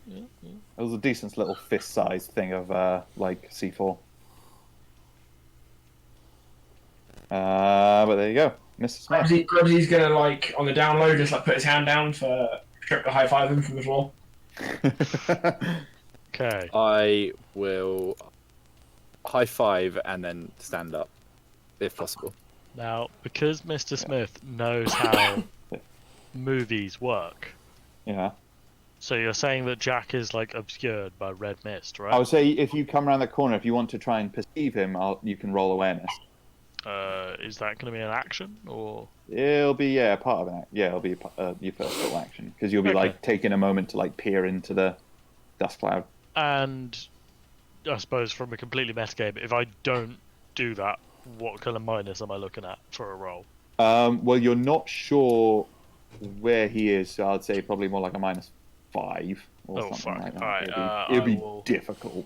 Yeah.
It was a decent little fist-sized thing of like C4. But there you go, Mr. Smith.
Grubsy's gonna like on the download just like put his hand down for Trip to high five him from the floor.
Okay.
I will high five and then stand up, if possible.
Now, because Mr. Smith knows how movies work,
Yeah.
so you're saying that Jack is like obscured by red mist, right?
I would say if you come around the corner, if you want to try and perceive him, you can roll awareness.
Is that going to be an action or?
It'll be part of an act. Yeah, it'll be your first little action because you'll be
Okay.
like taking a moment to like peer into the dust cloud.
And I suppose from a completely meta game, if I don't do that, what kind of minus am I looking at for a roll?
Well, you're not sure where he is, so I'd say probably more like a -5 or
Oh,
something
fuck.
like that.
Alright,
It'd be
I will-
difficult.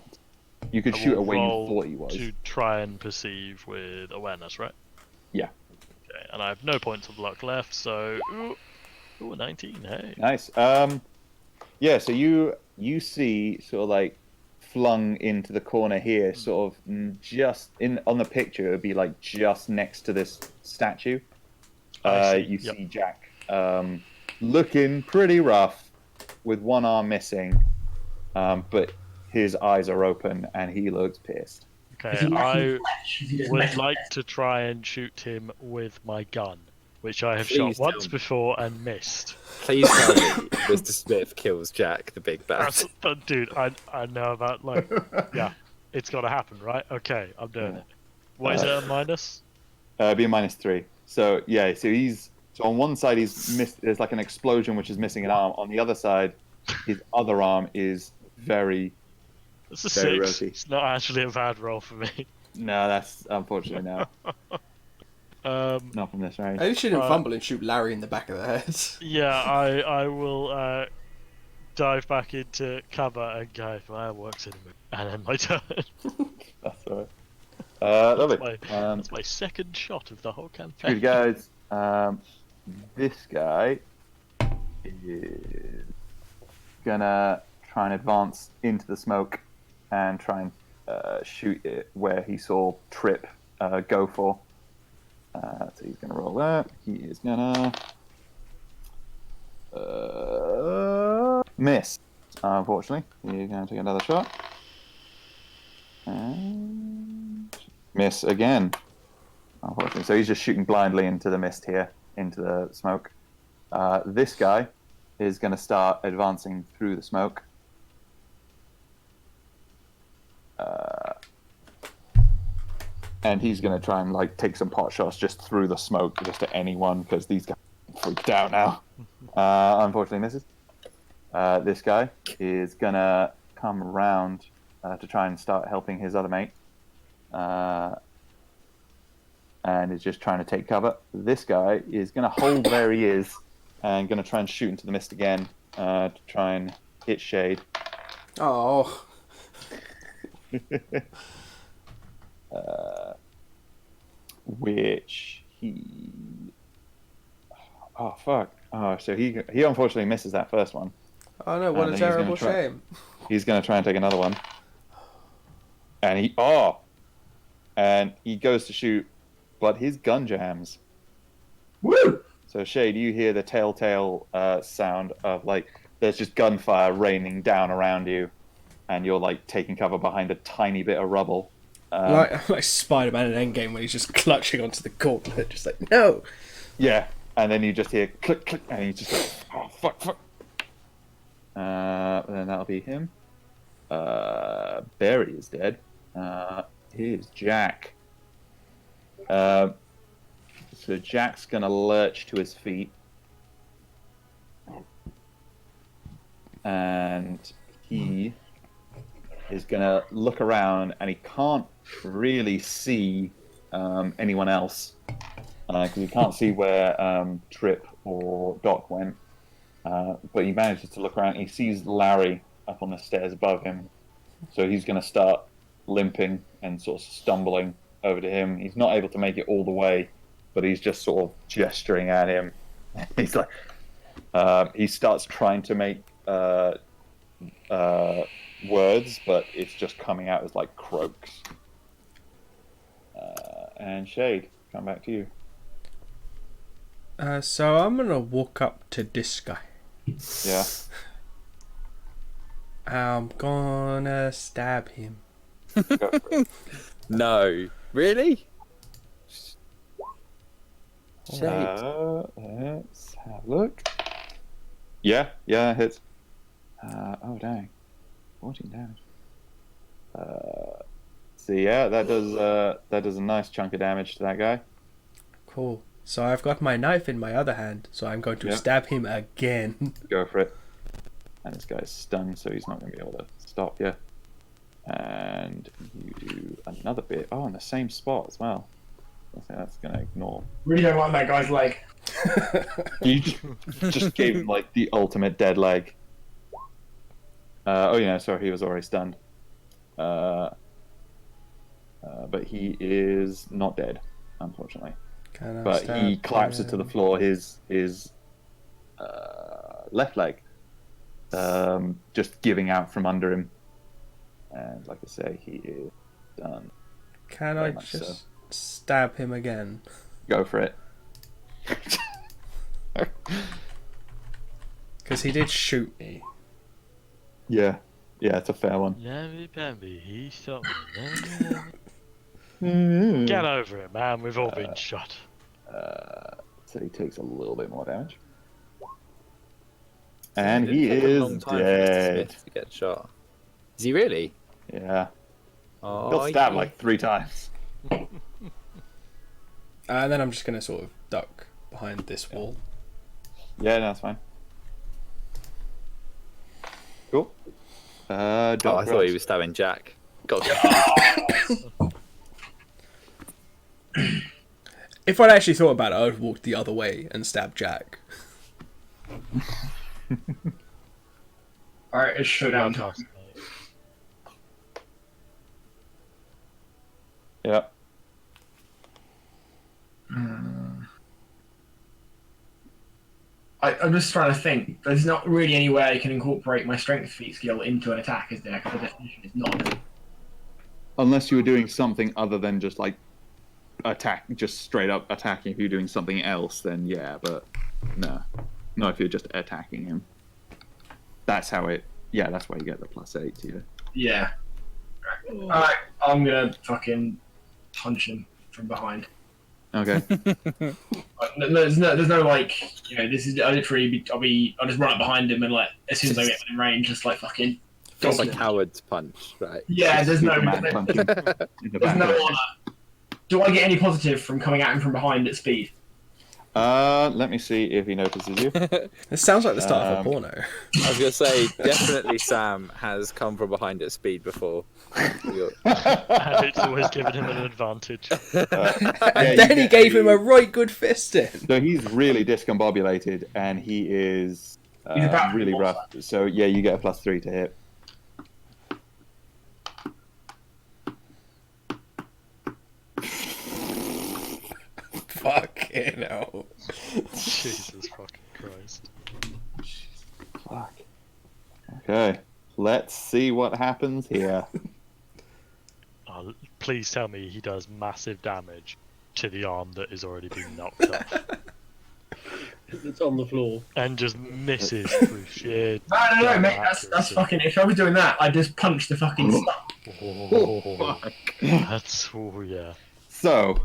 You could
I
shoot
will
it where you
roll
thought he was.
to try and perceive with awareness, right?
Yeah.
Okay, and I have no points of luck left, so ooh, a 19. Hey.
Nice. Yeah. So you see sort of like flung into the corner here, sort of just on the picture. It would be like just next to this statue.
I see,
You
yep.
see Jack looking pretty rough with one arm missing, but his eyes are open and he looks pissed.
Is he
Okay,
lacking flesh? Is he just
would
metal?
like to try and shoot him with my gun, which I have
Please
shot once
don't.
before and missed.
Please tell me Mr. Smith kills Jack, the big bad.
But dude, I know about like yeah, it's got to happen, right? Okay, I'm doing
Yeah.
it. What is it a minus?
It'd be a -3. So yeah, so on one side there's like an explosion which is missing an arm. On the other side, his other arm is very
It's a
very
6.
ropey.
It's not actually a bad roll for me.
no. That's unfortunately no,
Um,
not from this range.
I shouldn't fumble and shoot Larry in the back of the head.
yeah, I will dive back into cover and go. Well, it works anyway, and then my turn.
That's all right. Lovely.
That's my second shot of the whole campaign.
Good guys. This guy is gonna try and advance into the smoke and try and shoot it where he saw Trip go for. So he's gonna roll that. He is gonna miss. Unfortunately, he's gonna take another shot and miss again. Unfortunately, so he's just shooting blindly into the mist here, into the smoke. This guy is going to start advancing through the smoke. And he's going to try and like take some pot shots just through the smoke, just at anyone, because these guys are freaked out now. Unfortunately, misses. This guy is going to come around to try and start helping his other mate. And is just trying to take cover. This guy is going to hold where he is and going to try and shoot into the mist again to try and hit Shade.
Oh,
Which he... Oh, fuck. Oh, so he unfortunately misses that first one.
oh no! What
And
a
then he's
terrible
gonna try-
shame.
He's going to try and take another one. And he... Oh! And he goes to shoot, but his gun jams.
Woo!
So, Shade, you hear the telltale sound of, like, there's just gunfire raining down around you, and you're, like, taking cover behind a tiny bit of rubble.
Like Spider-Man in Endgame when he's just clutching onto the gauntlet, just like, no!
Yeah, and then you just hear click, click, and you just go, oh, fuck, fuck. Then that'll be him. Barry is dead. Here's Jack. So Jack's gonna lurch to his feet, and he is gonna look around, and he can't really see anyone else. because you can't see where Trip or Doc went. But he manages to look around. He sees Larry up on the stairs above him, so he's going to start limping and sort of stumbling over to him. He's not able to make it all the way, but he's just sort of gesturing at him. He's like, he starts trying to make words, but it's just coming out as like croaks. And Shade, come back to you.
So I'm gonna walk up to this guy.
Yeah.
I'm gonna stab him.
Go for it.
No, really? Shade.
Let's have a look. Yeah, it hits. Oh dang, 14 damage. So yeah, that does a nice chunk of damage to that guy.
Cool. So I've got my knife in my other hand, so I'm going to stab him again.
Go for it. And this guy's stunned, so he's not going to be able to stop you. And you do another bit. Oh, in the same spot as well. I think that's going to ignore.
Really don't like that guy's leg.
You just gave him like the ultimate dead leg. Oh yeah, sorry, he was already stunned. But he is not dead, unfortunately. But he collapses to the floor. His left leg just giving out from under him, and like I say, he is done.
Can I just stab him again?
Go for it.
Because he did shoot me.
Yeah, it's a fair one.
Yummy Bambi, he shot me. Get over it, man. We've all been shot.
So he takes a little bit more damage. And
It
he
didn't take a
is
long time for Mr.
dead.
Smith to get shot. Is he really?
Yeah.
Oh,
Got stabbed
yeah.
like 3 times.
And then I'm just going to sort of duck behind this wall.
Yeah, no, that's fine. Cool.
I thought he was stabbing Jack. Got
If I'd actually thought about it, I would have walked the other way and stabbed Jack.
Alright, it's showdown time.
Yeah.
I'm just trying to think. There's not really any way I can incorporate my strength feat skill into an attack, is there? Because the definition is not.
Unless you were doing something other than just like just straight up attacking. If you're doing something else, then yeah, but no. Not if you're just attacking him. That's how it. Yeah, that's why you get the +8 to you.
Yeah. Alright, I'm gonna fucking punch him from behind.
Okay.
There's no like, you know, this is I'll just run up behind him and like as soon as I get within range, just like fucking.
It's like coward's punch, right?
Yeah, there's no
Superman punch him in the
there's
back.
no honor. Do I get any positive from coming at him from behind at speed?
Let me see if he notices you.
This sounds like the start of a porno.
I was gonna say, definitely Sam has come from behind at speed before.
And it's always given him an advantage.
And then he gave him a right good fisting.
So he's really discombobulated, and he is
He's about to
really
be
rough. So yeah, you get a +3 to hit.
Fucking hell.
Jesus fucking Christ.
Fuck. Okay, let's see what happens here.
Oh, please tell me he does massive damage to the arm that has already been knocked off.
It's on the floor.
And just misses through sheer.
No, mate. That's fucking. If I was doing that, I'd just punch the fucking stuff.
Oh, that's yeah.
So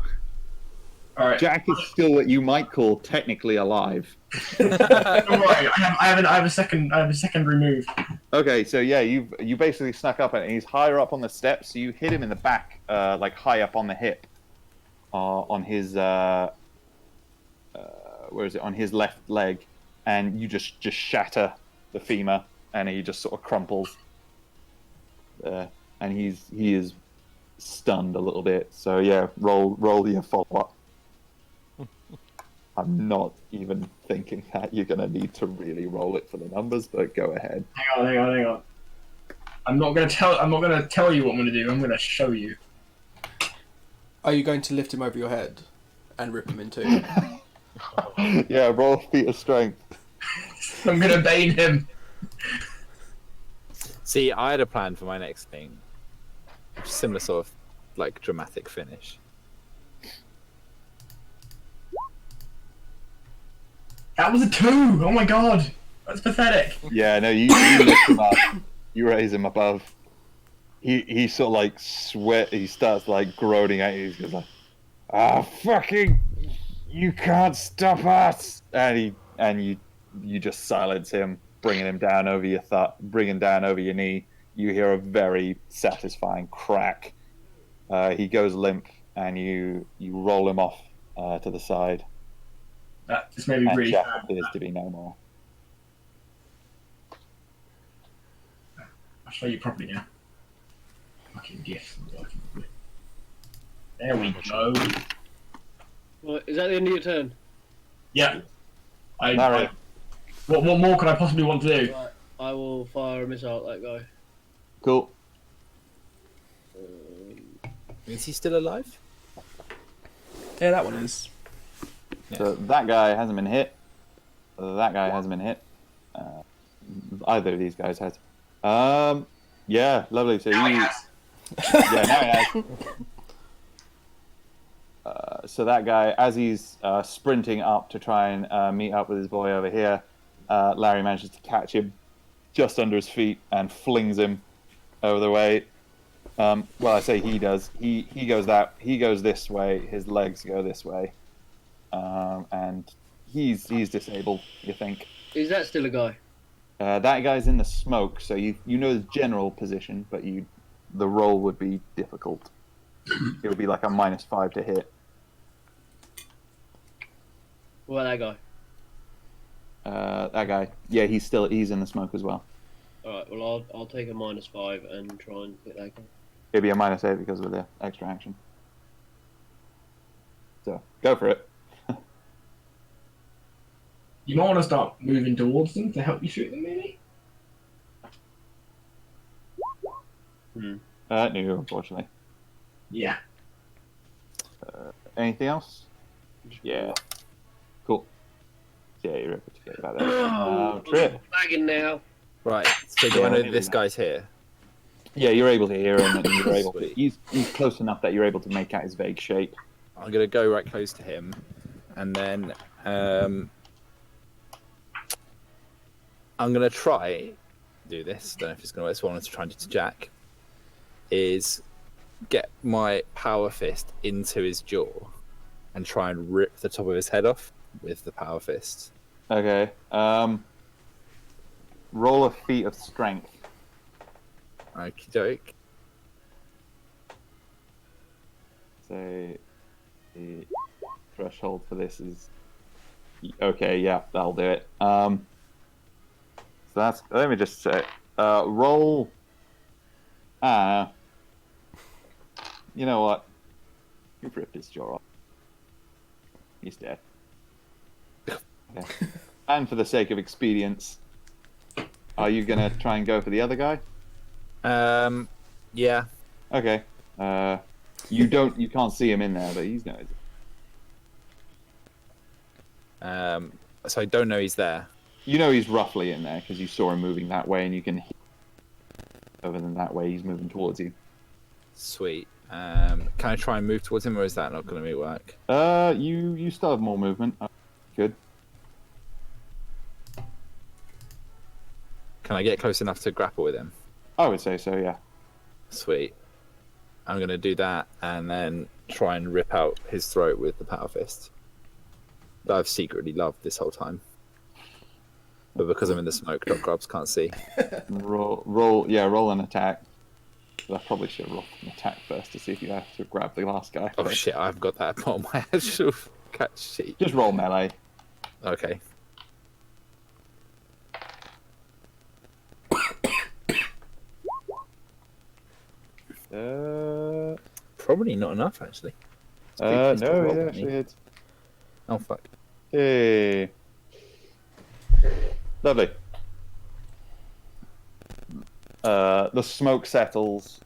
All right.
Jack is still what you might call technically alive.
Don't worry. I have a secondary move.
Okay, so yeah, you basically snuck up at him. He's higher up on the steps, so you hit him in the back, like high up on the hip, on his where is it? On his left leg, and you just shatter the femur, and he just sort of crumples. And he is stunned a little bit. So yeah, roll your follow up. I'm not even thinking that you're gonna need to really roll it for the numbers, but go ahead.
Hang on. I'm not gonna tell you what I'm gonna do. I'm gonna show you.
Are you going to lift him over your head and rip him in two?
Yeah, roll a feat of strength.
I'm gonna bane him.
See, I had a plan for my next thing. Similar sort of like dramatic finish.
That was a 2. Oh my god, that's pathetic.
Yeah, no, you lift him up. You raise him above. He sort of like sweat. He starts like groaning at you. He's just like, fucking, you can't stop us. And you just silence him, bringing him down over your bringing down over your knee. You hear a very satisfying crack. He goes limp, and you roll him off to the side.
That just made me
And
really
Jack
sad.
appears to be no more.
I'll show you properly now. Fucking gifts. There we go.
Right, is that the end of your turn?
Yeah.
Larry.
What more could I possibly want to do?
Right, I will fire a missile at that guy.
Cool.
Is he still alive?
Yeah, that one is.
So that guy hasn't been hit. That guy hasn't been hit. Either of these guys has. Yeah, lovely. So
Now he
you,
has.
yeah, now he has. So that guy, as he's sprinting up to try and meet up with his boy over here, Larry manages to catch him just under his feet and flings him over the way. Well, I say he does. He goes this way. His legs go this way, and he's disabled. You think
Is that still a guy?
that guy's in the smoke, so you know the general position, but the roll would be difficult. It would be like a -5 to hit.
What about that guy?
That guy, yeah, he's in the smoke as well.
Alright, well I'll take a -5 and try and hit that guy.
It'd be a -8 because of the extra action. So go for it.
You might want to start moving towards them to help you shoot them, maybe?
No, unfortunately.
Yeah.
Anything else? Yeah. Cool. Yeah, you're able to get about that. Trip.
Lagging now.
Right. So do
Yeah,
I know
maybe
this
not.
guy's here?
Yeah, you're able to hear him, and you're able to.
Sweet.
He's close enough that you're able to make out his vague shape.
I'm gonna go right close to him, and then I'm gonna try do this. Don't know if it's gonna work. So what I want to try and do to Jack is get my power fist into his jaw and try and rip the top of his head off with the power fist.
Okay. Roll a feat of strength.
Okie doke.
So the threshold for this is okay. Yeah, that'll do it. So that's. Let me just say. Roll. You know what? You've ripped his jaw off. He's dead. Okay. And for the sake of expedience, are you gonna try and go for the other guy?
Yeah.
Okay. You can't see him in there, but he's going.
So I don't know he's there.
You know he's roughly in there because you saw him moving that way, and you can. Other than that way, he's moving towards you.
Sweet. Can I try and move towards him, or is that not going to work?
You still have more movement. Good.
Can I get close enough to grapple with him?
I would say so. Yeah.
Sweet. I'm going to do that and then try and rip out his throat with the power fist that I've secretly loved this whole time. But because I'm in the smoke, Doc Grubs can't see.
Roll an attack. I probably should have rolled an attack first to see if you have to grab the last guy.
Oh shit, I've got that on my actual catch sheet.
Just roll melee.
Okay. Probably not enough, actually.
No, it actually hits.
Oh fuck.
Hey. Lovely. The smoke settles,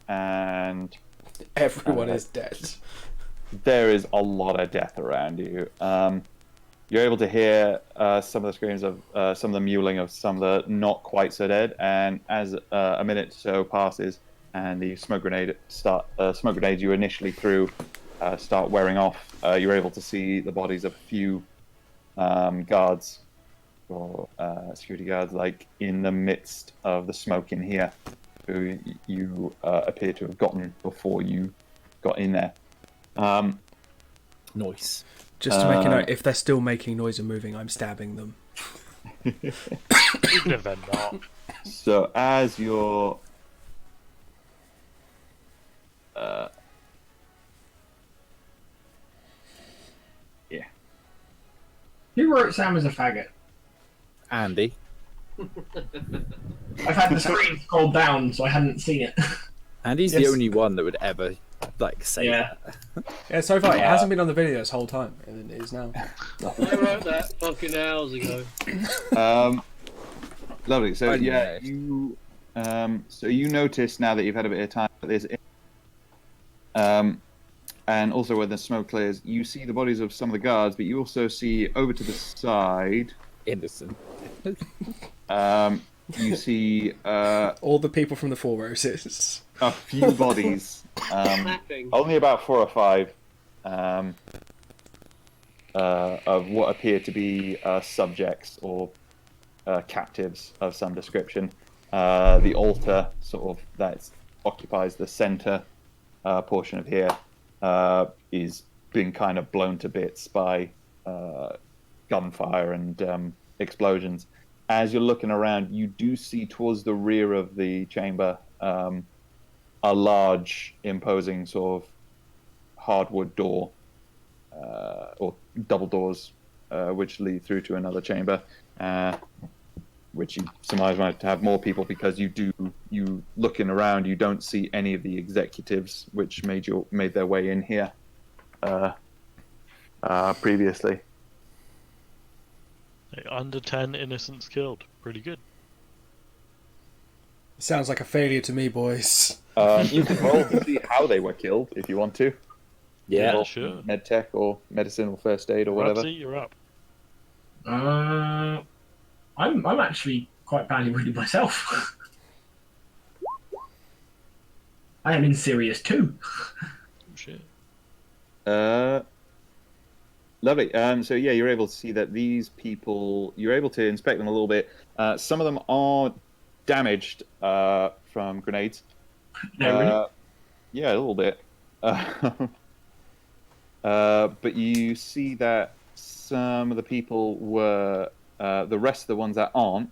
and
Everyone is dead.
there is a lot of death around you. You're able to hear some of the screams of some of the mewling of some of the not quite so dead, and as a minute or so passes, and the smoke grenades you initially threw start wearing off, you're able to see the bodies of a few guards or security guards, like in the midst of the smoke in here, who you appear to have gotten before you got in there.
Nice.
Just to make a note, if they're still making noise and moving, I'm stabbing them.
Even if they're not.
So as you're yeah.
Who wrote Sam as a faggot?
Andy.
I've had the screen scrolled down, so I hadn't seen it.
Andy's
Yes.
the only one that would ever say
Yeah.
that.
Yeah, so far it hasn't been on the video this whole time, and it is now.
I wrote that fucking hours ago.
Lovely. So
I
yeah,
know.
you notice now that you've had a bit of time that there's and also when the smoke clears, you see the bodies of some of the guards, but you also see over to the side,
Innocent.
you see
All the people from the Four Roses.
a few bodies,
Clapping.
only about 4 or 5, of what appear to be subjects or captives of some description. The altar, sort of, that occupies the center portion of here, is being kind of blown to bits by gunfire and explosions. As you're looking around, you do see towards the rear of the chamber a large, imposing sort of hardwood door, or double doors, which lead through to another chamber, which you surmise might have more people, because you looking around, you don't see any of the executives which made their way in here previously.
Under 10 innocents killed. Pretty good.
Sounds like a failure to me, boys.
You can roll to see how they were killed if you want to.
Yeah.
Roll
sure.
Med tech or medicine or first aid or whatever.
Rabsy, you're up.
I'm actually quite badly wounded myself. I am in serious too.
Oh, shit.
Lovely. So yeah, you're able to see that these people, you're able to inspect them a little bit. Some of them are damaged from grenades.
No, really?
Yeah, a little bit. But you see that some of the people were, the rest of the ones that are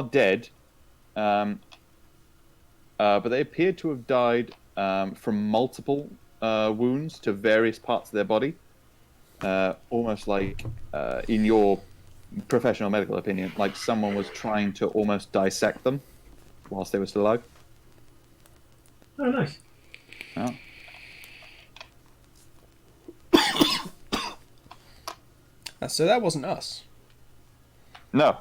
dead, but they appeared to have died from multiple wounds to various parts of their body. Almost like, in your professional medical opinion, like someone was trying to almost dissect them whilst they were still alive.
Oh, nice.
Oh.
So that wasn't us.
No,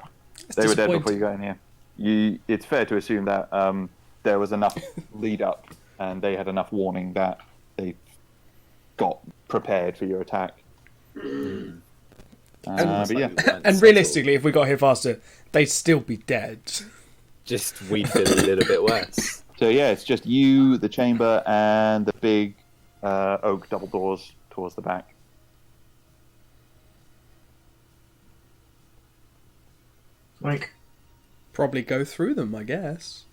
they were dead
disappointing.
before you got in here. It's fair to assume that there was enough lead up, and they had enough warning that they got prepared for your attack. But yeah,
And realistically, if we got here faster, they'd still be dead.
Just we'd feel a little bit worse.
so yeah, it's just you, the chamber, and the big oak double doors towards the back.
Like,
Probably go through them, I guess.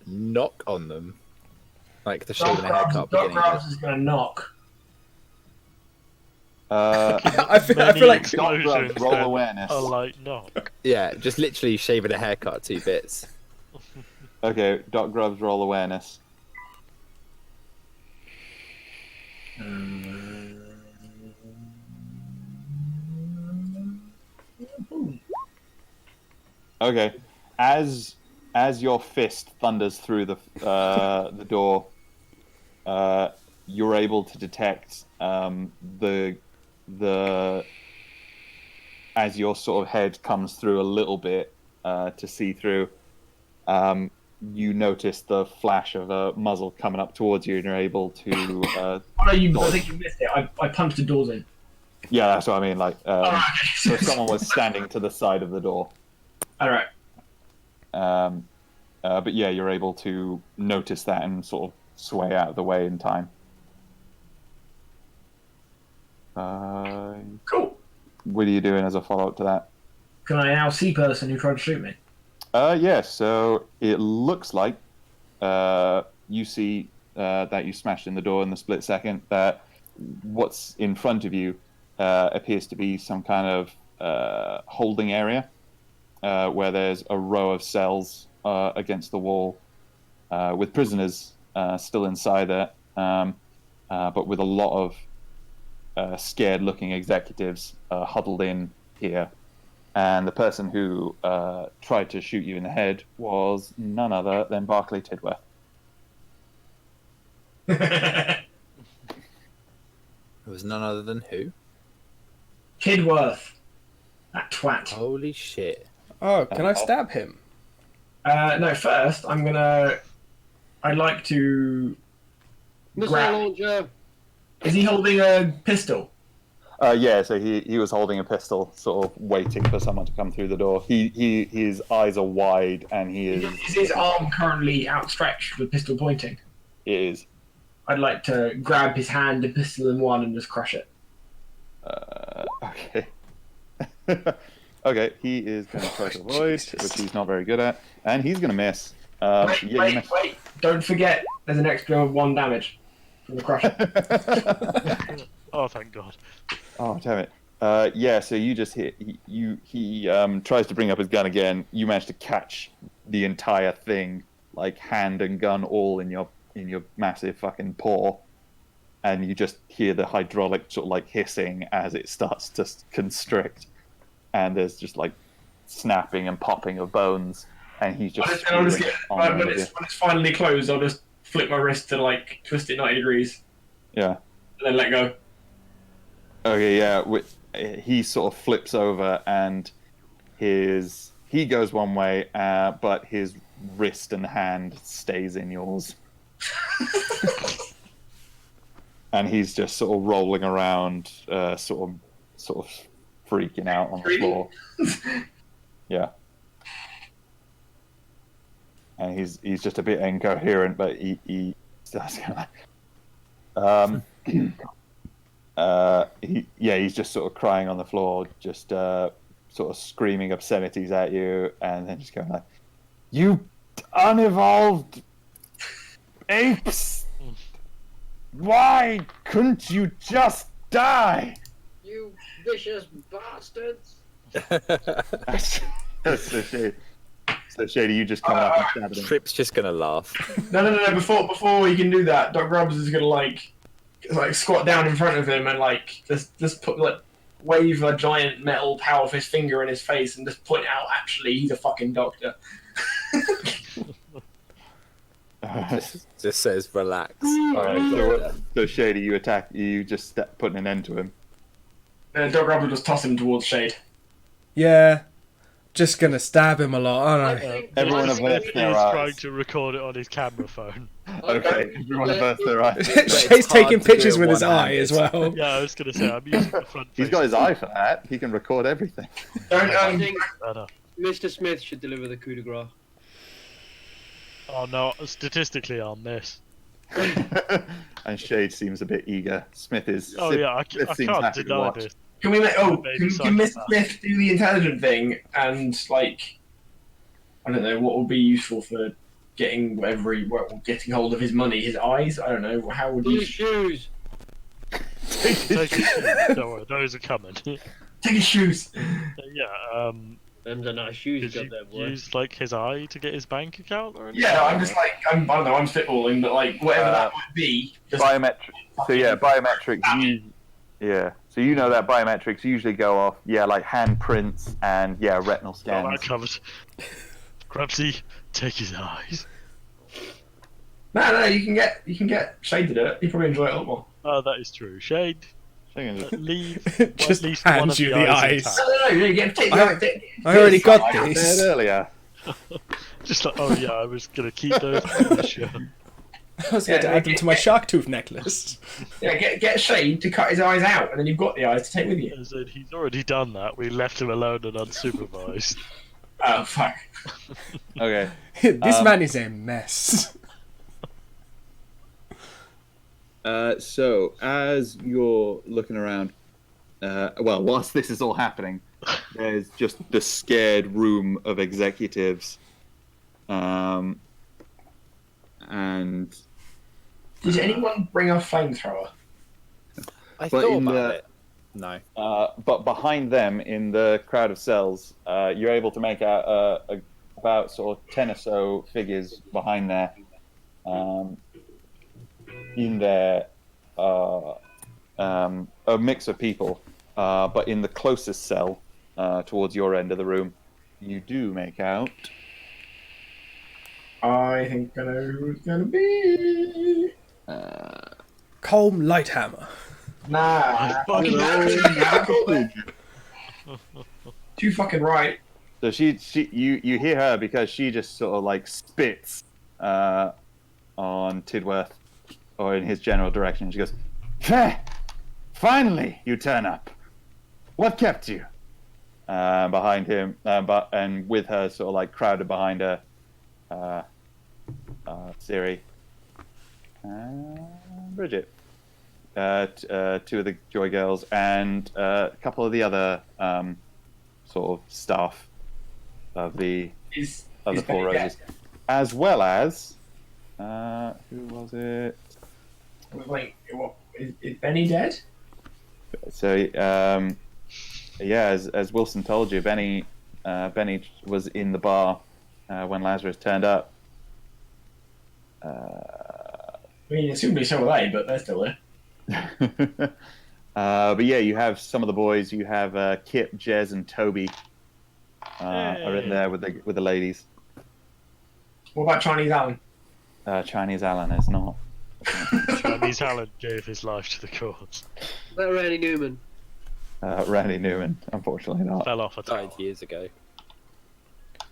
Knock on them. Like the
Doc
shaving a haircut
Doc
beginning.
Grabs is going to knock.
I feel
Many
like
explosions
roll
then
awareness.
are like knock.
Yeah, just literally shaving a haircut 2 bits.
Okay, Doc Grubbs, roll awareness. Okay, as your fist thunders through the door, you're able to detect the as your sort of head comes through a little bit to see through, you notice the flash of a muzzle coming up towards you, and you're able to.
Oh, no, I think you missed it. I punched the doors in.
Yeah, that's what I mean. Like,
Okay.
so someone was standing to the side of the door.
All right.
But yeah, you're able to notice that and sort of sway out of the way in time.
Cool.
What are you doing as a follow-up to that?
Can I now see person who tried to shoot me?
Yeah, so it looks like you see that you smashed in the door in the split second, that what's in front of you appears to be some kind of holding area where there's a row of cells against the wall with prisoners still inside it, but with a lot of scared-looking executives huddled in here. And the person who tried to shoot you in the head was none other than Barclay Tidworth.
It was none other than who?
Kidworth. That twat.
Holy shit.
Oh, can I stab him?
No, first, I'd like to...
Missile launcher.
Is he holding a pistol?
Yeah, so he was holding a pistol, sort of waiting for someone to come through the door. His eyes are wide, and he is...
Is his arm currently outstretched with pistol pointing?
It is.
I'd like to grab his hand, a pistol in one, and just crush it.
Okay. Okay, he is going to try to avoid, which he's not very good at, and he's going to miss.
Wait. Don't forget, there's an extra 1 damage from the crush.
Oh, thank God.
Oh, damn it. Yeah, so you just hit. He tries to bring up his gun again. You manage to catch the entire thing, like hand and gun all in your massive fucking paw, and you just hear the hydraulic sort of like hissing as it starts to constrict, and there's just like snapping and popping of bones, and he's just.
When it's finally closed, I'll just flip my wrist to like twist it 90 degrees.
Yeah.
And then let go.
Okay, yeah. He sort of flips over, and he goes one way, but his wrist and hand stays in yours. And he's just sort of rolling around, sort of freaking out on the floor. Yeah. And he's just a bit incoherent, but he starts going like, he's just sort of crying on the floor, just sort of screaming obscenities at you, and then just going like, "You unevolved apes! Why couldn't you just die?"
You vicious bastards.
That's so shady. So shady, you just come up and stab at him.
Trip's just gonna laugh.
No. Before you can do that, Doc Grubbs is gonna like squat down in front of him and like just put wave a giant metal power fist finger in his face and just point out actually he's a fucking doctor.
Just says relax.
Alright, so shady, you just putting an end to him.
Doc Grubbs will just toss him towards Shade.
Yeah. Just gonna stab him a lot, aren't I?
Everyone averts
He's
their
trying
eyes.
to record it on his camera phone.
Okay, everyone averts their eyes.
Shay's taking
hard to
pictures
do
with his eye
one-handed.
as well.
Yeah, I was going to say, I'm using the front
He's got his eye for that. He can record everything.
I think
Better.
Mr. Smith should deliver the coup de grace.
Oh no, statistically I'll miss.
And Shade seems a bit eager. Smith is.
Oh yeah, I
Smith seems
can't
happy to
deny
watch.
this.
Can we make? Oh,
Maybe
can Mr.
psychopath.
Smith do the intelligent thing and like, I don't know, what would be useful for getting getting hold of his money, his eyes? I don't know. How would you
These shoes.
Take his shoes. Don't worry, those are coming.
take his shoes?
Yeah,
Them are nice shoes you
did
got
you
there, boy.
use like his eye to get his bank account or anything?
Yeah, I'm just like I don't know. I'm spitballing, but like whatever that would be. Just
Biometric. So yeah, biometrics. So you know that biometrics usually go off. Yeah, like handprints and retinal
Got
scans.
that covered. Grubsy, take his eyes.
No, you can get Shade to do it. You probably enjoy it a lot more.
Oh, that is true. Shade, Leave
Just
at least one
hands
of
you
the
the
eyes
eyes.
intact.
No, you get take
I-
the
I already got
I said
these.
earlier.
Just like, oh yeah, I was gonna keep those. Yeah, sure.
I was going to add them to my shark tooth necklace.
Yeah, get Shade to cut his eyes out, and then you've got the eyes to take with you.
I said he's already done that. We left him alone and unsupervised.
Oh fuck.
Okay.
This man is a mess.
So as you're looking around, well, whilst this is all happening, there's just the scared room of executives, and
Did anyone bring a flamethrower?
I
But
thought
in
about
the-
it. No.
but behind them in the crowd of cells, you're able to make out about sort of 10 or so figures behind there. In there, a mix of people, but in the closest cell towards your end of the room, you do make out.
I think I know who it's gonna be.
Colm Lighthammer.
Nah. Too fucking right.
So you hear her because she just sort of like spits on Tidworth, or in his general direction. She goes, "Heh, finally you turn up. What kept you?" Behind him, and with her sort of like crowded behind her, Siri, Bridget, two of the Joy Girls, and a couple of the other sort of staff of the
Is
Four
Benny
Roses,
dead?
as well as who was it?
Wait, what? Is Benny dead?
So yeah, as Wilson told you, Benny was in the bar when Lazarus turned up.
I mean, assumably so are they, but they're still there.
But yeah, you have some of the boys. You have Kip, Jez, and Toby are in there with the ladies.
What about Chinese Alan?
Chinese Alan is not.
Chinese Alan gave his life to the cause.
That Randy Newman.
Randy Newman, unfortunately not.
Fell off a tower.
Died years ago.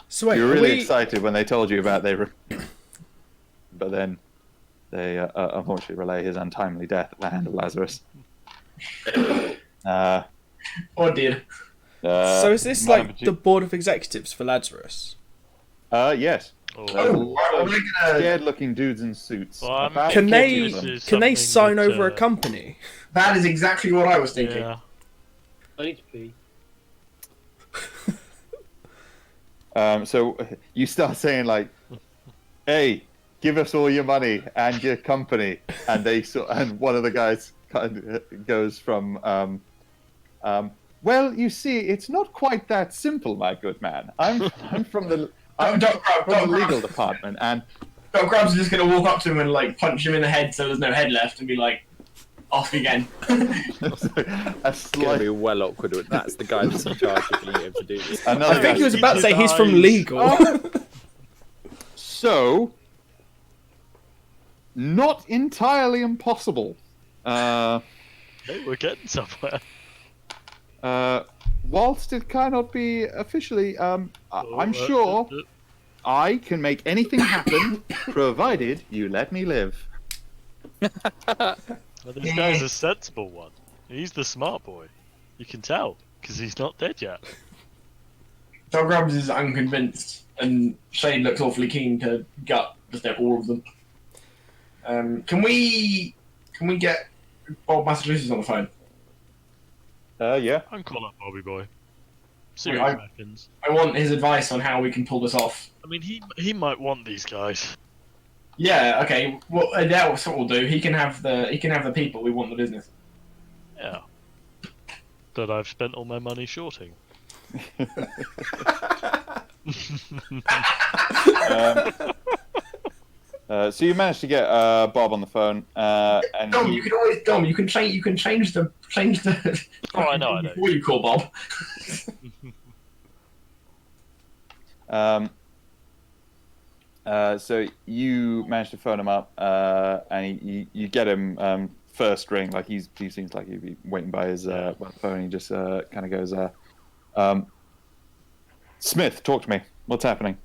So wait,
You were
are
really
we...
excited when they told you about but then they unfortunately relay his untimely death at the hand of Lazarus.
Oh dear.
So is this like the board of executives for Lazarus?
Yes.
Oh, are we gonna?
Scared-looking dudes in suits.
Well, I'm
About
Can
to
they
get
this
them.
is
can they
something
sign
that,
over a company?
That is exactly what I was thinking.
Yeah.
I need to pee.
So you start saying like, "Hey, give us all your money and your company," and and one of the guys kind of goes from, "Well, you see, it's not quite that simple, my good man. I'm from the legal department, and
Doc Grubbs is just gonna walk up to him and like punch him in the head so there's no head left and be like, off again.
a
It's gonna
slight,
be well awkward. That's the guy that's in charge of being able to do this.
another
I think
guy-
he was about to say he's from
Eyes.
legal.
So, not entirely impossible.
Hey, we're getting somewhere.
Whilst it cannot be officially, I'm sure I can make anything happen, provided you let me live.
Well, this guy's a sensible one. He's the smart boy. You can tell, because he's not dead yet.
Doc Grubbs is unconvinced and Shane looks awfully keen to gut just all of them. Can we get Bob Massachusetts on the phone?
Yeah.
I can call up Bobby Boy. See
Wait,
what he reckons.
I want his advice on how we can pull this off.
I mean, he might want these guys.
Yeah, okay. Well, that's what we'll do. He can have the people. We want the business.
Yeah. That I've spent all my money shorting.
So you managed to get Bob on the phone, and
Dom, you can always you can change the
Oh, I know.
before you call Bob.
So you managed to phone him up, and you get him first ring. Like he seems like he'd be waiting by his phone. He just kind of goes, Smith, talk to me. What's happening?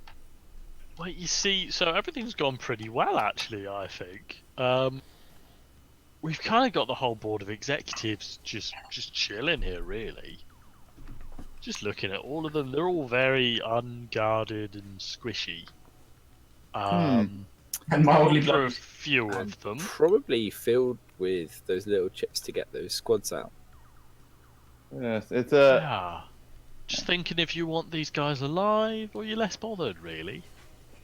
Well, you see, so everything's gone pretty well, actually, I think. We've kind of got the whole board of executives just chilling here, really. Just looking at all of them, they're all very unguarded and squishy.
And mildly
For a
bloody.
few of them.
Probably filled with those little chips to get those squads out.
Yes, it's a.
Yeah. Just thinking if you want these guys alive, or you're less bothered, really.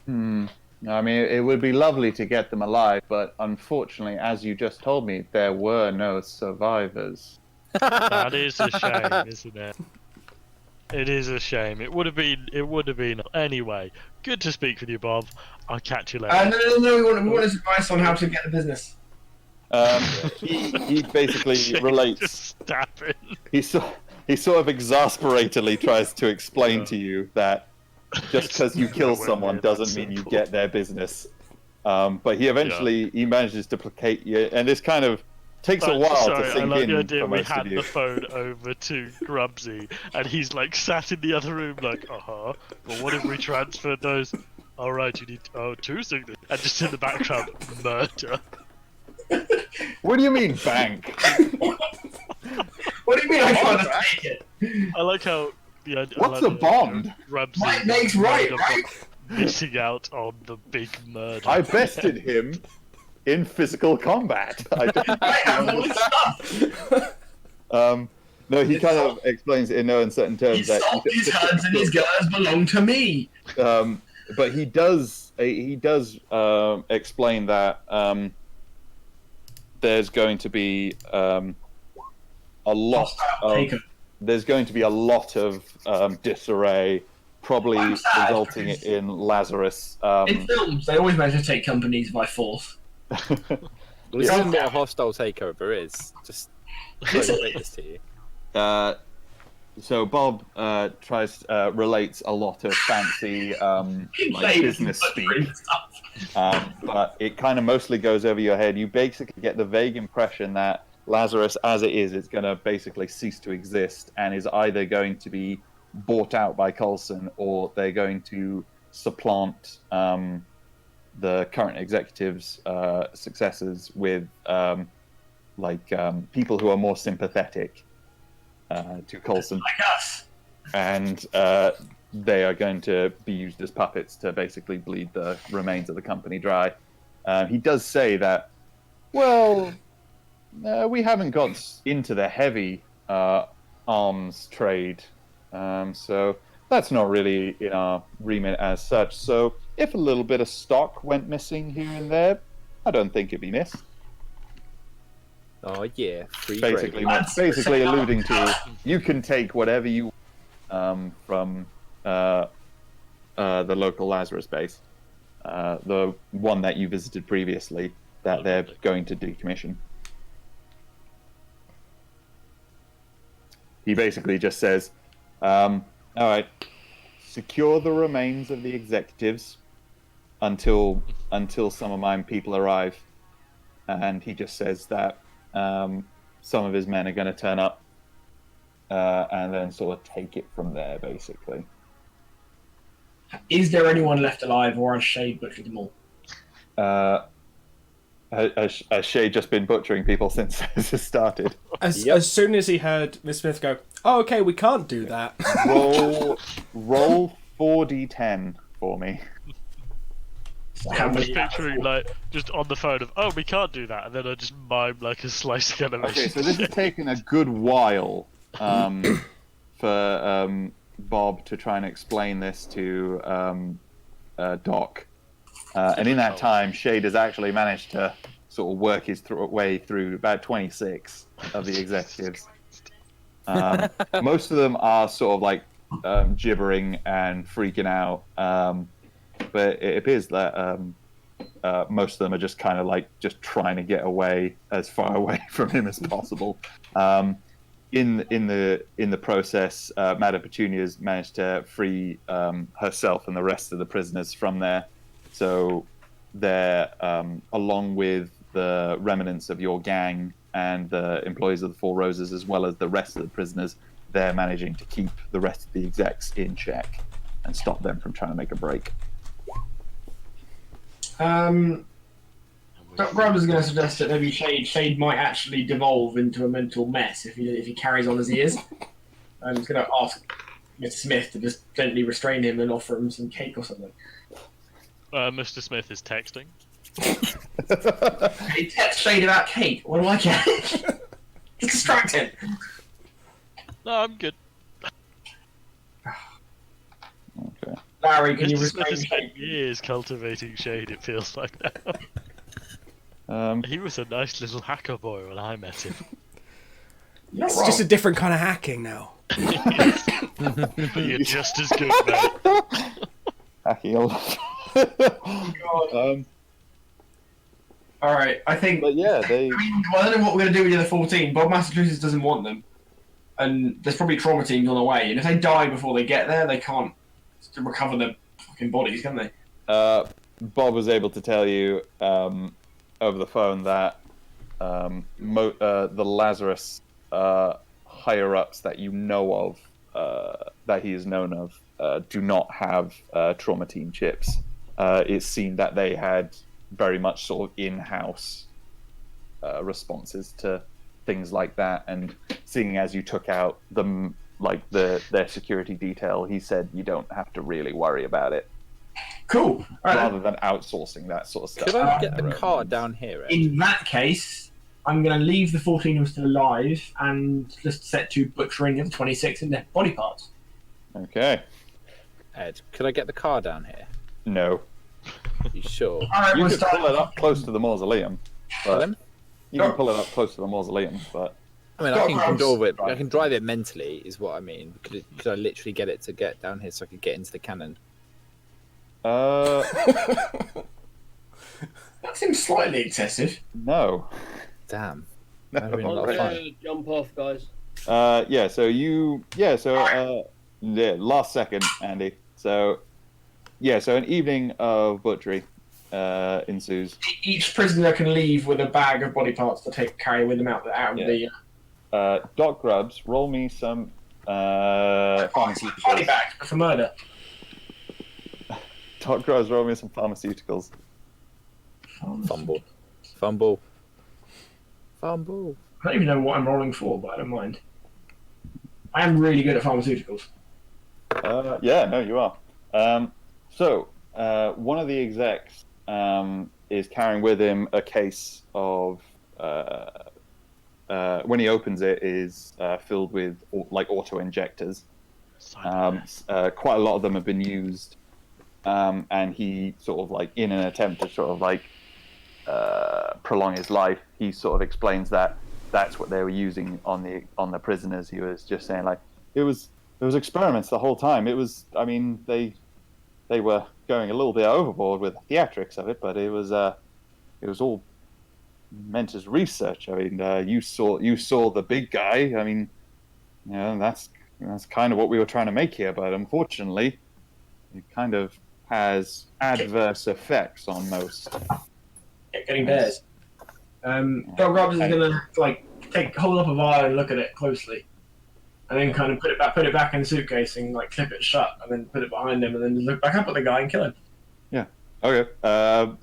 I mean, it would be lovely to get them alive, but unfortunately, as you just told me, there were no survivors.
That is a shame, isn't it? It is a shame. It would have been. Anyway, good to speak with you, Bob. I'll catch you later.
No. We want his advice on how to get the business.
He basically
Just
relates.
stabbing.
He sort of exasperatedly tries to explain to you that just because you kill
Nowhere
someone
near
doesn't
that
mean you
simple.
get their business. But he eventually he manages to placate you, and this kind of takes a while
Sorry,
to sink
I like
in
the idea
for
we
most
hand
of you.
the phone over to Grubsy, and he's like sat in the other room, like, but what if we transferred those? All right, you need 2 signatures, and just in the background, murder.
What do you mean bank?
What do you mean I can't take it?
I like how. Yeah,
What's a bond?
Grubsy
Right makes right, right?
missing out on the big murder.
I bested him in physical combat. I don't
I have all his stuff.
No, he kind of explains it in no uncertain terms
His
that
soft, his hands, and his guns belong to me.
but he does explain that there's going to be a lot
Hostile
of
takeover.
there's going to be a lot of disarray, probably
I'm sad
resulting
because-
in Lazarus.
In films, they always manage to take companies by force.
Well, this
Yeah.
isn't what a hostile takeover is. Just trying to make this to you.
So Bob relates a lot of fancy like business speak, but it kind of mostly goes over your head. You basically get the vague impression that Lazarus, as it is, going to basically cease to exist and is either going to be bought out by Coulson or they're going to supplant the current executives' successors with people who are more sympathetic to Coulson,
Like us.
and they are going to be used as puppets to basically bleed the remains of the company dry. He does say that, well, we haven't got into the heavy arms trade, so that's not really in our remit as such. So if a little bit of stock went missing here and there, I don't think it'd be missed.
Oh yeah, free
Basically,
gravy.
basically alluding to you can take whatever you from the local Lazarus base, the one that you visited previously, that they're going to decommission. He basically just says, all right, secure the remains of the executives until some of my people arrive. And he just says that some of his men are going to turn up and then sort of take it from there, basically.
Is there anyone left alive, or has Shade butchered them all?
Has Shay just been butchering people since this started?
As soon as he heard Miss Smith go, "Oh, okay, we can't do that."
Roll 4d10 for me.
How
I'm just
many?
picturing like just on the phone of, we can't do that, and then I just mime like a slicing animation.
Okay, so this has taken a good while for Bob to try and explain this to Doc. And in that time, Shade has actually managed to sort of work his way through about 26 of the executives. Most of them are sort of like gibbering and freaking out. But it appears that most of them are just kind of like just trying to get away as far away from him as possible. In the process, Madame Petunia's managed to free herself and the rest of the prisoners from there. So they're along with the remnants of your gang and the employees of the Four Roses, as well as the rest of the prisoners, they're managing to keep the rest of the execs in check and stop them from trying to make a break.
Grub was going to suggest that maybe Shade might actually devolve into a mental mess if he carries on as he is. I'm just going to ask Mr. Smith to just gently restrain him and offer him some cake or something.
Mr. Smith is texting.
He text Shade about cake. What do I get? Just distract him.
No, I'm good.
Okay.
Larry, can you
Mr. Smith
restrain
has spent
Shade?
years cultivating Shade, it feels like now. He was a nice little hacker boy when I met him.
You're
It's
wrong.
just a different kind of hacking now.
But you're just as good, mate.
Hacking old.
All right, I think.
But yeah, they.
I mean, well, I don't know what we're going to do with the other 14. Bob Massachusetts doesn't want them. And there's probably trauma teams on the way. And if they die before they get there, they can't recover their fucking bodies, can they?
Bob was able to tell you over the phone that the Lazarus higher-ups that you know of, that he is known of, do not have trauma team chips. It seemed that they had very much sort of in-house responses to things like that, and seeing as you took out them, like their security detail, he said you don't have to really worry about it,
Cool. All right,
rather than outsourcing that sort of stuff.
Could I get the car down here, Ed?
in that case, I'm going to leave the 14 who are still alive and just set to butchering the 26 in their body parts.
Okay.
Ed, could I get the car down here?
No.
You sure?
All right,
You
we'll
could
start.
pull it up close to the mausoleum. But
Pardon?
you can pull it up close to the mausoleum, but
I mean,
Got
I can
crowds.
control it. I can drive it mentally, is what I mean. Could I literally get it to get down here so I could get into the cannon?
That seems slightly excessive.
no.
Damn.
No.
That'd be a
I'm
lot of
gonna
fun.
jump off, guys.
Last second, Andy. So an evening of butchery ensues.
Each prisoner can leave with a bag of body parts to carry with them out of
Yeah.
the
Doc Grubbs, roll me some
body
pharmaceuticals.
bags for murder.
Doc Grubbs, roll me some pharmaceuticals.
Fumble. Fumble. Fumble.
I don't even know what I'm rolling for, but I don't mind. I am really good at pharmaceuticals.
Yeah, no, you are. One of the execs is carrying with him a case of. When he opens it, is filled with like auto injectors. Quite a lot of them have been used, and he sort of like, in an attempt to sort of like prolong his life, he sort of explains that that's what they were using on the prisoners. He was just saying like it was experiments the whole time. It was, I mean, they were going a little bit overboard with the theatrics of it, but it was all meant as research. I mean, you saw the big guy. I mean, you know, that's kind of what we were trying to make here, but unfortunately, it kind of has adverse effects on most.
Getting bears. Doc Robbins is gonna like hold up a vial and look at it closely, and then kind of put it back in the suitcase and like clip it shut, and then put it behind him, and then look back up at the guy and kill him.
Okay. So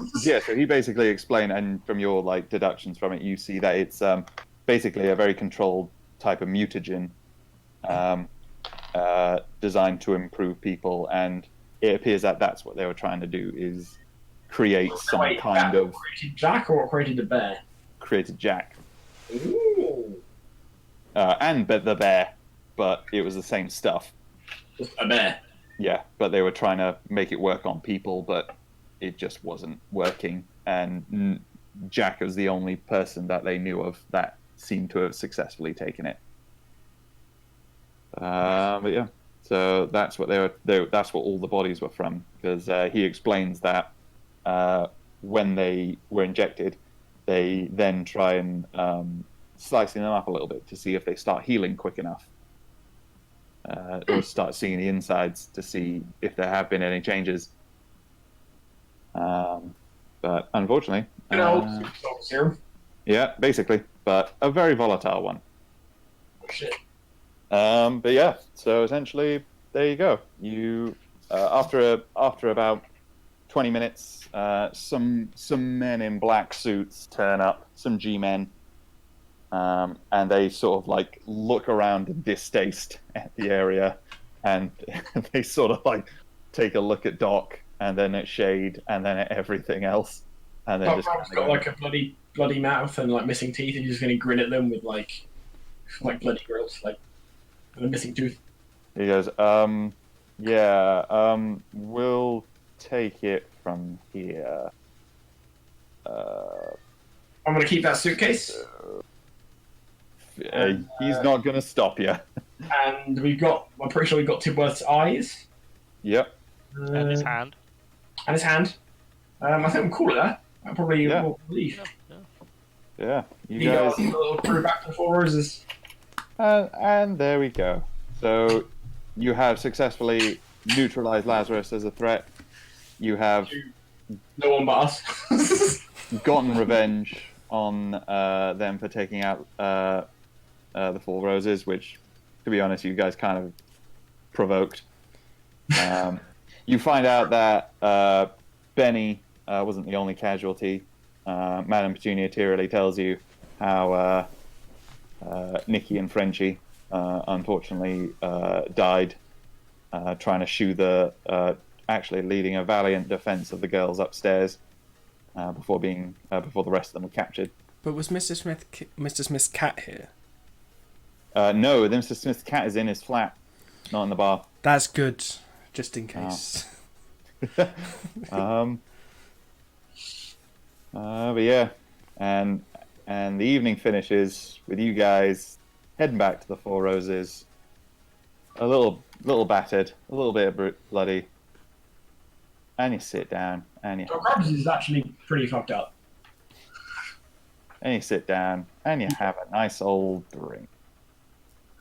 he basically explained, and from your like deductions from it, you see that it's basically a very controlled type of mutagen designed to improve people, and it appears that that's what they were trying to do, is create some kind of
created Jack, or what created the bear?
created Jack
Ooh,
and the bear, but it was the same stuff.
just a bear.
Yeah, but they were trying to make it work on people, but it just wasn't working. And Jack was the only person that they knew of that seemed to have successfully taken it. But yeah, so that's what that's what all the bodies were from, because he explains that when they were injected, they then try and slicing them up a little bit to see if they start healing quick enough. Or start seeing the insides to see if there have been any changes. But unfortunately,
Good old serum.
yeah, basically. but a very volatile one.
Shit.
But yeah, so essentially, there you go. You after about 20 minutes, some men in black suits turn up, some G-men, and they sort of like look around in distaste at the area, and they sort of like take a look at Doc, and then at Shade, and then at everything else, and then
Doc
just
Brown's got like a bloody mouth and like missing teeth, and you're just gonna grin at them with like bloody grills, like and a missing tooth.
He goes, we'll take it from here.
I'm gonna keep that suitcase,
He's not going to stop you.
and I'm pretty sure we've got Tidworth's eyes.
Yep.
And his hand.
And his hand. I think we'll call it that. I probably
Yeah.
will leave.
Yeah. You
You
guys.
got a little crew back to the Four Roses.
And there we go. So you have successfully neutralized Lazarus as a threat. You have
No one but us.
gotten revenge on them for taking out the Four Roses, which, to be honest, you guys kind of provoked. You find out that Benny wasn't the only casualty. Madame Petunia tearily tells you how Nikki and Frenchie unfortunately died trying to shoo actually leading a valiant defense of the girls upstairs before the rest of them were captured.
But was Mr. Smith's cat here?
No, Mr. Smith's cat is in his flat, not in the bar.
That's good, just in case.
But yeah, and the evening finishes with you guys heading back to the Four Roses, a little battered, a little bit bloody, and you sit down and you
Doc Grubbs is actually pretty fucked up.
and you sit down and you have a nice old drink.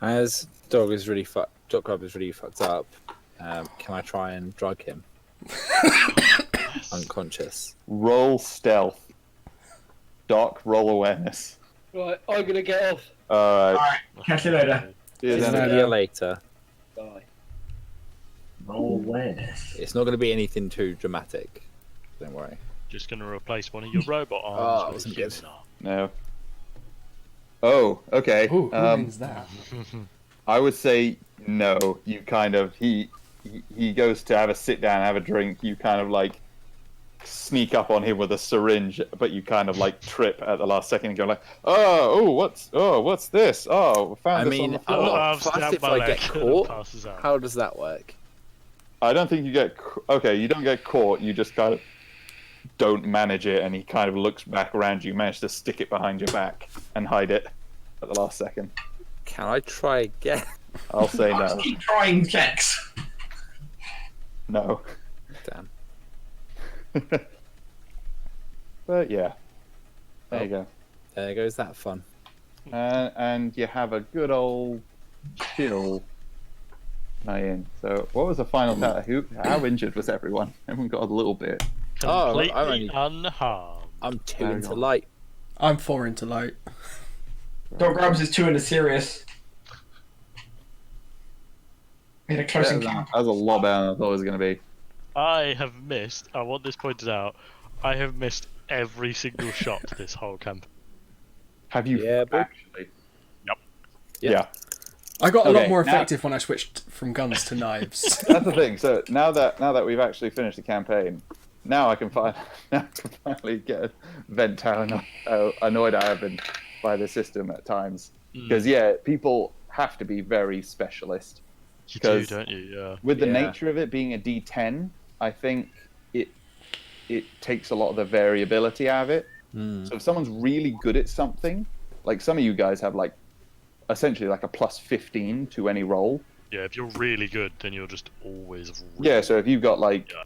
As Doc is really Doc Grubb is really fucked up. Can I try and drug him? Unconscious.
Roll stealth. Doc, roll awareness.
Right, I'm gonna get off.
Alright.
Catch you later.
See you
See
then.
you later.
Bye.
Roll awareness.
It's not going to be anything too dramatic. Don't worry.
Just going to replace one of your robot
Oh,
arms with a
wasn't
human
good.
arm.
No. Oh, okay.
Ooh, who means that?
I would say no. You kind of he goes to have a sit down, have a drink. You kind of like sneak up on him with a syringe, but you kind of like trip at the last second and go like, what's this? Oh, found
I
this
mean,
on the
I'm
floor.
not
I've
fussed
stabbed
if
my
I
leg
get
and
caught.
passes out.
How does that work?
I don't think you get okay. You don't get caught. You just kind of don't manage it, and he kind of looks back around you. Manage to stick it behind your back and hide it at the last second.
Can I try again?
I'll say
I'll
no.
just keep trying checks.
No.
Damn.
But yeah, there you go.
There goes that fun.
And you have a good old chill night in. So, what was the final tally? How injured was everyone? Everyone got a little bit.
Oh,
Completely
I'm only-
unharmed.
I'm too
There we
into
go.
light.
I'm 4 into light.
Doc Grubbs is 2 into serious. We had a close
That
encounter.
was a lot better than I thought it was going to be.
I have missed, I want this pointed out, I have missed every single shot this whole campaign.
Have you
Yeah, but-
actually?
Yep.
Yeah.
I got a lot
Okay,
more
now-
effective when I switched from guns to knives.
That's the thing. So now that we've actually finished the campaign, now I can finally get a vent how annoyed I have been by the system at times. Because people have to be very specialist.
You do,
Because-
don't you? Yeah.
With the
Yeah.
nature of it being a D10, I think it takes a lot of the variability out of it. So if someone's really good at something, like some of you guys have like essentially like a plus 15 to any roll.
Yeah, if you're really good, then you're just always
Yeah, so if you've got like
Yeah.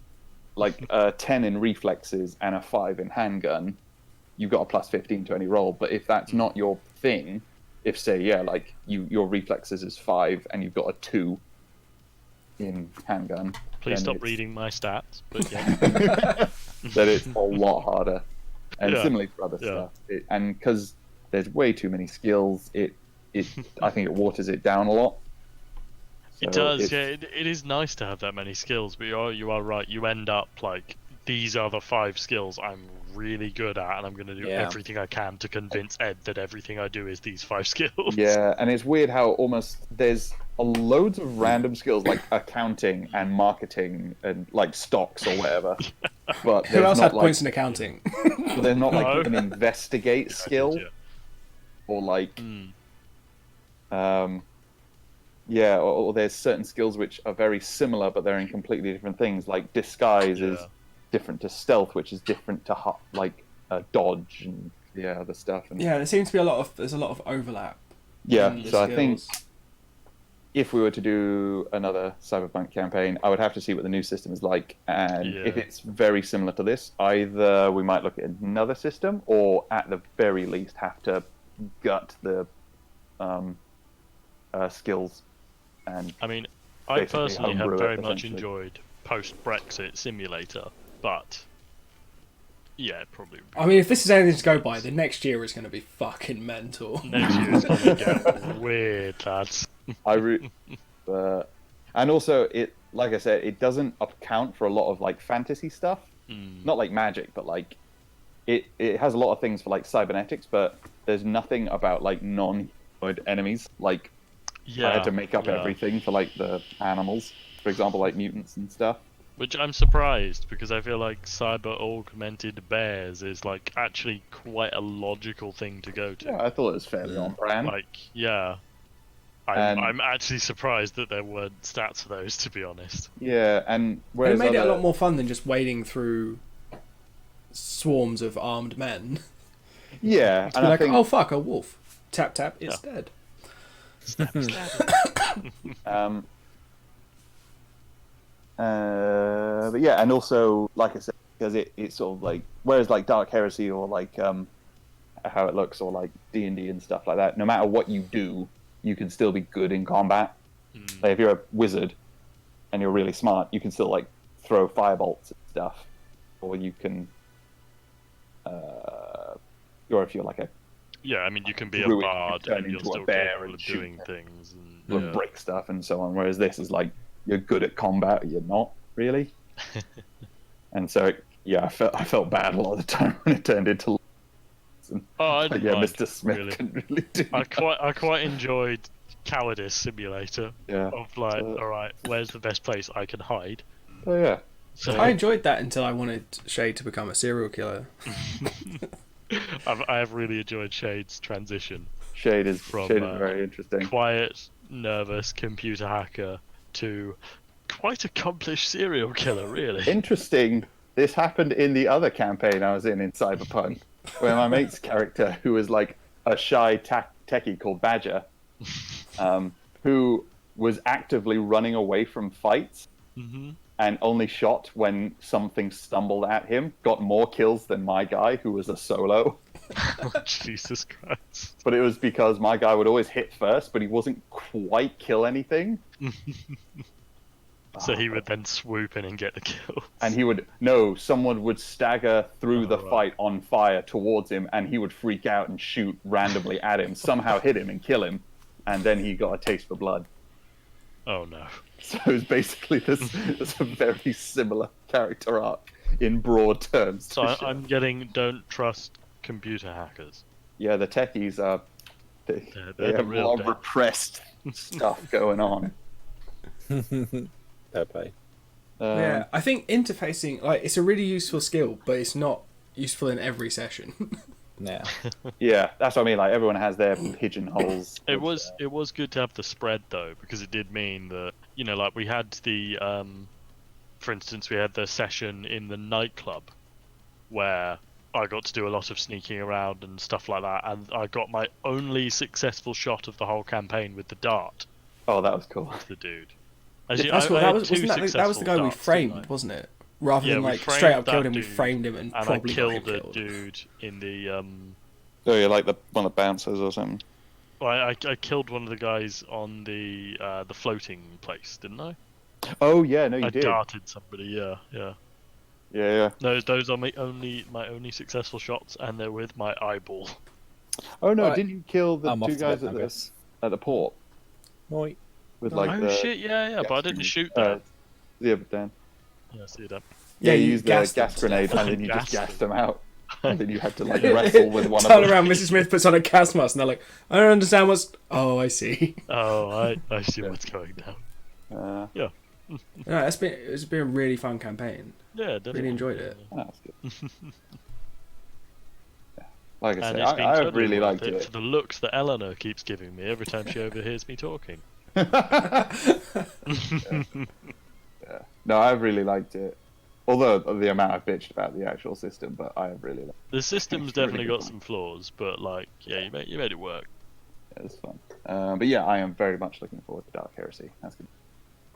like a 10 in reflexes and a 5 in handgun, you've got a plus 15 to any roll. But if that's not your thing, if say like your reflexes is 5 and you've got a 2 in handgun,
Please
then
stop
it's-
reading my stats. But yeah.
then it's a lot harder. And
Yeah.
similarly for other
Yeah.
stuff. And because there's way too many skills. I think it waters it down a lot.
It
So
does, yeah. It is nice to have that many skills, but you are right. You end up like, these are the 5 skills I'm really good at, and I'm going to do
Yeah.
everything I can to convince Ed that everything I do is these 5 skills.
Yeah, and it's weird how almost there's loads of random skills like accounting and marketing and like stocks or whatever. But
Who else
not
had
like,
points in accounting?
but they're not
No.
like an investigate skill
Yeah.
or like
Mm.
or there's certain skills which are very similar but they're in completely different things. Like disguise is
Yeah.
different to stealth, which is different to like dodge and other stuff. And
Yeah, there seems to be there's a lot of overlap.
yeah,
in the
so I think
skills.
if we were to do another Cyberpunk campaign, I would have to see what the new system is like, and if
Yeah.
it's very similar to this, either we might look at another system, or at the very least have to gut the skills. And
I mean, I
basically
personally have
homebrew it,
very much
essentially.
enjoyed post-Brexit Simulator, but yeah, probably
I mean, if this is anything to go by, the next year is going to be fucking mental.
next year is going to get weird, lads.
And also it, like I said, it doesn't account for a lot of like fantasy stuff.
Mm.
Not like magic, but like it has a lot of things for like cybernetics, but there's nothing about like non-humanoid enemies. Like
Yeah,
I had to make up
yeah.
everything for like the animals, for example, like mutants and stuff.
Which I'm surprised, because I feel like cyber augmented bears is like actually quite a logical thing to go to.
Yeah, I thought it was fairly on brand.
Like, yeah. I'm actually surprised that there weren't stats for those, to be honest.
Yeah, and
It
whereas
made it a
other-
lot more fun than just wading through swarms of armed men.
Yeah,
To
and
be
I
like,
think
oh fuck, a wolf. Tap tap, it's
Yeah.
dead.
but yeah, and also like I said, because it's sort of like, whereas like Dark Heresy or like how it looks or like D&D and stuff like that, no matter what you do, you can still be good in combat. Like if you're a wizard and you're really smart, you can still like throw firebolts and stuff, or you can, or if you're like a
Yeah, I mean, you can be a
Druid,
bard
turn
and you're
into a
still
bear
capable
and
of
shoot
doing
them.
things. And,
will
yeah.
break stuff and so on. Whereas this is like, you're good at combat, or you're not really. And so I felt bad a lot of the time when it turned into.
Oh, I
But
didn't
yeah,
mind,
Mr. Smith
really.
couldn't really do.
I quite enjoyed Cowardice Simulator.
Yeah.
Of like,
So-
alright, where's the best place I can hide?
Oh yeah.
So
I enjoyed that until I wanted Shade to become a serial killer.
I have really enjoyed Shade's transition.
Shade is
From,
very interesting.
Quiet, nervous computer hacker to quite accomplished serial killer, really.
Interesting. This happened in the other campaign I was in Cyberpunk, where my mate's character, who was like a shy techie called Badger, who was actively running away from fights
Hmm.
and only shot when something stumbled at him, got more kills than my guy, who was a solo.
Jesus Christ.
But it was because my guy would always hit first, but he wasn't quite kill anything.
So he would then swoop in and get the kill.
And someone would stagger through the
right.
fight on fire towards him, and he would freak out and shoot randomly at him, somehow hit him and kill him, and then he got a taste for blood.
Oh no.
So it was basically this a very similar character arc in broad terms.
So I'm getting don't trust computer hackers.
Yeah, the techies are they
They're the
have a
real
lot of
deal.
repressed stuff going on.
Fair play.
Yeah, I think interfacing, like, it's a really useful skill, but it's not useful in every session.
Yeah.
Yeah, that's what I mean. Like everyone has their pigeonholes.
It was good to have the spread though, because it did mean that, you know, like we had the for instance, we had the session in the nightclub where I got to do a lot of sneaking around and stuff like that, and I got my only successful shot of the whole campaign with the dart
Oh, that was cool.
to the dude.
That's what that was. That was the guy we framed, wasn't it? Rather
Yeah,
than
we
like
framed
straight up
that
killed him, we
dude,
framed him and
And I
probably got him
killed a
killed.
dude in the
Oh, yeah, like one of the bouncers or something.
well, I killed one of the guys on the floating place, didn't I?
Oh yeah, no, you
I
did.
darted somebody, yeah.
Yeah.
Those are my only successful shots, and they're with my eyeball.
Oh no!
Right.
Didn't you kill the
I'm off
two
to bed
guys
now,
at the
guys.
port
Right.
with
Oh,
like
Oh
the
shit! Yeah, but I didn't shoot that.
yeah, but then
Yeah, I see that.
yeah,
you
you used the
gassed
gas
them to
grenade
death.
and then you just
Gassed
gassed
them.
them out, and then you had to like wrestle with one of
Turn
them.
around, Mrs. Smith puts on a gas mask, and they're like, I don't understand what's. Oh, I see.
Oh, I see
Yeah.
what's going down.
No, it's been a really fun campaign.
Yeah, definitely.
Really enjoyed it.
That's good. Yeah. Like I
And
say,
it's been
I
totally
really
worth
liked it.
for the looks that Eleanor keeps giving me every time she overhears me talking.
Yeah. No, I've really liked it. Although the amount I've bitched about the actual system, but I have really liked it.
The system's
It's really
definitely
good
got
fun.
some flaws, but like, yeah, you made it work.
Yeah, it's fun. But yeah, I am very much looking forward to Dark Heresy. That's good.